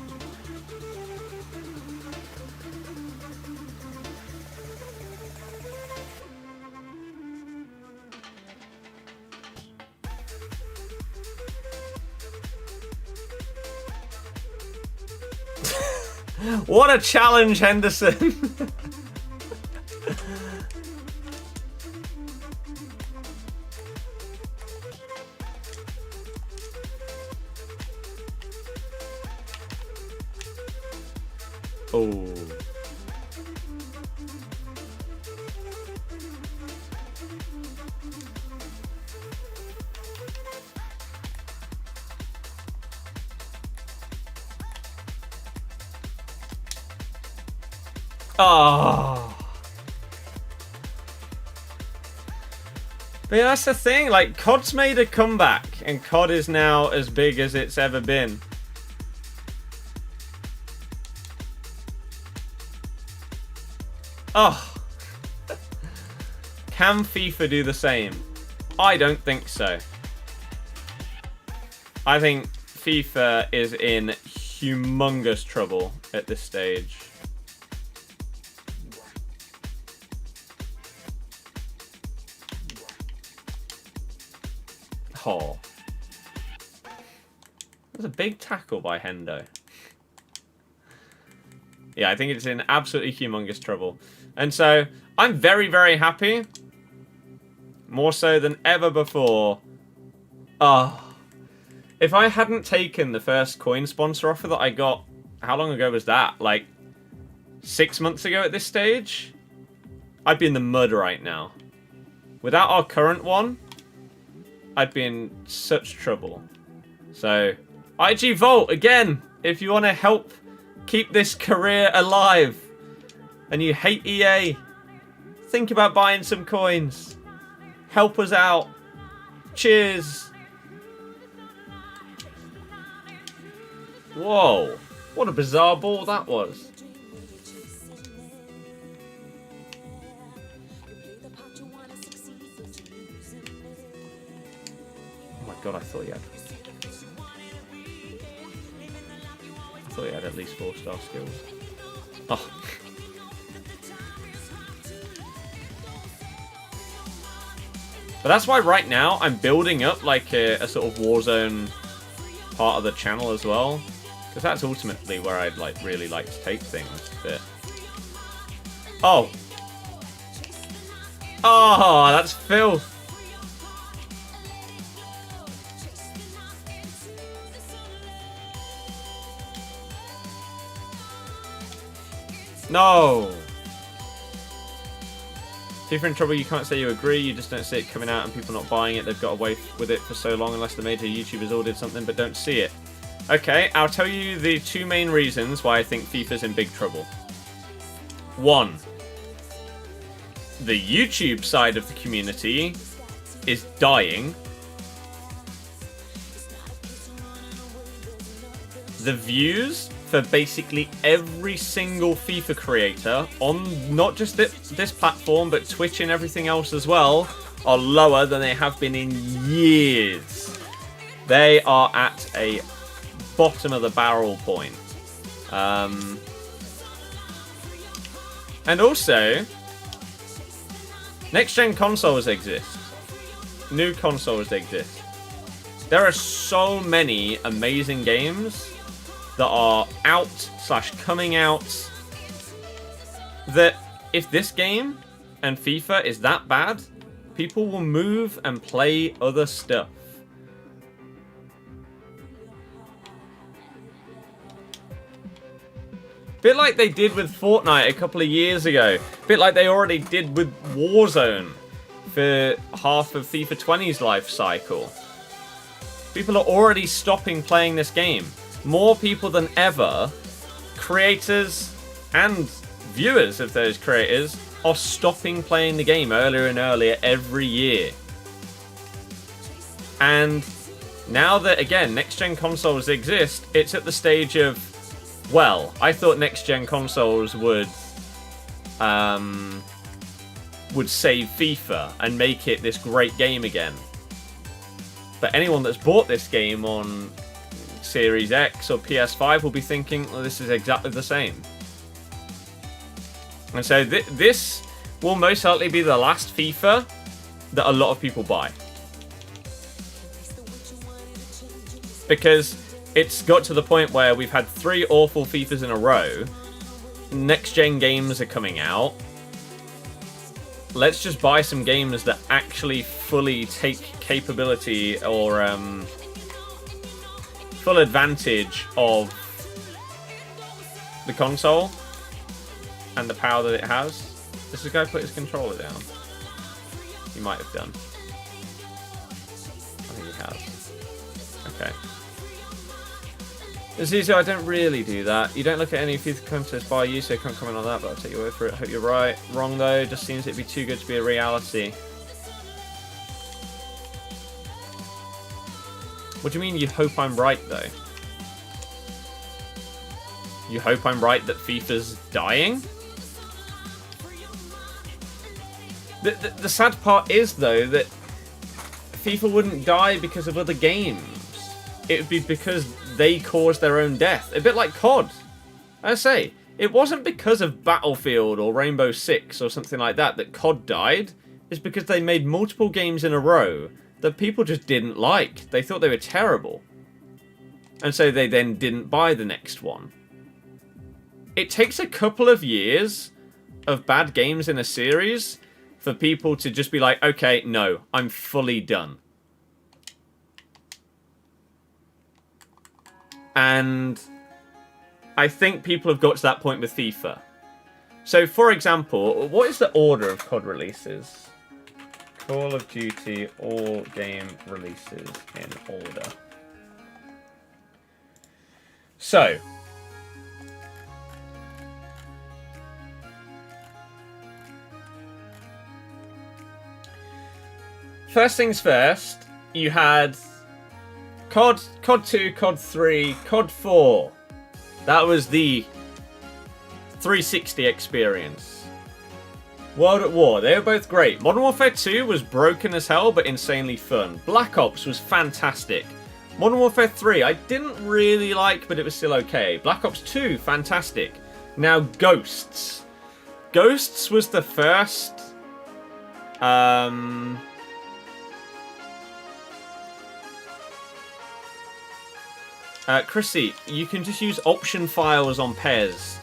A: What a challenge, Henderson! Oh. Oh. But yeah, that's the thing, like, COD's made a comeback, and COD is now as big as it's ever been. Oh. Can FIFA do the same? I don't think so. I think FIFA is in humongous trouble at this stage. Oh. That's a big tackle by Hendo. Yeah, I think it's in absolutely humongous trouble. And so, I'm very, very happy. More so than ever before. Oh. If I hadn't taken the first coin sponsor offer that I got, how long ago was that? Like, 6 months ago at this stage? I'd be in the mud right now. Without our current one, I'd be in such trouble. So, IG Vault, again, if you want to help keep this career alive and you hate EA, think about buying some coins. Help us out. Cheers. Whoa, what a bizarre ball that was. Oh my god, I thought he had at least 4-star skills. Oh. But that's why right now I'm building up like a sort of Warzone part of the channel as well. Because that's ultimately where I'd like really like to take things. But... Oh! Oh, that's filth! No! If you're in trouble, you can't say you agree, you just don't see it coming out and people not buying it. They've got away with it for so long unless the major YouTubers all did something but don't see it. Okay, I'll tell you the two main reasons why I think FIFA's in big trouble. One, the YouTube side of the community is dying. The views for basically every single FIFA creator on not just this platform, but Twitch and everything else as well, are lower than they have been in years. They are at a bottom of the barrel point. And also, next-gen consoles exist. New consoles exist. There are so many amazing games that are out/coming out that if this game and FIFA is that bad, people will move and play other stuff. Bit like they did with Fortnite a couple of years ago. Bit like they already did with Warzone for half of FIFA 20's life cycle. People are already stopping playing this game. More people than ever, creators and viewers of those creators are stopping playing the game earlier and earlier every year. And now that, again, next-gen consoles exist, it's at the stage of, well, I thought next-gen consoles would save FIFA and make it this great game again. But anyone that's bought this game on Series X or PS5 will be thinking, well, this is exactly the same. And so this will most likely be the last FIFA that a lot of people buy. Because it's got to the point where we've had 3 awful FIFAs in a row. Next-gen games are coming out. Let's just buy some games that actually fully take capability or full advantage of the console and the power that it has. Does this guy put his controller down? He might have done. I think he has. Okay. As usual, I don't really do that. You don't look at any FIFA contests by you, so I can't comment on that, but I'll take your word for it. Hope you're right. Wrong, though. Just seems it'd be too good to be a reality. What do you mean you hope I'm right, though? You hope I'm right that FIFA's dying? The sad part is, though, that FIFA wouldn't die because of other games. it would be because they caused their own death. A bit like COD. I say, it wasn't because of Battlefield or Rainbow Six or something like that that COD died. It's because they made multiple games in a row that people just didn't like. They thought they were terrible. And so they then didn't buy the next one. It takes a couple of years of bad games in a series for people to just be like, okay, no, I'm fully done. And I think people have got to that point with FIFA. So, for example, what is the order of COD releases? Call of Duty all game releases in order. So, first things first, you had COD 2, COD 3, COD 4. That was the 360 experience. World at War, they were both great. Modern Warfare 2 was broken as hell, but insanely fun. Black Ops was fantastic. Modern Warfare 3, I didn't really like, but it was still okay. Black Ops 2, fantastic. Now, Ghosts. Ghosts was the first... Chrissy, you can just use option files on PES.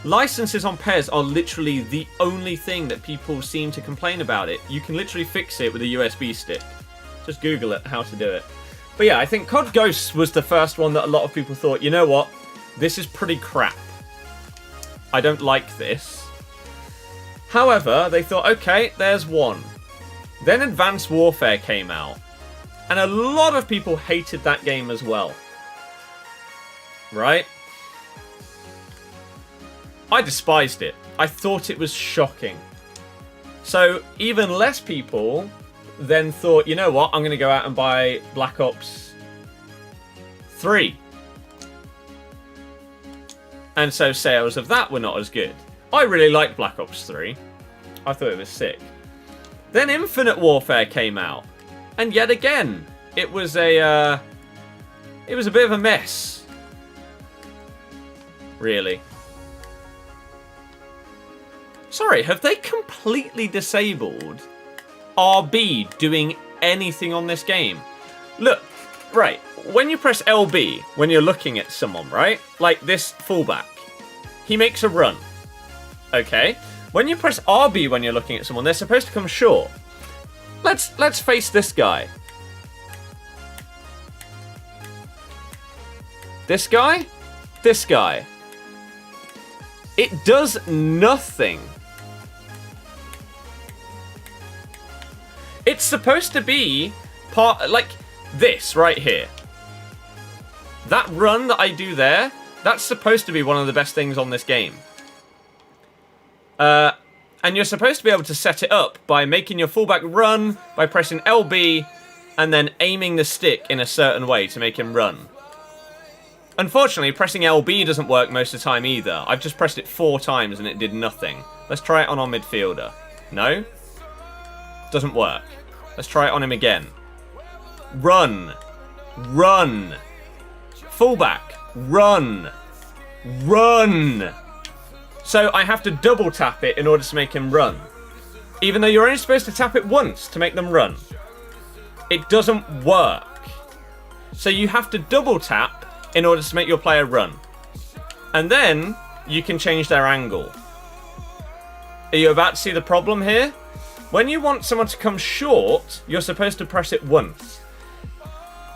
A: Licenses on PES are literally the only thing that people seem to complain about it. You can literally fix it with a USB stick. Just Google it, how to do it. But yeah, I think COD Ghosts was the first one that a lot of people thought, you know what? This is pretty crap. I don't like this. However, they thought, okay, there's one. Then Advanced Warfare came out. And a lot of people hated that game as well. Right? I despised it. I thought it was shocking. So even less people then thought, you know what, I'm going to go out and buy Black Ops 3. And so sales of that were not as good. I really liked Black Ops 3. I thought it was sick. Then Infinite Warfare came out. And yet again, it was a bit of a mess. Really. Sorry, have they completely disabled RB doing anything on this game? Look, right, when you press LB, when you're looking at someone, right? Like this fullback. He makes a run. Okay? When you press RB when you're looking at someone, they're supposed to come short. Let's face this guy. This guy? This guy. It does nothing. It's supposed to be part, like this right here. That run that I do there, that's supposed to be one of the best things on this game. And you're supposed to be able to set it up by making your fullback run, by pressing LB, and then aiming the stick in a certain way to make him run. Unfortunately, pressing LB doesn't work most of the time either. I've just pressed it 4 times and it did nothing. Let's try it on our midfielder. No? Doesn't work. Let's try it on him again. Run. Run. Fullback. Run. Run. So I have to double tap it in order to make him run. Even though you're only supposed to tap it once to make them run. It doesn't work. So you have to double tap in order to make your player run. And then you can change their angle. Are you about to see the problem here? When you want someone to come short, you're supposed to press it once.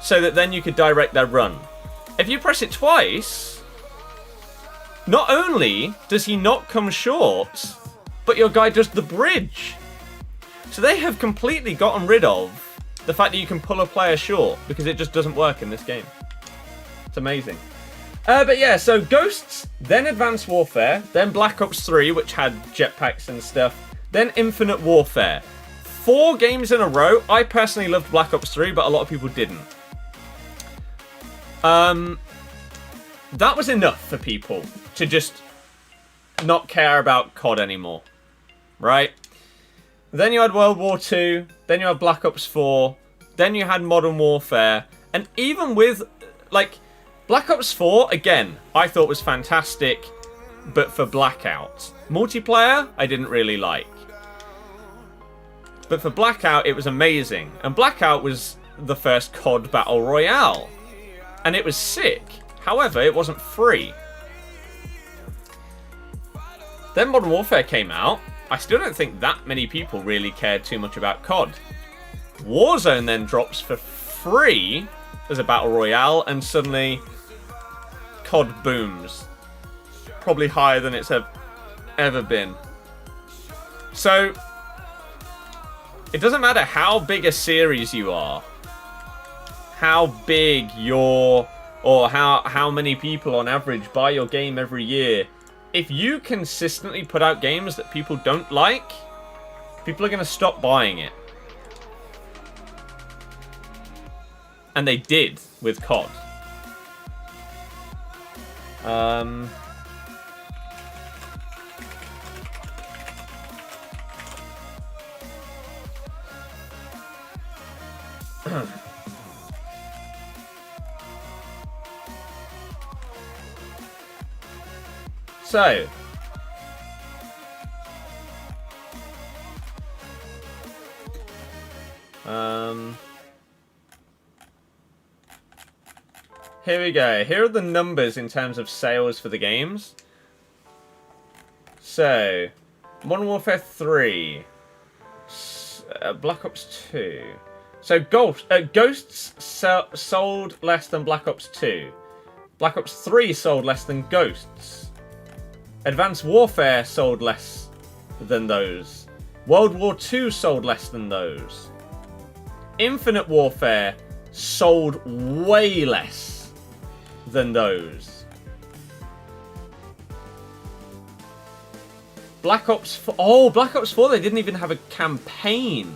A: So that then you could direct their run. If you press it twice, not only does he not come short, but your guy does the bridge. So they have completely gotten rid of the fact that you can pull a player short because it just doesn't work in this game. It's amazing. But yeah, so Ghosts, then Advanced Warfare, then Black Ops 3, which had jetpacks and stuff, then Infinite Warfare. 4 games in a row. I personally loved Black Ops 3, but a lot of people didn't. That was enough for people to just not care about COD anymore. Right? Then you had World War II, then you had Black Ops 4, then you had Modern Warfare, And even with, like, Black Ops 4, again, I thought was fantastic, but for Blackout. Multiplayer, I didn't really like. But for Blackout, it was amazing. And Blackout was the first COD Battle Royale. And it was sick. However, it wasn't free. Then Modern Warfare came out. I still don't think that many people really cared too much about COD. Warzone then drops for free as a Battle Royale, and suddenly COD booms. Probably higher than it's ever been. So, it doesn't matter how big a series you are, how big your, or how many people on average buy your game every year. If you consistently put out games that people don't like, people are going to stop buying it. And they did with COD. So, here we go. Here are the numbers in terms of sales for the games. So, Modern Warfare 3, Black Ops 2. So, Ghosts sold less than Black Ops 2. Black Ops 3 sold less than Ghosts. Advanced Warfare sold less than those. World War II sold less than those. Infinite Warfare sold way less than those. Black Ops 4... Oh, Black Ops 4, they didn't even have a campaign.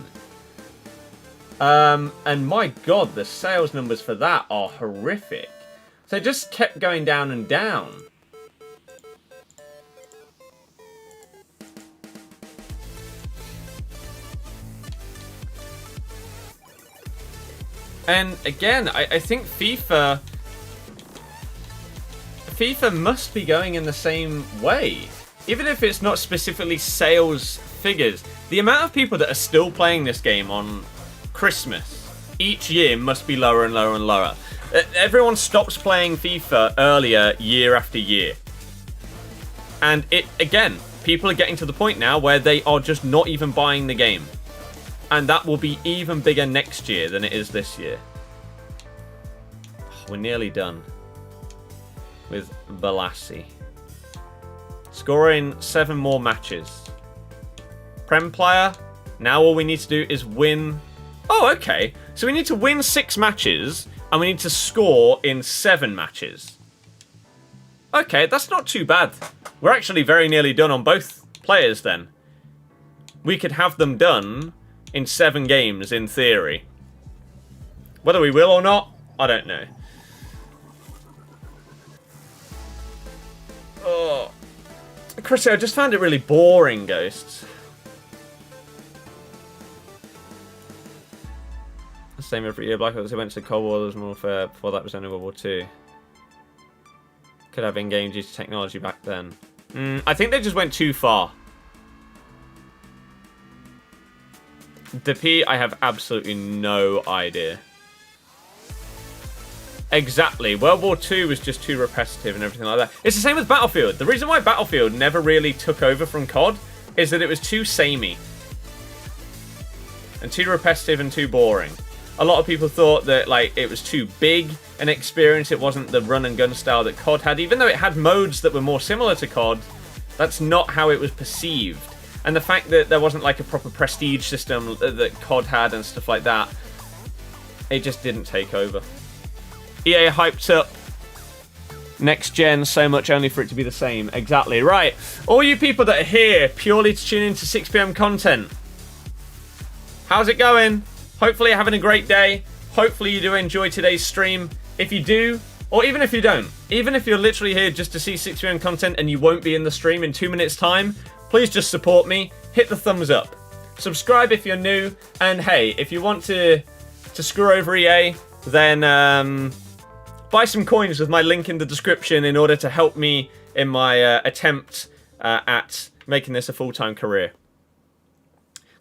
A: And my god, the sales numbers for that are horrific. So it just kept going down and down. And again, I think FIFA must be going in the same way. Even if it's not specifically sales figures, the amount of people that are still playing this game on Christmas each year must be lower and lower and lower. Everyone stops playing FIFA earlier year after year. And again, people are getting to the point now where they are just not even buying the game. And that will be even bigger next year than it is this year. We're nearly done with Balassi. Scoring 7 more matches. Prem player. Now all we need to do is win. Oh, okay. So we need to win 6 matches and we need to score in 7 matches. Okay, that's not too bad. We're actually very nearly done on both players then. We could have them done in 7 games, in theory. Whether we will or not, I don't know. Oh. Chrissy, I just found it really boring, Ghosts. The same every year. Black Ops, they went to Cold War, there was more fair. Before that was only World War II. Could have in-game due to technology back then. I think they just went too far. DP, I have absolutely no idea. Exactly. World War II was just too repetitive and everything like that. It's the same with Battlefield. The reason why Battlefield never really took over from COD is that it was too samey. And too repetitive and too boring. A lot of people thought that like it was too big an experience. It wasn't the run and gun style that COD had. Even though it had modes that were more similar to COD, that's not how it was perceived. And the fact that there wasn't like a proper prestige system that COD had and stuff like that, it just didn't take over. EA hyped up next gen so much only for it to be the same. Exactly. Right. All you people that are here purely to tune into 6 PM content. How's it going? Hopefully you're having a great day. Hopefully you do enjoy today's stream. If you do, or even if you don't, even if you're literally here just to see 6 PM content and you won't be in the stream in 2 minutes time, please just support me. Hit the thumbs up. Subscribe if you're new. And hey, if you want to screw over EA, then buy some coins with my link in the description in order to help me in my attempt at making this a full-time career.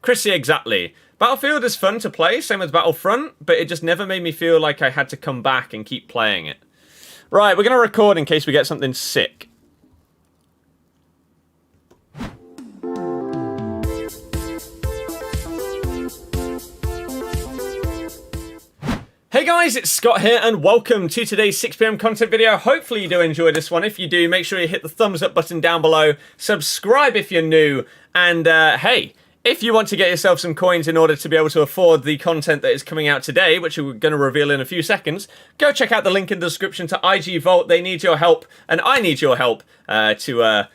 A: Chrissy, exactly. Battlefield is fun to play, same as Battlefront, but it just never made me feel like I had to come back and keep playing it. Right, we're going to record in case we get something sick. Hey guys, it's Scott here and welcome to today's 6 PM content video. Hopefully you do enjoy this one. If you do, make sure you hit the thumbs up button down below, subscribe if you're new, and hey, if you want to get yourself some coins in order to be able to afford the content that is coming out today, which we're going to reveal in a few seconds, go check out the link in the description to IG Vault. They need your help, and I need your help to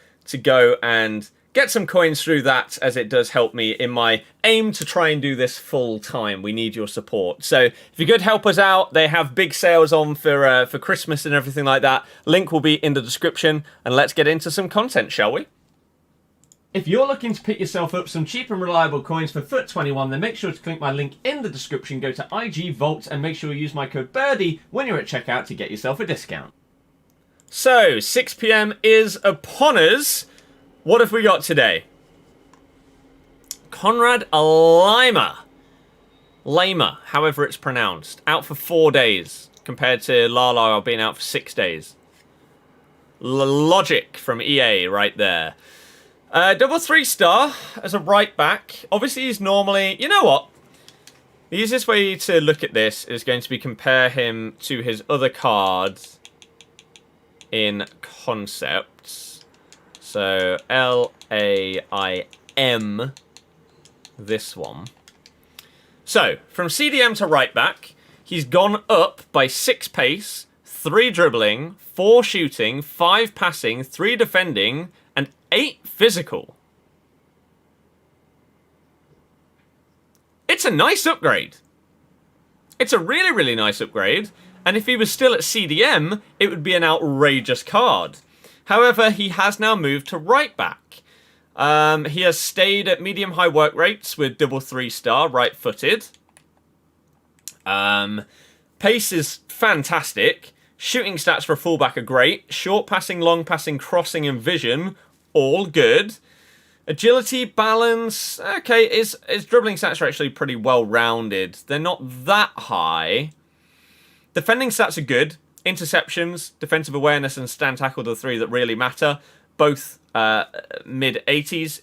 A: go and get some coins through that, as it does help me in my aim to try and do this full time. We need your support. So if you could help us out, they have big sales on for Christmas and everything like that. Link will be in the description, and let's get into some content, shall we? If you're looking to pick yourself up some cheap and reliable coins for FUT 21, then make sure to click my link in the description, go to IG Vault, and make sure you use my code Birdie when you're at checkout to get yourself a discount. So, 6 PM is upon us. What have we got today? Konrad Laimer, however it's pronounced, out for 4 days, compared to Lala being out for 6 days. Logic from EA right there. Double 3-star as a right back. Obviously he's normally... You know what? The easiest way to look at this is going to be compare him to his other cards in concepts. So, L-A-I-M, this one. So, from CDM to right back, he's gone up by 6 pace, 3 dribbling, 4 shooting, 5 passing, 3 defending, and 8 physical. It's a nice upgrade. It's a really, really nice upgrade. And if he was still at CDM, it would be an outrageous card. However, he has now moved to right back. He has stayed at medium-high work rates with double 3-star, right-footed. Pace is fantastic. Shooting stats for a fullback are great. Short passing, long passing, crossing, and vision, all good. Agility, balance, okay, his dribbling stats are actually pretty well-rounded. They're not that high. Defending stats are good. Interceptions, defensive awareness, and stand tackle are the 3 that really matter. Both mid-80s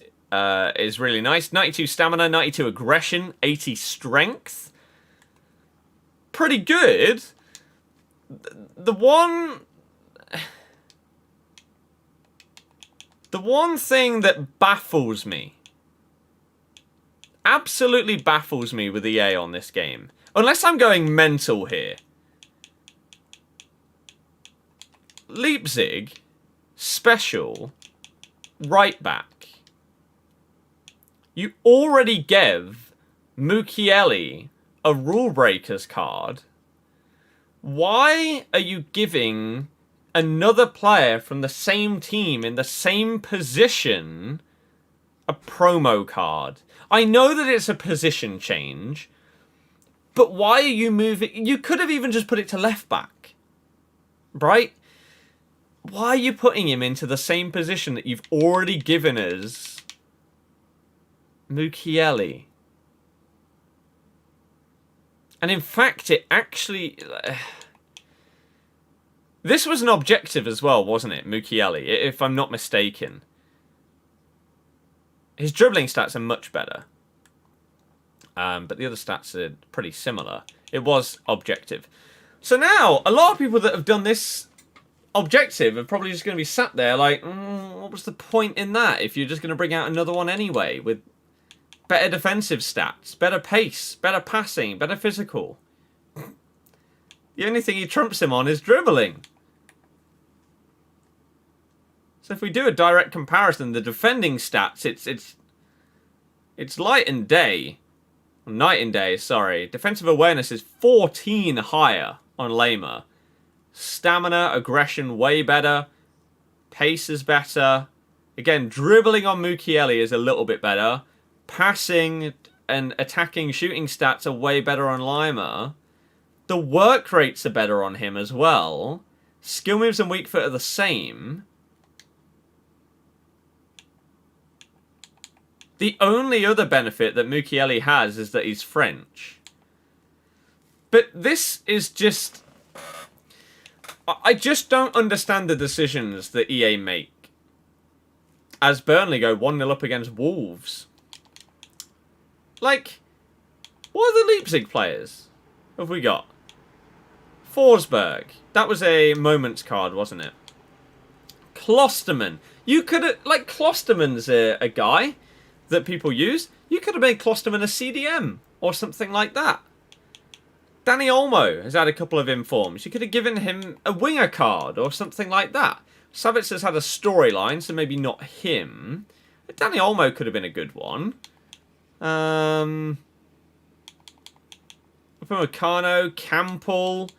A: is really nice. 92 stamina, 92 aggression, 80 strength. Pretty good. The one thing that baffles me, absolutely baffles me with EA on this game, unless I'm going mental here, Leipzig, special, right back. You already gave Mukiele a rule breakers card. Why are you giving another player from the same team in the same position a promo card? I know that it's a position change, but why are you moving? You could have even just put it to left back, right? Why are you putting him into the same position that you've already given us Mukiele? And in fact, it actually... This was an objective as well, wasn't it, Mukiele, if I'm not mistaken. His dribbling stats are much better. But the other stats are pretty similar. It was objective. So now, a lot of people that have done this objective are probably just going to be sat there like, what was the point in that if you're just going to bring out another one anyway with better defensive stats, better pace, better passing, better physical? The only thing he trumps him on is dribbling. So if we do a direct comparison, the defending stats, it's light and day. Night and day, sorry. Defensive awareness is 14 higher on Laimer. Stamina, aggression, way better. Pace is better. Again, dribbling on Mukiele is a little bit better. Passing and attacking, shooting stats are way better on Laimer. The work rates are better on him as well. Skill moves and weak foot are the same. The only other benefit that Mukiele has is that he's French. But this is just... I just don't understand the decisions that EA make. As Burnley go 1-0 up against Wolves. Like, what are the Leipzig players have we got? Forsberg. That was a moments card, wasn't it? Klosterman. You could have... Like, Klosterman's a guy that people use. You could have made Klosterman a CDM or something like that. Danny Olmo has had a couple of informs. You could have given him a winger card or something like that. Savitz has had a storyline, so maybe not him. But Danny Olmo could have been a good one. Upamecano, Campbell,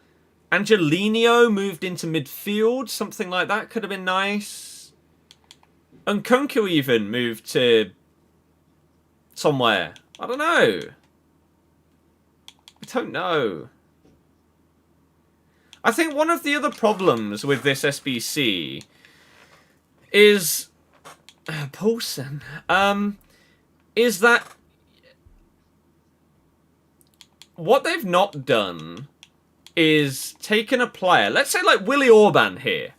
A: Angelino moved into midfield. Something like that could have been nice. Nkunku even moved to somewhere. I don't know. I don't know. I think one of the other problems with this SBC is Paulson. Is that what they've not done is taken a player, let's say like Willy Orban here.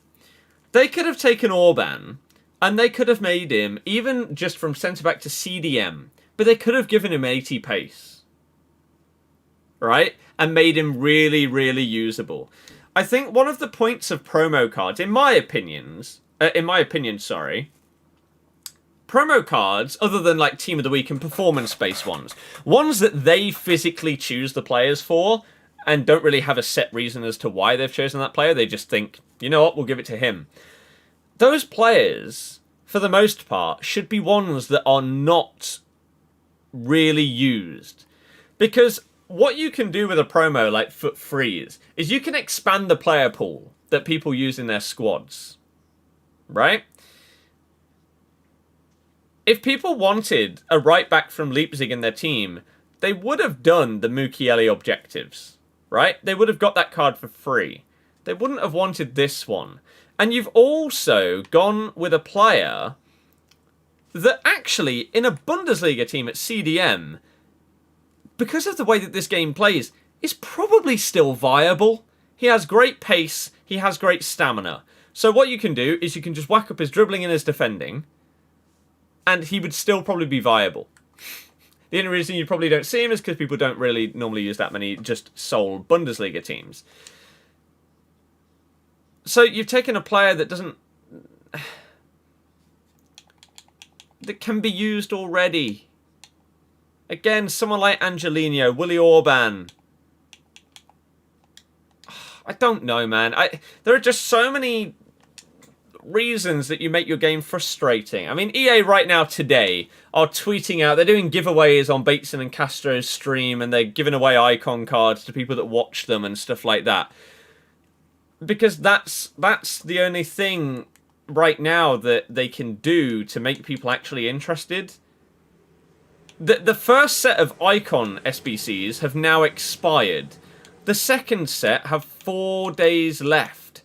A: They could have taken Orban and they could have made him even just from centre back to CDM, but they could have given him 80 pace. Right? And made him really, really usable. I think one of the points of promo cards, in my opinion, promo cards, other than like Team of the Week and performance-based ones that they physically choose the players for and don't really have a set reason as to why they've chosen that player. They just think, you know what, we'll give it to him. Those players, for the most part, should be ones that are not really used. Because what you can do with a promo like FUT Freeze is you can expand the player pool that people use in their squads. Right? If people wanted a right back from Leipzig in their team, they would have done the Mukiele objectives. Right? They would have got that card for free. They wouldn't have wanted this one. And you've also gone with a player that actually, in a Bundesliga team at CDM, because of the way that this game plays, is probably still viable. He has great pace, he has great stamina. So what you can do is you can just whack up his dribbling and his defending, and he would still probably be viable. The only reason you probably don't see him is because people don't really normally use that many just sole Bundesliga teams. So you've taken a player that doesn't... that can be used already. Again, someone like Angelino, Willy Orban. I don't know, man. There are just so many reasons that you make your game frustrating. I mean, EA right now today are tweeting out, they're doing giveaways on Bateson and Castro's stream, and they're giving away icon cards to people that watch them and stuff like that. Because that's the only thing right now that they can do to make people actually interested. The first set of icon SBCs have now expired. The second set have 4 days left.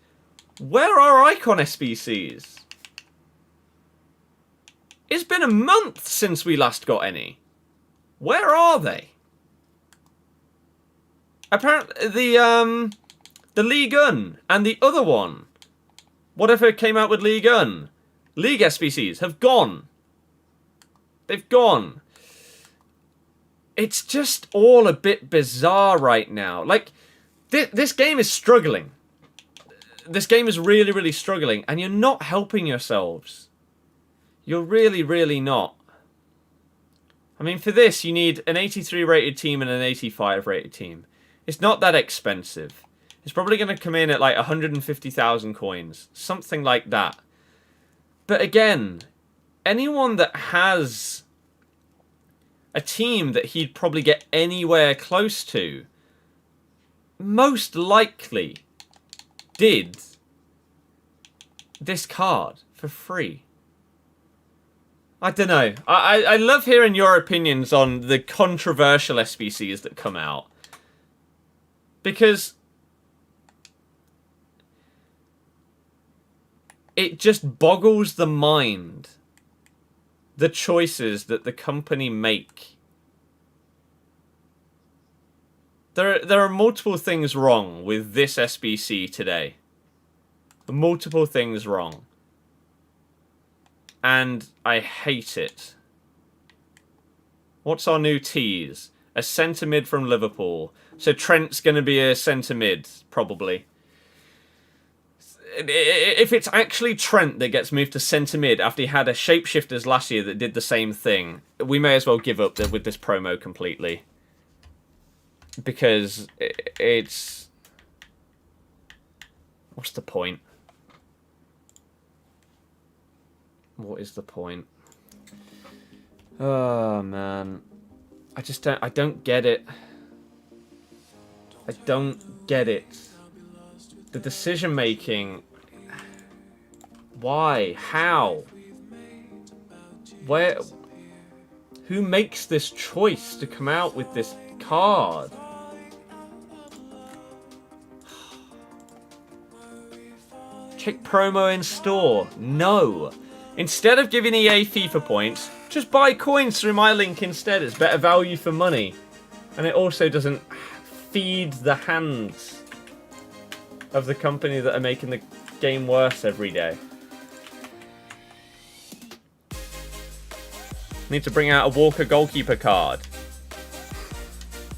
A: Where are icon SBCs? It's been a month since we last got any. Where are they? Apparently, the League Un and the other one, whatever came out with League Un, League SBCs have gone. They've gone. It's just all a bit bizarre right now. Like, this game is struggling. This game is really, really struggling, and you're not helping yourselves. You're really, really not. I mean, for this, you need an 83 rated team and an 85 rated team. It's not that expensive. It's probably going to come in at like 150,000 coins. Something like that. But again, anyone that has a team that he'd probably get anywhere close to, most likely did this card for free. I don't know. I love hearing your opinions on the controversial SBCs that come out. Because it just boggles the mind, the choices that the company make. There are multiple things wrong with this SBC today. Multiple things wrong. And I hate it. What's our new tease? A centre mid from Liverpool. So Trent's going to be a centre mid, probably. If it's actually Trent that gets moved to centre mid after he had a shapeshifters last year that did the same thing, we may as well give up with this promo completely. Because it's... What's the point? What is the point? Oh, man. I don't get it. I don't get it. The decision making. Why? How? Where? Who makes this choice to come out with this card? Check promo in store. No. Instead of giving EA FIFA points, just buy coins through my link instead. It's better value for money. And it also doesn't feed the hands of the company that are making the game worse every day. Need to bring out a Walker Goalkeeper card.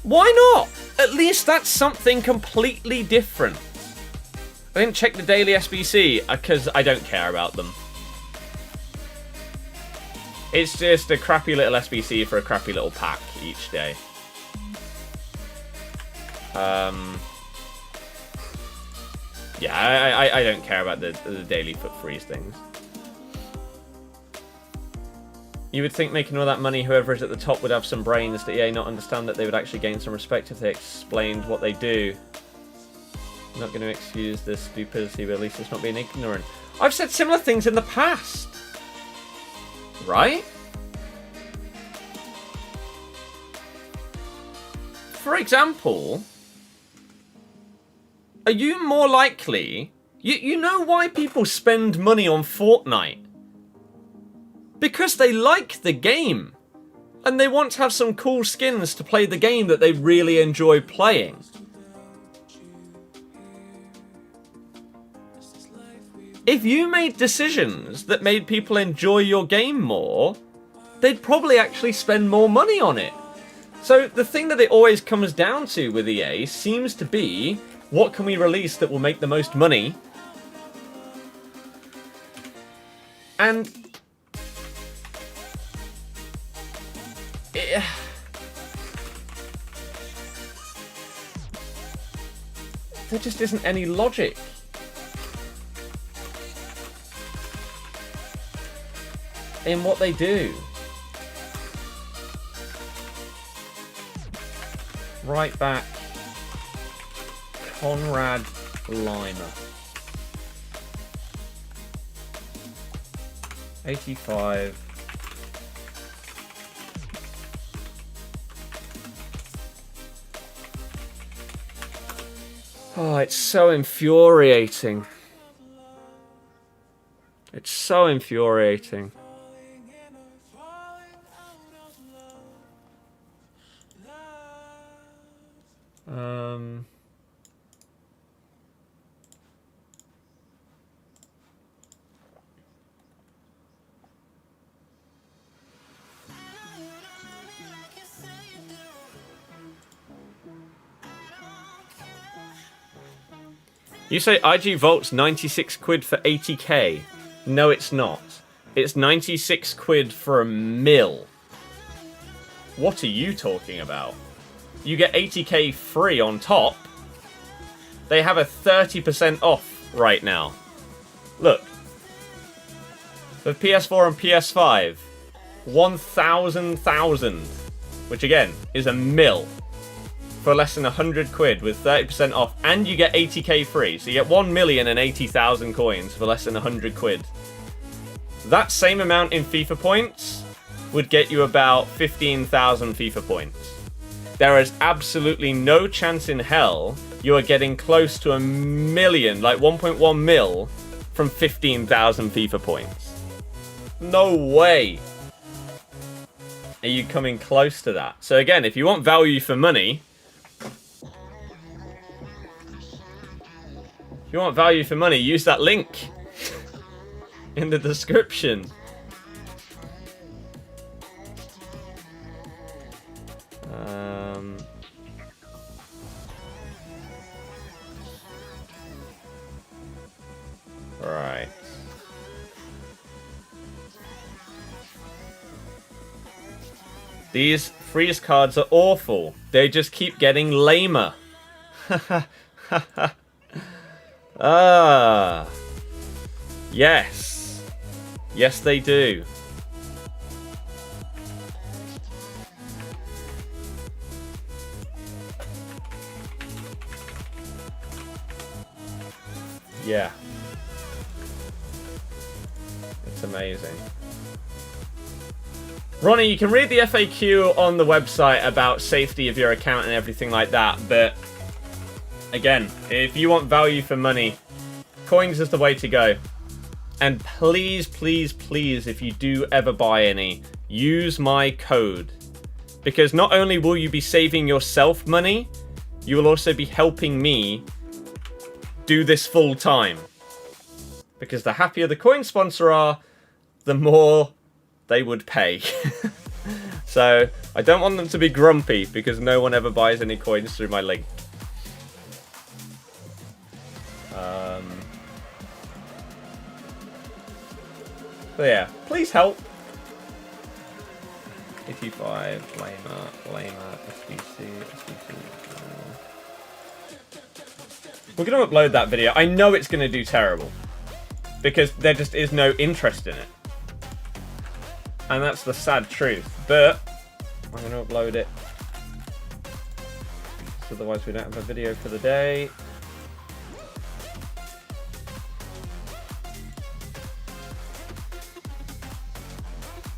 A: Why not? At least that's something completely different. I didn't check the daily SBC because I don't care about them. It's just a crappy little SBC for a crappy little pack each day. Yeah, I don't care about the daily FUT Freeze things. You would think making all that money, whoever is at the top would have some brains. That EA not understand that they would actually gain some respect if they explained what they do. I'm not going to excuse the stupidity, but at least it's not being ignorant. I've said similar things in the past. Right? For example, are you more likely... You know why people spend money on Fortnite? Because they like the game. And they want to have some cool skins to play the game that they really enjoy playing. If you made decisions that made people enjoy your game more, they'd probably actually spend more money on it. So the thing that it always comes down to with EA seems to be, what can we release that will make the most money? And there just isn't any logic. In what they do. Right back. Conrad Lima. 85. Oh, it's so infuriating. It's so infuriating. You say IG Vault's 96 quid for 80k. No, it's not. It's 96 quid for a mil. What are you talking about? You get 80k free on top. They have a 30% off right now. Look. For PS4 and PS5, 1,000, which again is a mil, for less than 100 quid with 30% off, and you get 80k free. So you get 1,080,000 coins for less than 100 quid. That same amount in FIFA points would get you about 15,000 FIFA points. There is absolutely no chance in hell you are getting close to 1 million, like 1.1 mil from 15,000 FIFA points. No way are you coming close to that. So again, if you want value for money, use that link in the description. Right. These freeze cards are awful. They just keep getting lamer. Ah. Yes. Yes, they do. Yeah. It's amazing. Ronnie, you can read the FAQ on the website about safety of your account and everything like that, but again, if you want value for money, coins is the way to go. And please, please, please, if you do ever buy any, use my code. Because not only will you be saving yourself money, you will also be helping me do this full time. Because the happier the coin sponsor are, the more they would pay. So I don't want them to be grumpy because no one ever buys any coins through my link. So yeah, please help. 85, Lamer, SBC. We're going to upload that video. I know it's going to do terrible because there just is no interest in it. And that's the sad truth. But I'm going to upload it. So otherwise we don't have a video for the day.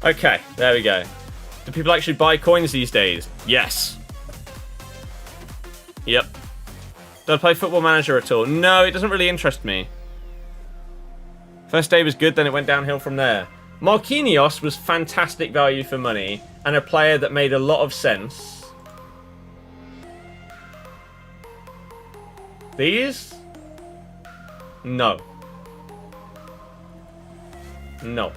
A: Okay, there we go. Do people actually buy coins these days? Yes. Yep. Do I play Football Manager at all? No, it doesn't really interest me. First day was good, then it went downhill from there. Marquinhos was fantastic value for money and a player that made a lot of sense. These? No. No.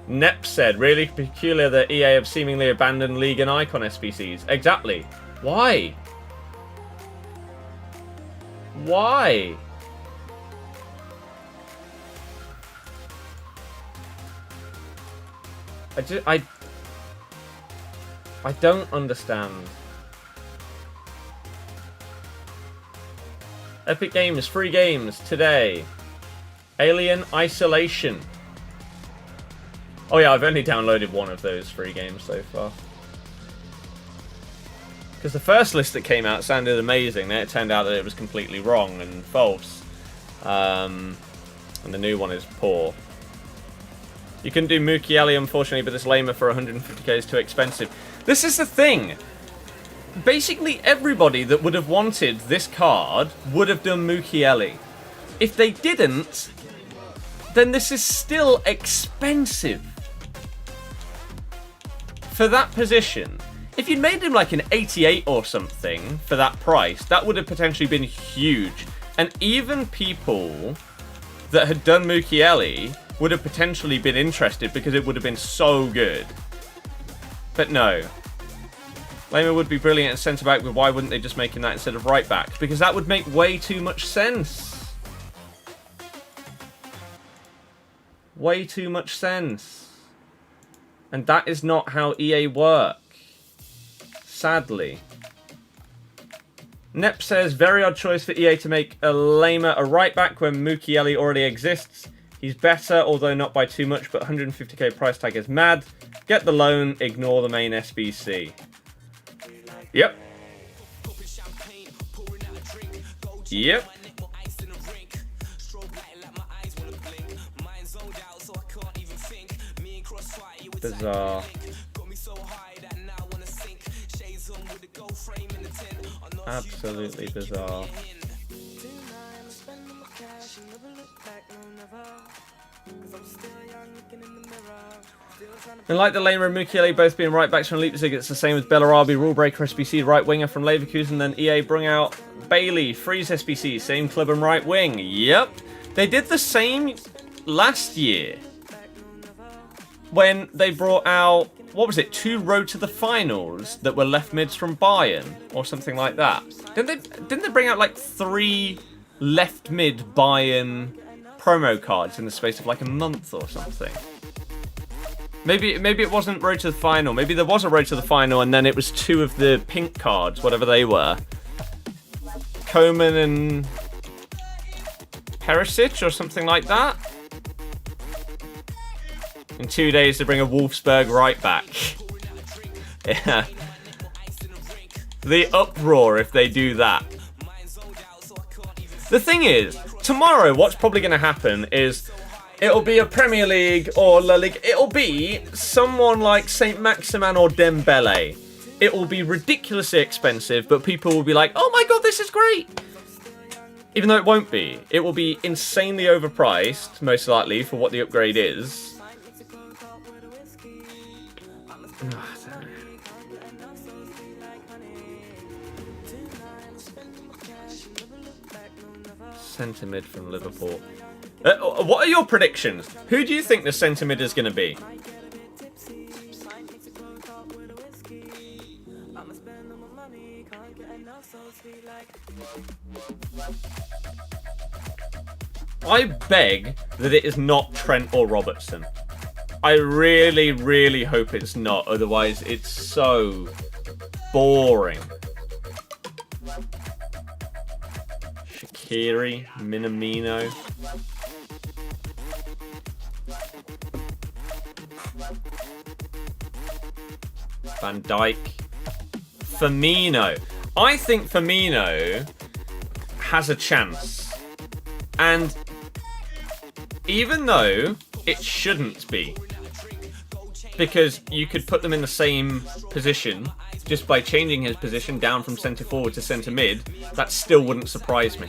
A: Nep said, really peculiar that EA have seemingly abandoned League and Icon SBCs. Exactly. Why? Why? I don't understand. Epic Games, free games today. Alien Isolation. Oh yeah, I've only downloaded one of those free games so far. Because the first list that came out sounded amazing, then it turned out that it was completely wrong and false. And the new one is poor. You can do Mukiele, unfortunately, but this lamer for 150k is too expensive. This is the thing. Basically, everybody that would have wanted this card would have done Mukiele. If they didn't, then this is still expensive. For that position, if you'd made him like an 88 or something for that price, that would have potentially been huge. And even people that had done Mukiele would have potentially been interested because it would have been so good. But no. Lamer would be brilliant at centre-back, but why wouldn't they just make him that instead of right-back? Because that would make way too much sense. Way too much sense. And that is not how EA work. Sadly. Nep says, very odd choice for EA to make a Lamer a right-back when Mukiele already exists. He's better, although not by too much, but 150k price tag is mad. Get the loan, ignore the main SBC. Yep. Yep. Bizarre. Absolutely bizarre. And like the Lane and Mukiele both being right backs from Leipzig, it's the same with Bellarabi, rule breaker SBC, right winger from Leverkusen. Then EA bring out Bailey, Freeze SBC, same club and right wing. Yep. They did the same last year when they brought out, what was it, 2 road to the finals that were left mids from Bayern or something like that. Didn't they bring out like 3 left mid Bayern promo cards in the space of like a month or something? Maybe it wasn't road to the final. Maybe there was a road to the final and then it was 2 of the pink cards, whatever they were. Koeman and Perisic or something like that. In 2 days to bring a Wolfsburg right back. Yeah. The uproar if they do that. The thing is, tomorrow what's probably going to happen is it'll be a Premier League or La Liga. It'll be someone like Saint Maximin or Dembele. It will be ridiculously expensive, but people will be like, oh my god, this is great. Even though it won't be. It will be insanely overpriced, most likely, for what the upgrade is. Centre mid from Liverpool. What are your predictions? Who do you think the centre mid is going to be? I beg that it is not Trent or Robertson. I really, really hope it's not. Otherwise, it's so boring. Shaqiri, Minamino. Van Dijk. Firmino. I think Firmino has a chance. And even though it shouldn't be, because you could put them in the same position just by changing his position down from centre forward to centre mid, that still wouldn't surprise me.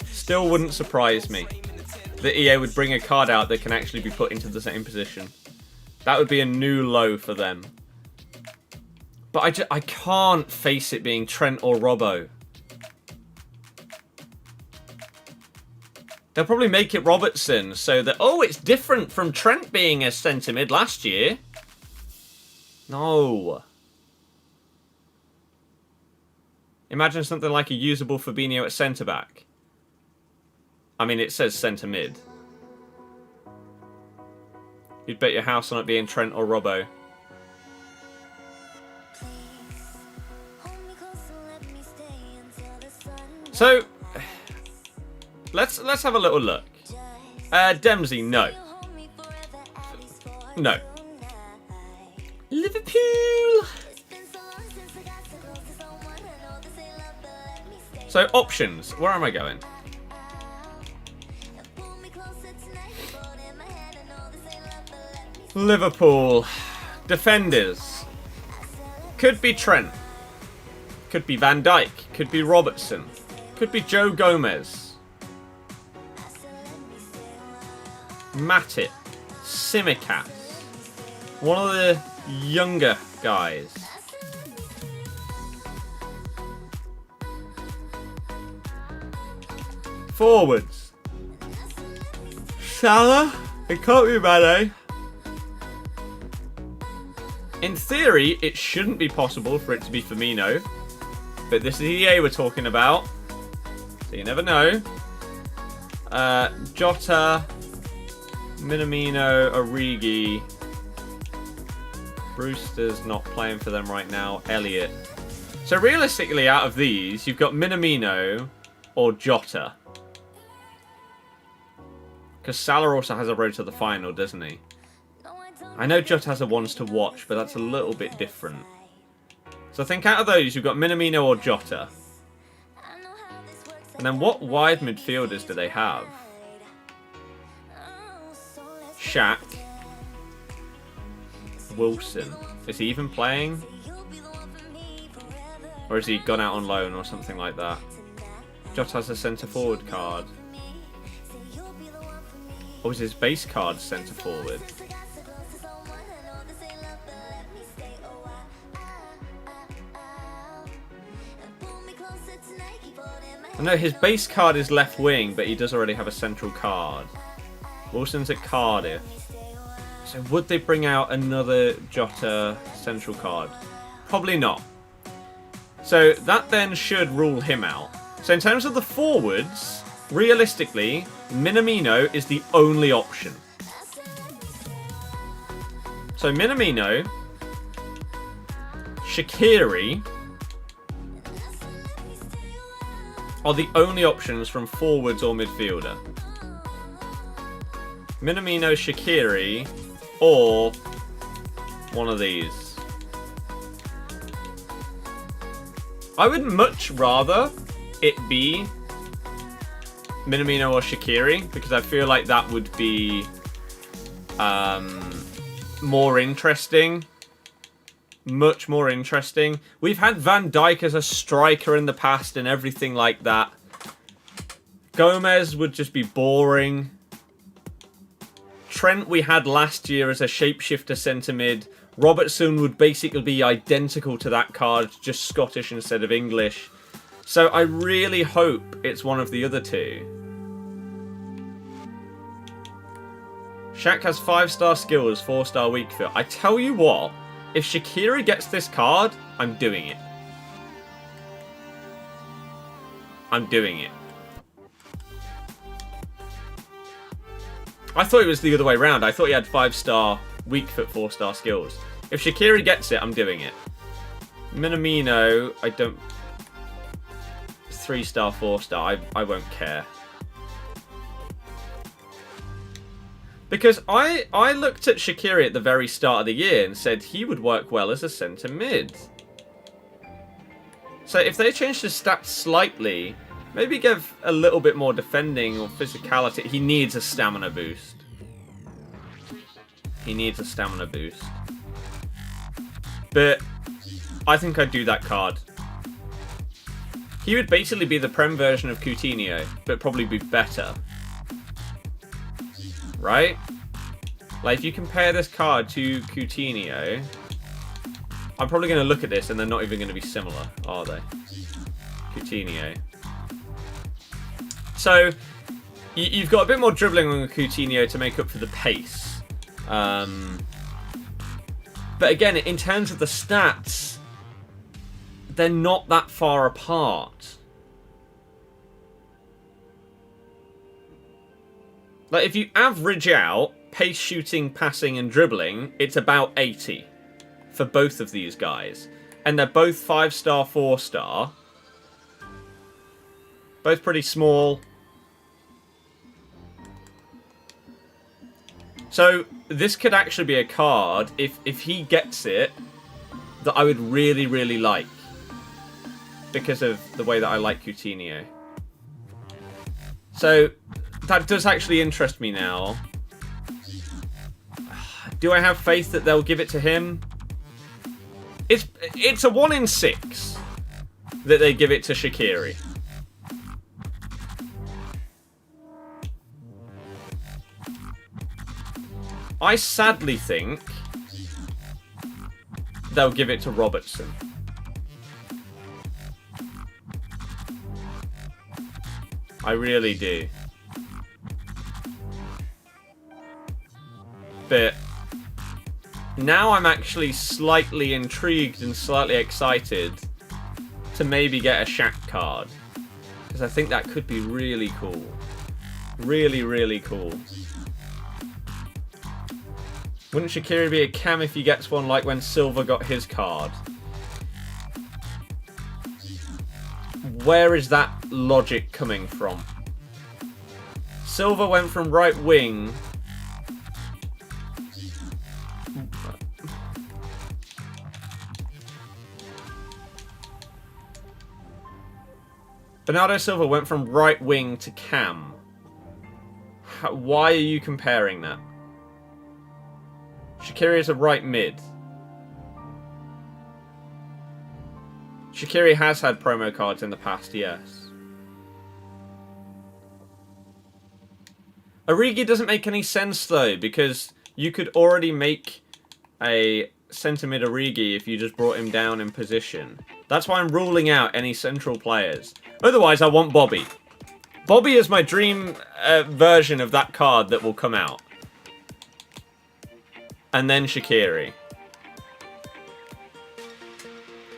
A: Still wouldn't surprise me that EA would bring a card out that can actually be put into the same position. That would be a new low for them. But I can't face it being Trent or Robbo. They'll probably make it Robertson so that, oh, it's different from Trent being a centre mid last year. No. Imagine something like a usable Fabinho at centre back. I mean, it says centre mid. You'd bet your house on it being Trent or Robbo. So, let's have a little look. Dempsey, no. No. Liverpool. So, options. Where am I going? Liverpool. Defenders. Could be Trent. Could be Van Dijk. Could be Robertson. Could be Joe Gomez. Matip. Tsimikas. One of the younger guys. Forwards. Salah. It can't be Mane. In theory, it shouldn't be possible for it to be Firmino. But this is EA we're talking about. So you never know. Jota. Minamino. Origi. Brewster's not playing for them right now. Elliott. So realistically, out of these, you've got Minamino or Jota. Because Salah also has a road to the final, doesn't he? I know Jota has a ones to watch, but that's a little bit different. So I think out of those, you've got Minamino or Jota. And then what wide midfielders do they have? Shaq. Wilson. Is he even playing? Or has he gone out on loan or something like that? Jota has a centre-forward card. Or was his base card centre-forward? No, his base card is left wing, but he does already have a central card. Wilson's at Cardiff. So would they bring out another Jota central card? Probably not. So that then should rule him out. So in terms of the forwards, realistically, Minamino is the only option. So Minamino, Shaqiri are the only options from forwards or midfielder. Minamino, Shaqiri, or one of these. I would much rather it be Minamino or Shaqiri, because I feel like that would be more interesting. Much more interesting. We've had Van Dijk as a striker in the past and everything like that. Gomez would just be boring. Trent we had last year as a shapeshifter centre mid. Robertson would basically be identical to that card, just Scottish instead of English. So I really hope it's one of the other two. Shaq has 5-star skills, 4-star weak foot. I tell you what, if Shaqiri gets this card, I'm doing it. I'm doing it. I thought it was the other way around. I thought he had 5-star weak foot, 4-star skills. If Shaqiri gets it, I'm doing it. Minamino, I don't... 3-star, 4-star, I won't care. Because I looked at Shaqiri at the very start of the year and said he would work well as a centre mid. So if they change his stats slightly, maybe give a little bit more defending or physicality. He needs a stamina boost. He needs a stamina boost. But I think I'd do that card. He would basically be the Prem version of Coutinho, but probably be better. Right? Like, if you compare this card to Coutinho, I'm probably going to look at this and they're not even going to be similar, are they? Coutinho. So, you've got a bit more dribbling on Coutinho to make up for the pace. But again, in terms of the stats, they're not that far apart. Like, if you average out pace, shooting, passing, and dribbling, it's about 80 for both of these guys. And they're both 5-star, 4-star. Both pretty small. So, this could actually be a card, if he gets it, that I would really, really like. Because of the way that I like Coutinho. So, that does actually interest me now. Do I have faith that they'll give it to him? It's a 1 in 6 that they give it to Shaqiri. I sadly think they'll give it to Robertson. I really do. But now I'm actually slightly intrigued and slightly excited to maybe get a Shaq card. Because I think that could be really cool. Really, really cool. Wouldn't Shaqiri be a cam if he gets one like when Silva got his card? Where is that logic coming from? Silva went from right wing. Bernardo Silva went from right wing to cam. Why are you comparing that? Shaqiri is a right mid. Shaqiri has had promo cards in the past, yes. Origi doesn't make any sense, though, because you could already make a centre mid Origi if you just brought him down in position. That's why I'm ruling out any central players. Otherwise, I want Bobby. Bobby is my dream version of that card that will come out. And then Shaqiri.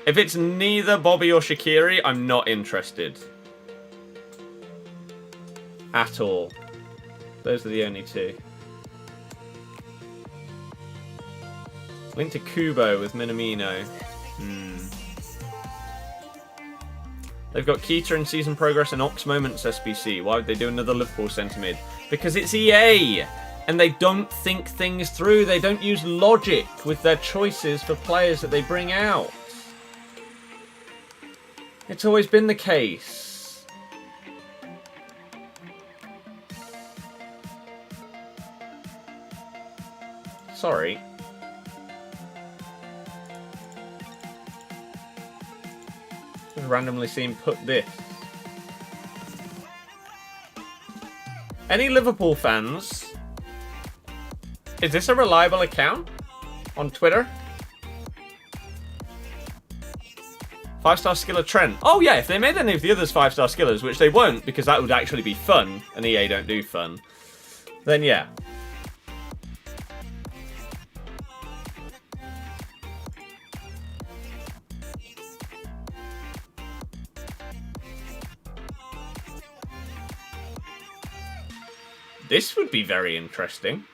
A: If it's neither Bobby or Shaqiri, I'm not interested. At all. Those are the only two. Link to Kubo with Minamino. They've got Keita in season progress and Ox Moments SBC. Why would they do another Liverpool centre mid? Because it's EA! And they don't think things through. They don't use logic with their choices for players that they bring out. It's always been the case. Sorry. Just randomly seen put this. Any Liverpool fans? Is this a reliable account on Twitter? 5-star skiller Trent. Oh yeah, if they made any of the others 5-star skillers, which they won't because that would actually be fun, and EA don't do fun, then yeah. This would be very interesting.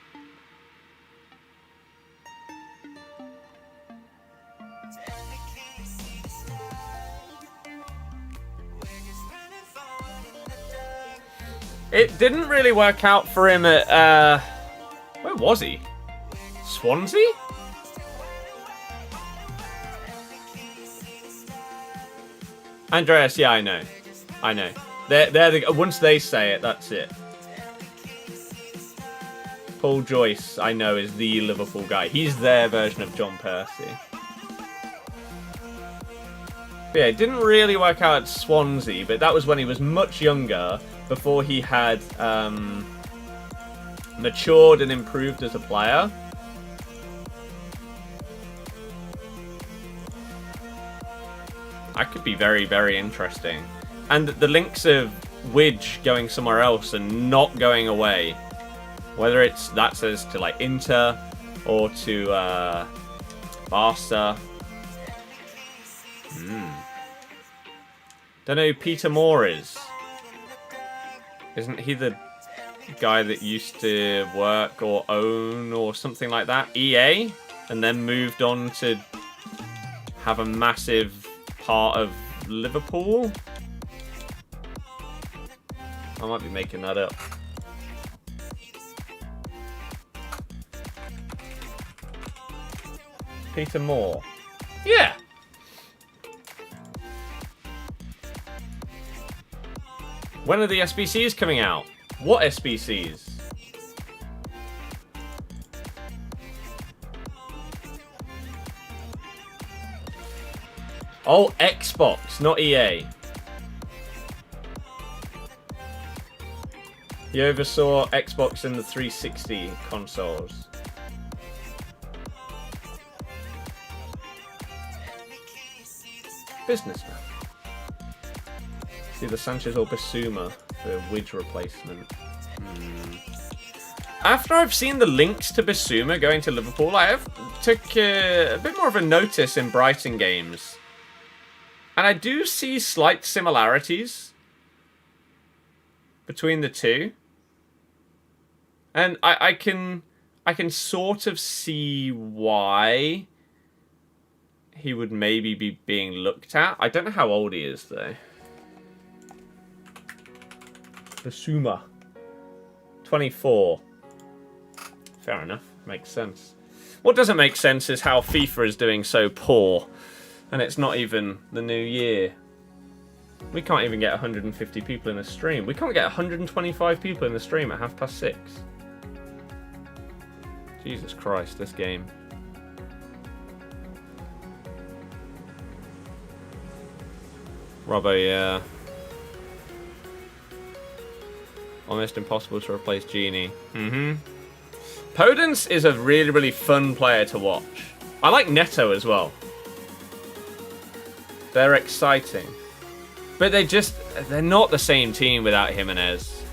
A: It didn't really work out for him at, where was he? Swansea? Andreas, yeah, I know. I know. Once they say it, that's it. Paul Joyce, I know, is the Liverpool guy. He's their version of John Percy. But yeah, it didn't really work out at Swansea, but that was when he was much younger, before he had matured and improved as a player. That could be very, very interesting. And the links of Widge going somewhere else and not going away, whether it's that says to like Inter or to Barca. Don't know who Peter Moore is. Isn't he the guy that used to work or own or something like that? EA? And then moved on to have a massive part of Liverpool? I might be making that up. Peter Moore. Yeah. When are the SBCs coming out? What SBCs? Oh, Xbox, not EA. You oversaw Xbox and the 360 consoles. Businessman. It's either Sanchez or Basuma for Widge replacement. After I've seen the links to Basuma going to Liverpool, I have took a bit more of a notice in Brighton games. And I do see slight similarities between the two. And I can sort of see why he would maybe be being looked at. I don't know how old he is, though. Basuma. 24. Fair enough. Makes sense. What doesn't make sense is how FIFA is doing so poor. And it's not even the new year. We can't even get 150 people in a stream. We can't get 125 people in the stream at 6:30. Jesus Christ, this game. Robbo, yeah. Almost impossible to replace Genie. Podence is a really, really fun player to watch. I like Neto as well. They're exciting. But they're not the same team without Jimenez.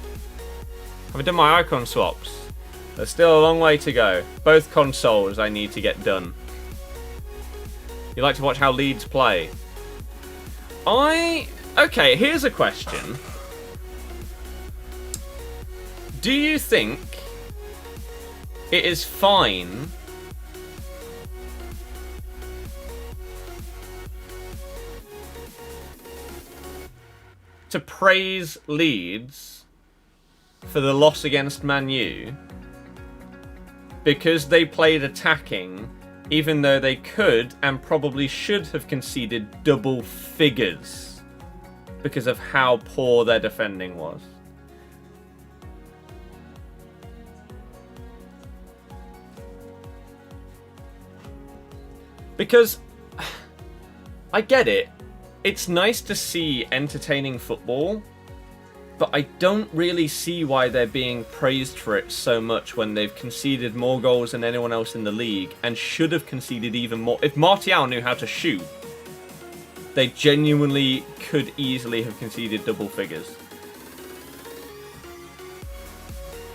A: Have I done my icon swaps? There's still a long way to go. Both consoles I need to get done. You like to watch how Leeds play? Okay, here's a question. Do you think it is fine to praise Leeds for the loss against Man U because they played attacking, even though they could and probably should have conceded double figures because of how poor their defending was? Because I get it. It's nice to see entertaining football, but I don't really see why they're being praised for it so much when they've conceded more goals than anyone else in the league and should have conceded even more. If Martial knew how to shoot, they genuinely could easily have conceded double figures.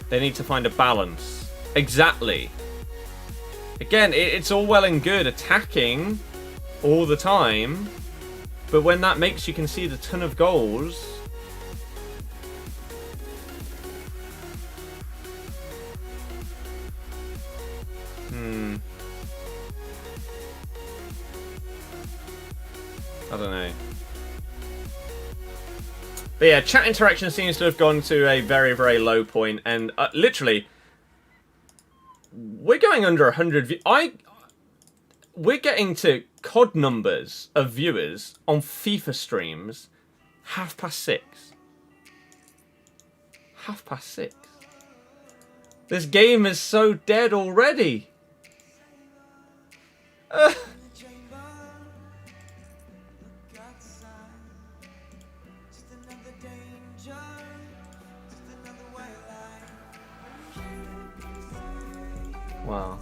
A: They need to find a balance. Exactly. Again, it's all well and good attacking all the time, but when that makes you concede a ton of goals, I don't know. But yeah, chat interaction seems to have gone to a very, very low point, and literally, we're going under 100 views. We're getting to COD numbers of viewers on FIFA streams 6:30. 6:30. This game is so dead already. Wow.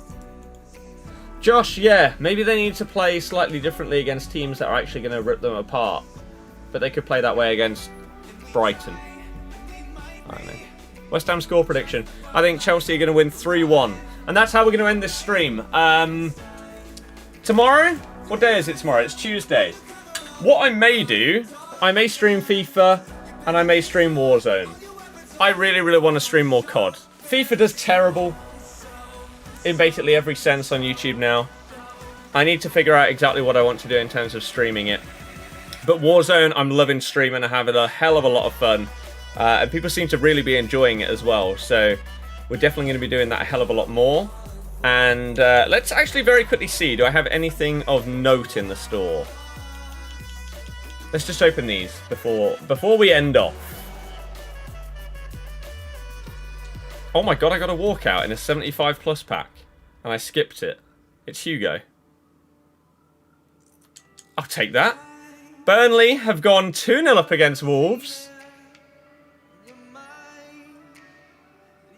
A: Josh, yeah, maybe they need to play slightly differently against teams that are actually going to rip them apart. But they could play that way against Brighton. I don't know. West Ham score prediction. I think Chelsea are going to win 3-1. And that's how we're going to end this stream. Tomorrow? What day is it tomorrow? It's Tuesday. What I may do, I may stream FIFA and I may stream Warzone. I really, really want to stream more COD. FIFA does terrible in basically every sense on YouTube now. I need to figure out exactly what I want to do in terms of streaming it. But Warzone, I'm loving streaming. I'm having a hell of a lot of fun. And people seem to really be enjoying it as well. So we're definitely going to be doing that a hell of a lot more. And let's actually very quickly see. Do I have anything of note in the store? Let's just open these before we end off. Oh my god, I got a walkout in a 75 plus pack. And I skipped it. It's Hugo. I'll take that. Burnley have gone 2-0 up against Wolves.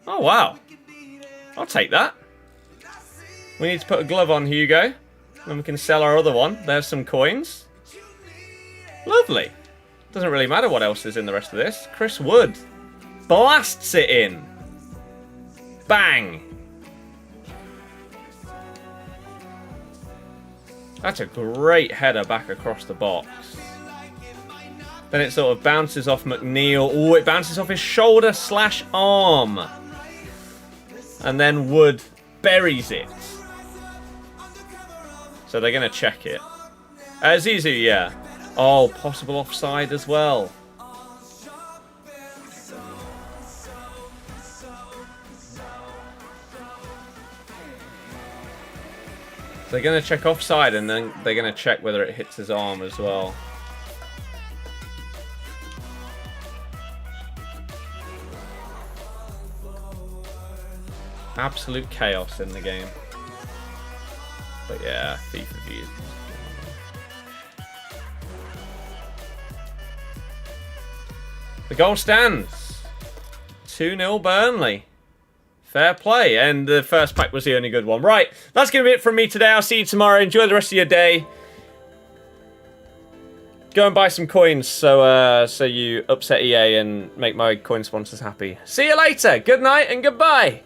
A: Oh wow. I'll take that. We need to put a glove on Hugo. Then we can sell our other one. There's some coins. Lovely. Doesn't really matter what else is in the rest of this. Chris Wood blasts it in. Bang! That's a great header back across the box. Then it sort of bounces off McNeil. Oh, it bounces off his shoulder / arm. And then Wood buries it. So they're going to check it. Zizou, yeah. Oh, possible offside as well. They're going to check offside and then they're going to check whether it hits his arm as well. Absolute chaos in the game. But yeah, FIFA views. The goal stands. 2-0 Burnley. Fair play. And the first pack was the only good one. Right, that's going to be it from me today. I'll see you tomorrow. Enjoy the rest of your day. Go and buy some coins so you upset EA and make my coin sponsors happy. See you later. Good night and goodbye.